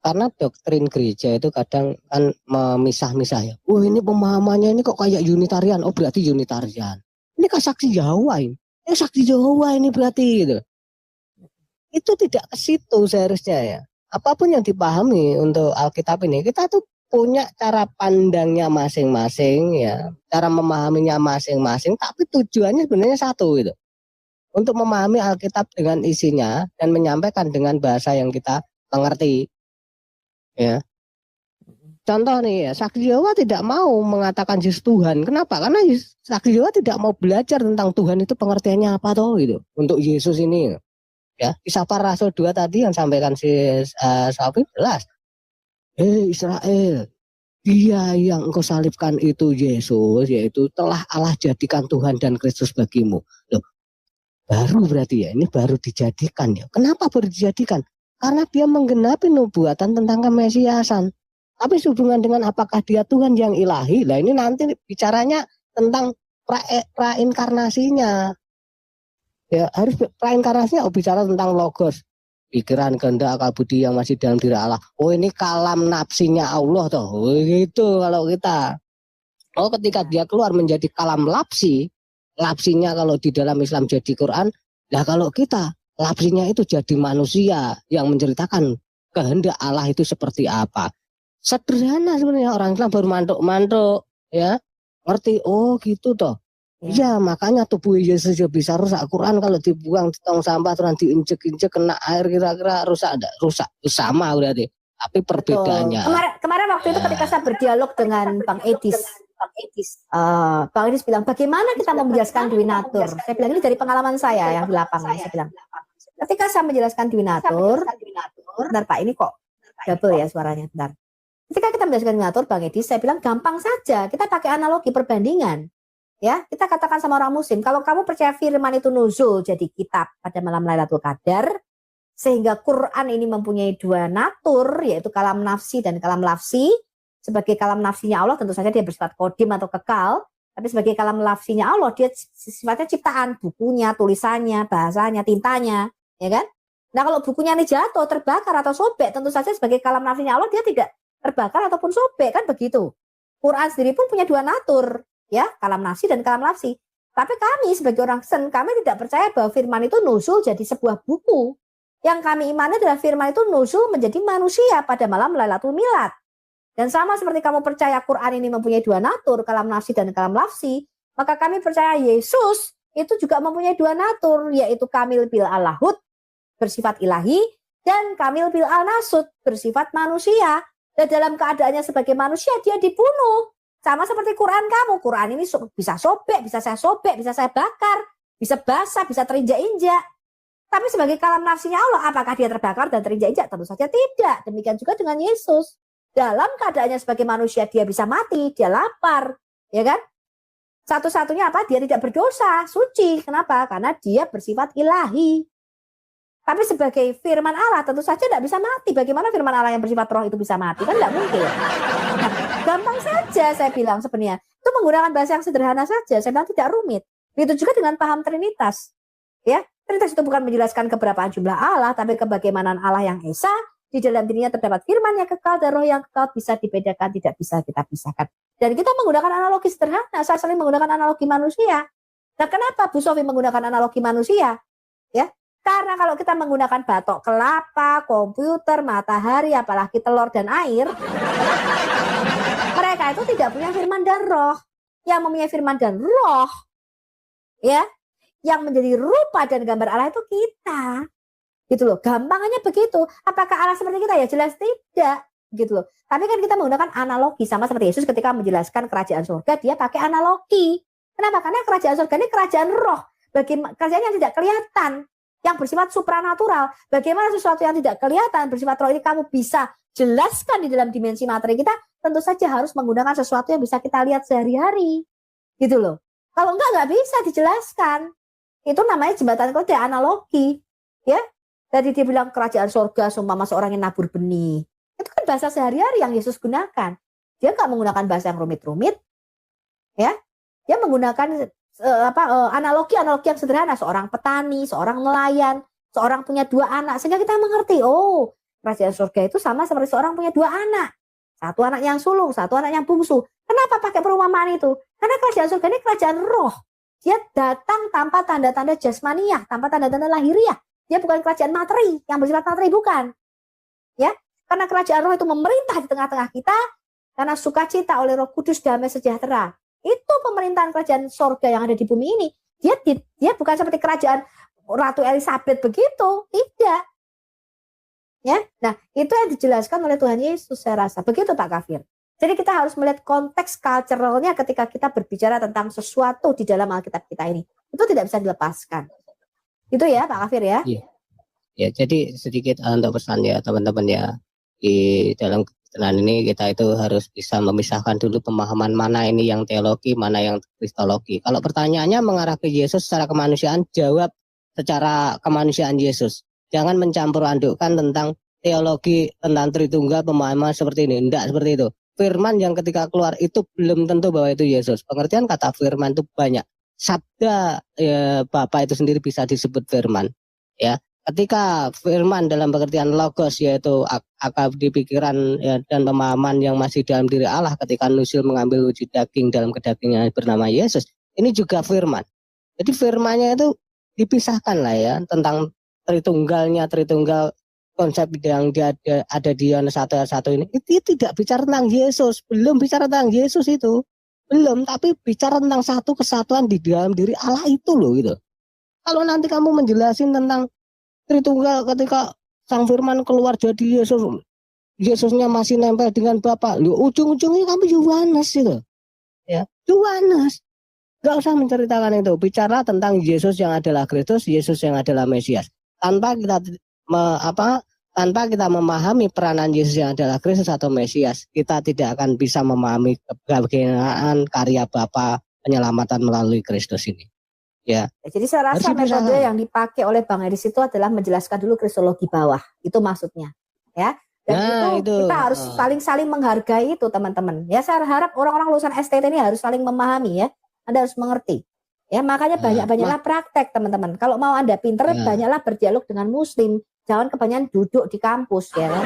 karena doktrin gereja itu kadang kan memisah-misah ya. Wah, ini pemahamannya ini kok kayak Unitarian. Oh, berarti Unitarian. Ini kan saksi Yahwa ini. Saksi Yahwa ini berarti gitu. Itu tidak ke situ seharusnya ya. Apapun yang dipahami untuk Alkitab ini, kita tuh punya cara pandangnya masing-masing ya, cara memahaminya masing-masing, tapi tujuannya sebenarnya satu gitu. Untuk memahami Alkitab dengan isinya dan menyampaikan dengan bahasa yang kita mengerti. Ya. Contoh nih ya, Saksi Yahwa tidak mau mengatakan Yesus Tuhan. Kenapa? Karena Saksi Yahwa tidak mau belajar tentang Tuhan itu pengertiannya apa toh gitu. Untuk Yesus ini. Ya, Kisah Para Rasul 2 tadi yang sampaikan si Sofi jelas. Israel, dia yang engkau salibkan itu Yesus, yaitu telah Allah jadikan Tuhan dan Kristus bagimu. Loh, baru berarti ya, ini baru dijadikan ya. Kenapa baru dijadikan? Karena dia menggenapi nubuatan tentang kemesiasan. Tapi hubungan dengan apakah dia Tuhan yang ilahi, lah ini nanti bicaranya tentang prainkarnasinya. Ya, harus prainkarnasinya bicara tentang logos. Pikiran, kehendak, akal budi yang masih dalam diri Allah. Oh, ini kalam nafsinya Allah toh. Oh, gitu kalau kita. Oh, ketika dia keluar menjadi kalam lapsi, lapsinya kalau di dalam Islam jadi Quran. Nah, kalau kita lapsinya itu jadi manusia yang menceritakan kehendak Allah itu seperti apa. Sederhana sebenarnya, orang Islam baru mantuk-mantuk ya. Ngerti, oh gitu toh. Iya, makanya tubuh Yesus bisa rusak. Quran kalau dibuang di tong sampah terus diinjek-injek kena air kira-kira rusak enggak? Rusak. Sama berarti. Tapi perbedaannya. Kemarin waktu itu ketika saya berdialog dengan Bang Edis bilang bagaimana kita mau menjelaskan Dwi Natur. Saya bilang ini dari pengalaman saya yang di lapangan. Saya bilang Ketika saya menjelaskan Dwinatur, bentar Pak, ini kok double ya suaranya, bentar. Ketika kita menjelaskan Dwinatur, Bang Edi, saya bilang gampang saja, kita pakai analogi perbandingan. Ya, kita katakan sama orang muslim, kalau kamu percaya firman itu nuzul jadi kitab pada malam Lailatul Qadar, sehingga Quran ini mempunyai dua natur, yaitu kalam nafsi dan kalam lafsi. Sebagai kalam nafsinya Allah tentu saja dia bersifat kodim atau kekal, tapi sebagai kalam lafsinya Allah dia sifatnya ciptaan, bukunya, tulisannya, bahasanya, tintanya, ya kan? Nah kalau bukunya ini jatuh, terbakar atau sobek, tentu saja sebagai kalam nafsinya Allah dia tidak terbakar ataupun sobek, kan begitu. Quran sendiri pun punya dua natur, ya, kalam nafsi dan kalam lafsi. Tapi kami sebagai orang Kristen, kami tidak percaya bahwa firman itu nuzul jadi sebuah buku. Yang kami imani adalah firman itu nuzul menjadi manusia pada malam Lailatul Milad. Dan sama seperti kamu percaya Quran ini mempunyai dua natur, kalam nafsi dan kalam lafsi, maka kami percaya Yesus itu juga mempunyai dua natur, yaitu kamil bil alahud, bersifat ilahi, dan kamil bil al-nasud, bersifat manusia. Dan dalam keadaannya sebagai manusia, dia dibunuh. Sama seperti Quran kamu. Quran ini bisa sobek, bisa saya bakar, bisa basah, bisa terinjak-injak. Tapi sebagai kalam nafsinya Allah, apakah dia terbakar dan terinjak-injak? Tentu saja tidak. Demikian juga dengan Yesus. Dalam keadaannya sebagai manusia, dia bisa mati, dia lapar. Ya kan? Satu-satunya apa? Dia tidak berdosa, suci. Kenapa? Karena dia bersifat ilahi. Tapi sebagai firman Allah tentu saja tidak bisa mati. Bagaimana firman Allah yang bersifat roh itu bisa mati? Kan tidak mungkin. Nah, gampang saja saya bilang sebenarnya. Itu menggunakan bahasa yang sederhana saja. Saya bilang tidak rumit. Begitu juga dengan paham Trinitas. Ya, Trinitas itu bukan menjelaskan keberapaan jumlah Allah, tapi kebagaimanaan Allah yang esa. Di dalam dirinya terdapat firman yang kekal dan roh yang kekal, bisa dibedakan, tidak bisa kita pisahkan. Dan kita menggunakan analogi sederhana. Saya sering menggunakan analogi manusia. Nah, kenapa Bu Sofi menggunakan analogi manusia? Ya, karena kalau kita menggunakan batok kelapa, komputer, matahari, apalagi telur dan air, mereka itu tidak punya firman dan roh. Yang mempunyai firman dan roh, ya, yang menjadi rupa dan gambar Allah itu kita. Gitu loh, gampangannya begitu. Apakah Allah seperti kita? Ya jelas tidak. Gitu loh. Tapi kan kita menggunakan analogi, sama seperti Yesus ketika menjelaskan kerajaan surga, dia pakai analogi. Kenapa? Karena kerajaan surga ini kerajaan roh. Bagi kerajaan yang tidak kelihatan, yang bersifat supranatural. Bagaimana sesuatu yang tidak kelihatan bersifat roh ini kamu bisa jelaskan di dalam dimensi materi kita? Tentu saja harus menggunakan sesuatu yang bisa kita lihat sehari-hari. Gitu loh. Kalau enggak bisa dijelaskan. Itu namanya jembatan kode, analogi. Ya. Tadi dia bilang kerajaan surga seumpama seorang yang nabur benih. Itu kan bahasa sehari-hari yang Yesus gunakan. Dia enggak menggunakan bahasa yang rumit-rumit. Ya. Dia menggunakan analogi yang sederhana, seorang petani, seorang nelayan, seorang punya dua anak, sehingga kita mengerti, oh kerajaan surga itu sama seperti seorang punya dua anak, satu anak yang sulung, satu anak yang bungsu. Kenapa pakai perumpamaan itu? Karena kerajaan surga ini kerajaan roh, dia datang tanpa tanda-tanda jasmaniah, tanpa tanda-tanda lahiriah, dia bukan kerajaan materi, yang bersifat materi, bukan, ya, karena kerajaan roh itu memerintah di tengah-tengah kita, karena sukacita oleh Roh Kudus, damai sejahtera. Itu pemerintahan kerajaan surga yang ada di bumi ini. Dia bukan seperti kerajaan Ratu Elizabeth begitu, tidak. Ya, nah itu yang dijelaskan oleh Tuhan Yesus, saya rasa begitu Pak Kafir. Jadi kita harus melihat konteks culturalnya ketika kita berbicara tentang sesuatu di dalam Alkitab kita ini. Itu tidak bisa dilepaskan. Itu ya Pak Kafir ya. Iya. Ya, jadi sedikit untuk pesan ya teman-teman ya, di dalam kebenaran ini kita itu harus bisa memisahkan dulu pemahaman mana ini yang teologi, mana yang kristologi. Kalau pertanyaannya mengarah ke Yesus secara kemanusiaan, jawab secara kemanusiaan Yesus. Jangan mencampur adukkan tentang teologi, tentang Tritunggal, pemahaman seperti ini. Tidak seperti itu. Firman yang ketika keluar itu belum tentu bahwa itu Yesus. Pengertian kata firman itu banyak. Sabda Bapa itu sendiri bisa disebut firman. Ya. Ketika firman dalam pengertian logos, yaitu akal di pikiran ya, dan pemahaman yang masih dalam diri Allah ketika nusil mengambil wujud daging dalam kedagingan bernama Yesus, ini juga firman. Jadi firmannya itu dipisahkan lah ya, tentang Tritunggal konsep yang ada di Yohanes 1:1 ini. Itu tidak bicara tentang Yesus, belum bicara tentang Yesus itu. Belum, tapi bicara tentang satu kesatuan di dalam diri Allah itu loh gitu. Kalau nanti kamu menjelasin tentang Tritunggal ketika Sang Firman keluar jadi Yesus, Yesusnya masih nempel dengan Bapa. Ujung-ujungnya kamu Yohanes gitu. Ya, Yohanes. Gak usah menceritakan itu. Bicara tentang Yesus yang adalah Kristus, Yesus yang adalah Mesias. tanpa kita tanpa kita memahami peranan Yesus yang adalah Kristus atau Mesias, kita tidak akan bisa memahami kebahagiaan karya Bapa penyelamatan melalui Kristus ini. Ya. Jadi saya rasa metode yang dipakai oleh Bang Edis itu adalah menjelaskan dulu kristologi bawah. Itu maksudnya. Ya. Dan itu kita harus saling menghargai itu, teman-teman. Ya, saya harap orang-orang lulusan STT ini harus saling memahami ya. Anda harus mengerti. Ya, makanya banyak-banyaklah praktek, teman-teman. Kalau mau Anda pinter, banyaklah berdialog dengan muslim. Jangan kebanyakan duduk di kampus ya kan.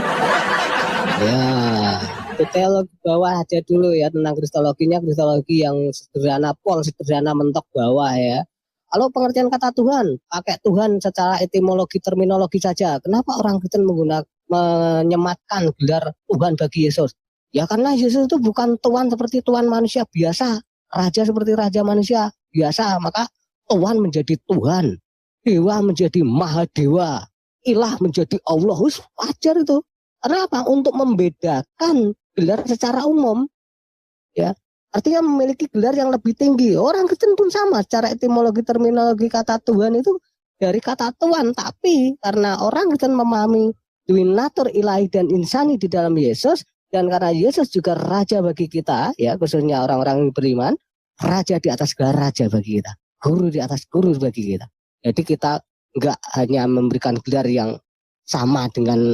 Ya, teologi bawah aja dulu ya, tentang kristologinya, kristologi yang sederhana, sederhana mentok bawah ya. Kalau pengertian kata Tuhan, pakai Tuhan secara etimologi, terminologi saja. Kenapa orang Kristen menyematkan gelar Tuhan bagi Yesus? Ya karena Yesus itu bukan Tuhan seperti Tuhan manusia biasa, raja seperti raja manusia biasa. Maka Tuhan menjadi Tuhan, dewa menjadi Mahadewa, ilah menjadi Allah. Wajar itu. Kenapa? Untuk membedakan gelar secara umum. Ya. Artinya memiliki gelar yang lebih tinggi. Orang Kristen pun sama, secara etimologi terminologi kata Tuhan itu dari kata Tuhan, tapi karena orang Kristen memahami natur ilahi dan insani di dalam Yesus, dan karena Yesus juga raja bagi kita, ya khususnya orang-orang yang beriman, raja di atas segala raja bagi kita, guru di atas guru bagi kita. Jadi kita enggak hanya memberikan gelar yang sama dengan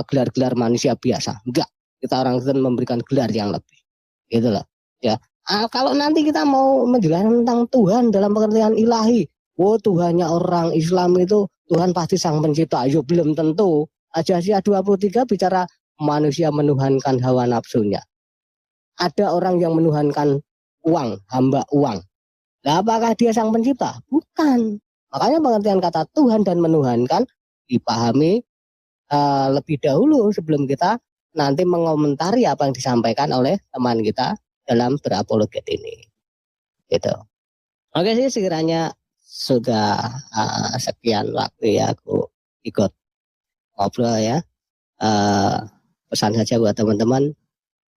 gelar-gelar manusia biasa, enggak. Kita orang Kristen memberikan gelar yang lebih. Itulah ya. Kalau nanti kita mau menjelaskan tentang Tuhan dalam pengertian ilahi, Tuhannya orang Islam itu Tuhan pasti sang pencipta. Ayo, belum tentu. Ajasia 23 bicara manusia menuhankan hawa nafsunya. Ada orang yang menuhankan uang, hamba uang. Nah, apakah dia sang pencipta? Bukan. Makanya pengertian kata Tuhan dan menuhankan dipahami lebih dahulu sebelum kita nanti mengomentari apa yang disampaikan oleh teman kita dalam berapologet ini. Gitu. Oke sih, sekiranya sudah sekian waktu ya aku ikut ngobrol ya. Pesan saja buat teman-teman,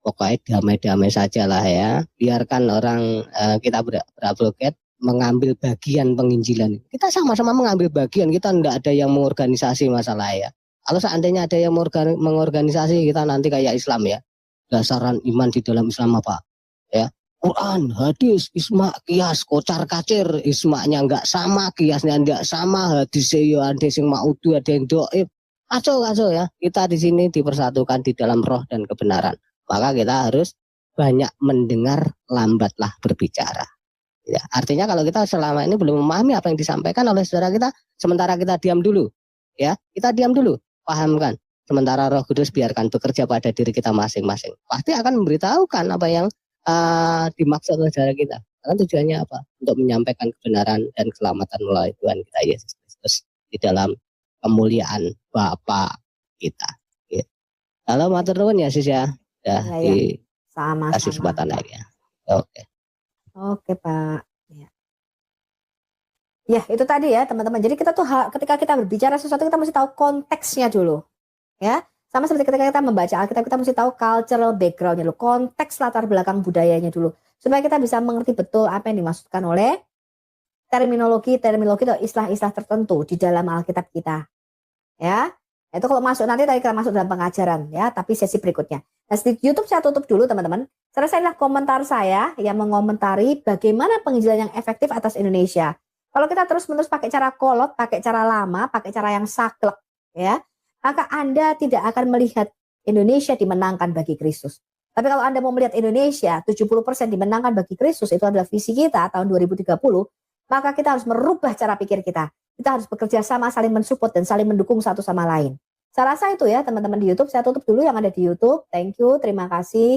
pokoknya damai-damai saja lah ya. Biarkan orang kita berapologet mengambil bagian penginjilan. Kita sama-sama mengambil bagian, kita tidak ada yang mengorganisasi masalah ya. Kalau seandainya ada yang mengorganisasi, kita nanti kayak Islam ya. Dasaran iman di dalam Islam apa? Ya, Quran, hadis, isma, kias, kocar kacir, ismanya enggak sama, kiasnya enggak sama, hadisnya ada yang maudu, ada yang doib. Kacau ya. Kita di sini dipersatukan di dalam roh dan kebenaran. Maka kita harus banyak mendengar, lambatlah berbicara. Ya, artinya kalau kita selama ini belum memahami apa yang disampaikan oleh saudara kita, sementara kita diam dulu. Ya, kita diam dulu. Pahamkan, sementara Roh Kudus biarkan bekerja pada diri kita masing-masing. Pasti akan memberitahukan apa yang dimaksud oleh saudara kita. Karena tujuannya apa? Untuk menyampaikan kebenaran dan keselamatan melalui Tuhan kita Yesus Kristus di dalam kemuliaan Bapa kita. Gitu. Halo, matur nuwun ya sis ya. Ya, sama-sama. Kasih kesempatan lagi ya. Oke Pak. Ya, itu tadi ya teman-teman. Jadi kita tuh ketika kita berbicara sesuatu, kita mesti tahu konteksnya dulu. Ya, sama seperti ketika kita membaca Alkitab, kita mesti tahu cultural background-nya dulu, konteks latar belakang budayanya dulu, supaya kita bisa mengerti betul apa yang dimaksudkan oleh terminologi atau istilah-istilah tertentu di dalam Alkitab kita. Ya, itu kalau masuk nanti tadi kita masuk dalam pengajaran ya, tapi sesi berikutnya. Nah, di YouTube saya tutup dulu teman-teman. Selesailah komentar saya yang mengomentari bagaimana penginjilan yang efektif atas Indonesia. Kalau kita terus-menerus pakai cara kolot, pakai cara lama, pakai cara yang saklek, ya, maka Anda tidak akan melihat Indonesia dimenangkan bagi Kristus. Tapi kalau Anda mau melihat Indonesia 70% dimenangkan bagi Kristus, itu adalah visi kita tahun 2030, maka kita harus merubah cara pikir kita. Kita harus bekerja sama, saling mensupport dan saling mendukung satu sama lain. Saya rasa itu ya teman-teman di YouTube. Saya tutup dulu yang ada di YouTube. Thank you, terima kasih.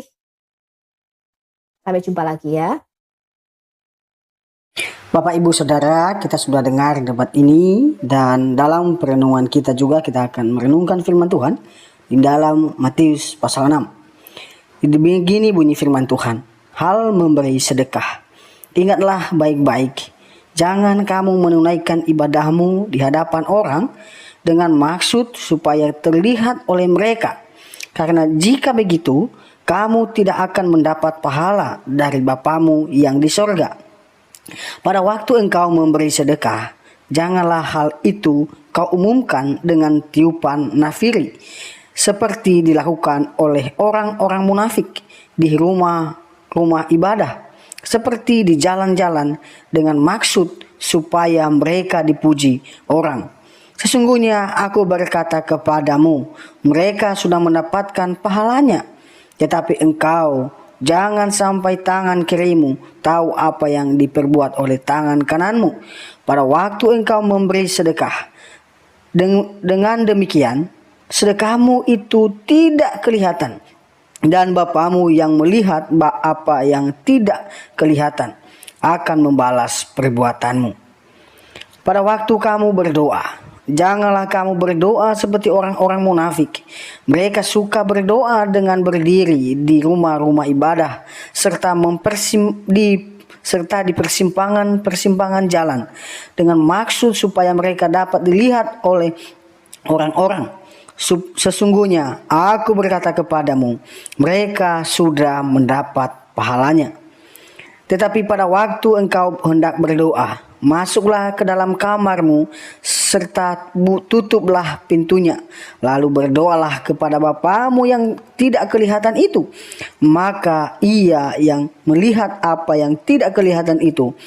Sampai jumpa lagi ya. Bapak Ibu Saudara, kita sudah dengar debat ini, dan dalam perenungan kita juga kita akan merenungkan firman Tuhan di dalam Matius pasal 6. Begini bunyi firman Tuhan, hal memberi sedekah. Ingatlah baik-baik, jangan kamu menunaikan ibadahmu di hadapan orang dengan maksud supaya terlihat oleh mereka. Karena jika begitu, kamu tidak akan mendapat pahala dari Bapamu yang di sorga. Pada waktu engkau memberi sedekah, Janganlah hal itu kau umumkan dengan tiupan nafiri, seperti dilakukan oleh orang-orang munafik di rumah-rumah ibadah, seperti di jalan-jalan dengan maksud supaya mereka dipuji orang. Sesungguhnya aku berkata kepadamu, mereka sudah mendapatkan pahalanya. Tetapi engkau jangan sampai tangan kirimu tahu apa yang diperbuat oleh tangan kananmu pada waktu engkau memberi sedekah. Dengan demikian, sedekahmu itu tidak kelihatan, dan Bapamu yang melihat apa yang tidak kelihatan akan membalas perbuatanmu. Pada waktu kamu berdoa, janganlah kamu berdoa seperti orang-orang munafik. Mereka suka berdoa dengan berdiri di rumah-rumah ibadah serta di persimpangan-persimpangan jalan dengan maksud supaya mereka dapat dilihat oleh orang-orang. Sesungguhnya aku berkata kepadamu, mereka sudah mendapat pahalanya. Tetapi pada waktu engkau hendak berdoa, masuklah ke dalam kamarmu serta tutuplah pintunya. Lalu berdoalah kepada Bapamu yang tidak kelihatan itu. Maka Ia yang melihat apa yang tidak kelihatan itu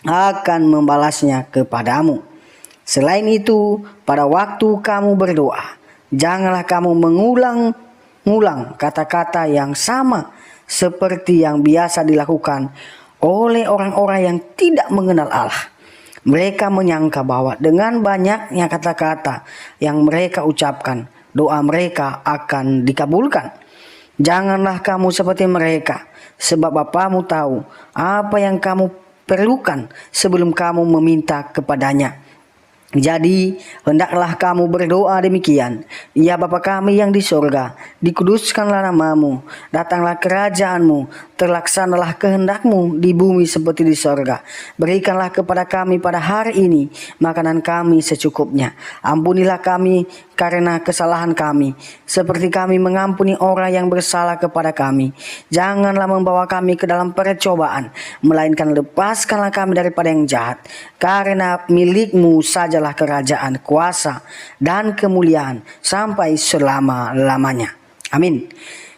akan membalasnya kepadamu. Selain itu, pada waktu kamu berdoa, janganlah kamu mengulang kata-kata yang sama seperti yang biasa dilakukan oleh orang-orang yang tidak mengenal Allah. Mereka menyangka bahwa dengan banyaknya kata-kata yang mereka ucapkan, doa mereka akan dikabulkan. Janganlah kamu seperti mereka, sebab Bapamu tahu apa yang kamu perlukan sebelum kamu meminta kepadanya. Jadi hendaklah kamu berdoa demikian: Ya Bapa kami yang di sorga, dikuduskanlah namamu, datanglah kerajaanmu, terlaksanalah kehendakmu di bumi seperti di sorga. Berikanlah kepada kami pada hari ini makanan kami secukupnya. Ampunilah kami karena kesalahan kami, seperti kami mengampuni orang yang bersalah kepada kami. Janganlah membawa kami ke dalam percobaan, melainkan lepaskanlah kami daripada yang jahat. Karena milik-Mu sajalah kerajaan, kuasa, dan kemuliaan sampai selama-lamanya. Amin.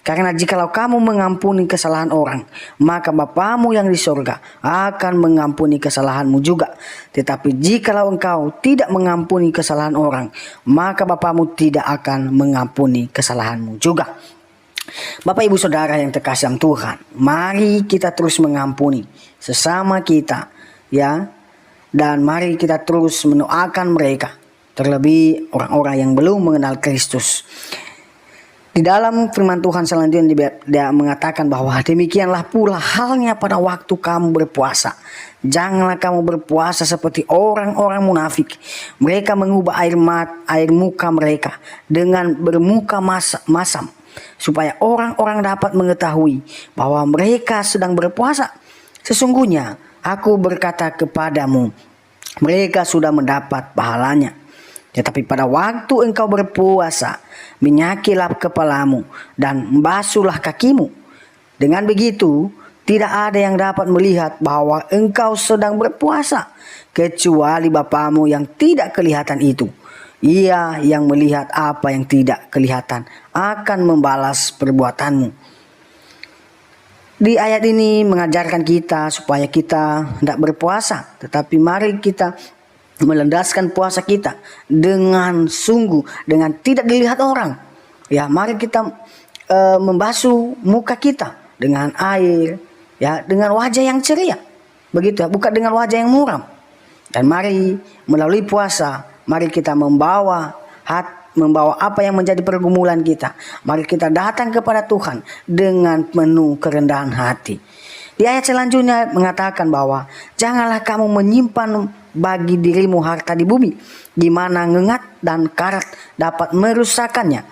Karena jikalau kamu mengampuni kesalahan orang, maka Bapamu yang di sorga akan mengampuni kesalahanmu juga. Tetapi jikalau engkau tidak mengampuni kesalahan orang, maka Bapamu tidak akan mengampuni kesalahanmu juga. Bapak Ibu Saudara yang terkasih dalam Tuhan, mari kita terus mengampuni sesama kita, ya. Dan mari kita terus mendoakan mereka, terlebih orang-orang yang belum mengenal Kristus. Di dalam firman Tuhan selanjutnya dia mengatakan bahwa demikianlah pula halnya pada waktu kamu berpuasa. Janganlah kamu berpuasa seperti orang-orang munafik. Mereka mengubah air muka mereka dengan bermuka masam, supaya orang-orang dapat mengetahui bahwa mereka sedang berpuasa. Sesungguhnya aku berkata kepadamu, mereka sudah mendapat pahalanya. Tetapi pada waktu engkau berpuasa, minyakilah kepalamu dan basuhlah kakimu. Dengan begitu, tidak ada yang dapat melihat bahwa engkau sedang berpuasa, kecuali Bapamu yang tidak kelihatan itu. Ia yang melihat apa yang tidak kelihatan akan membalas perbuatanmu. Di ayat ini mengajarkan kita supaya kita tidak berpuasa, tetapi mari kita melandaskan puasa kita dengan sungguh, dengan tidak dilihat orang. Ya, mari kita membasuh muka kita dengan air, ya, dengan wajah yang ceria, begitu ya, bukan dengan wajah yang muram. Dan mari melalui puasa, mari kita membawa apa yang menjadi pergumulan kita. Mari kita datang kepada Tuhan dengan penuh kerendahan hati. Di ayat selanjutnya mengatakan bahwa janganlah kamu menyimpan bagi dirimu harta di bumi, di mana ngengat dan karat dapat merusakkannya,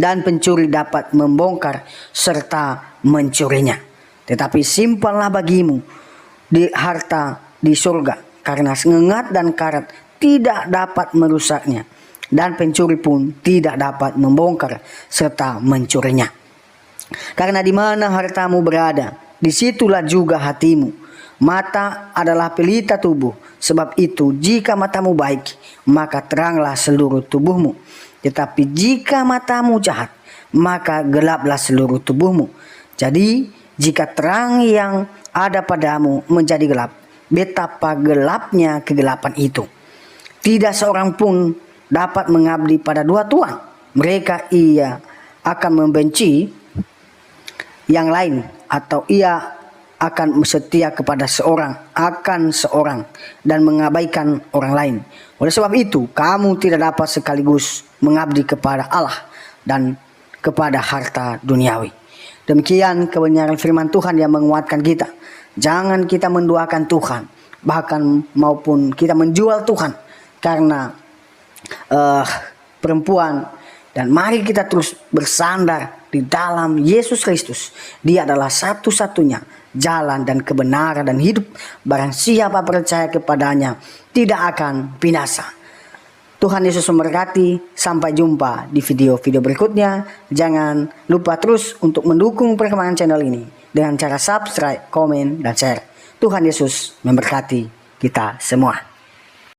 dan pencuri dapat membongkar serta mencurinya. Tetapi simpanlah bagimu di harta di surga, karena ngengat dan karat tidak dapat merusaknya, dan pencuri pun tidak dapat membongkar serta mencurinya. Karena di mana hartamu berada, disitulah juga hatimu. Mata adalah pelita tubuh. Sebab itu jika matamu baik, maka teranglah seluruh tubuhmu. Tetapi jika matamu jahat, maka gelaplah seluruh tubuhmu. Jadi jika terang yang ada padamu menjadi gelap, betapa gelapnya kegelapan itu. Tidak seorang pun dapat mengabdi pada dua tuan. Mereka ia akan membenci yang lain, atau ia akan setia kepada seorang dan mengabaikan orang lain. Oleh sebab itu, kamu tidak dapat sekaligus mengabdi kepada Allah dan kepada harta duniawi. Demikian kebenaran firman Tuhan yang menguatkan kita. Jangan kita menduakan Tuhan, bahkan maupun kita menjual Tuhan karena perempuan. Dan mari kita terus bersandar di dalam Yesus Kristus. Dia adalah satu-satunya jalan dan kebenaran dan hidup. Barang siapa percaya kepadanya tidak akan binasa. Tuhan Yesus memberkati. Sampai jumpa di video-video berikutnya. Jangan lupa terus untuk mendukung perkembangan channel ini dengan cara subscribe, komen, dan share. Tuhan Yesus memberkati kita semua.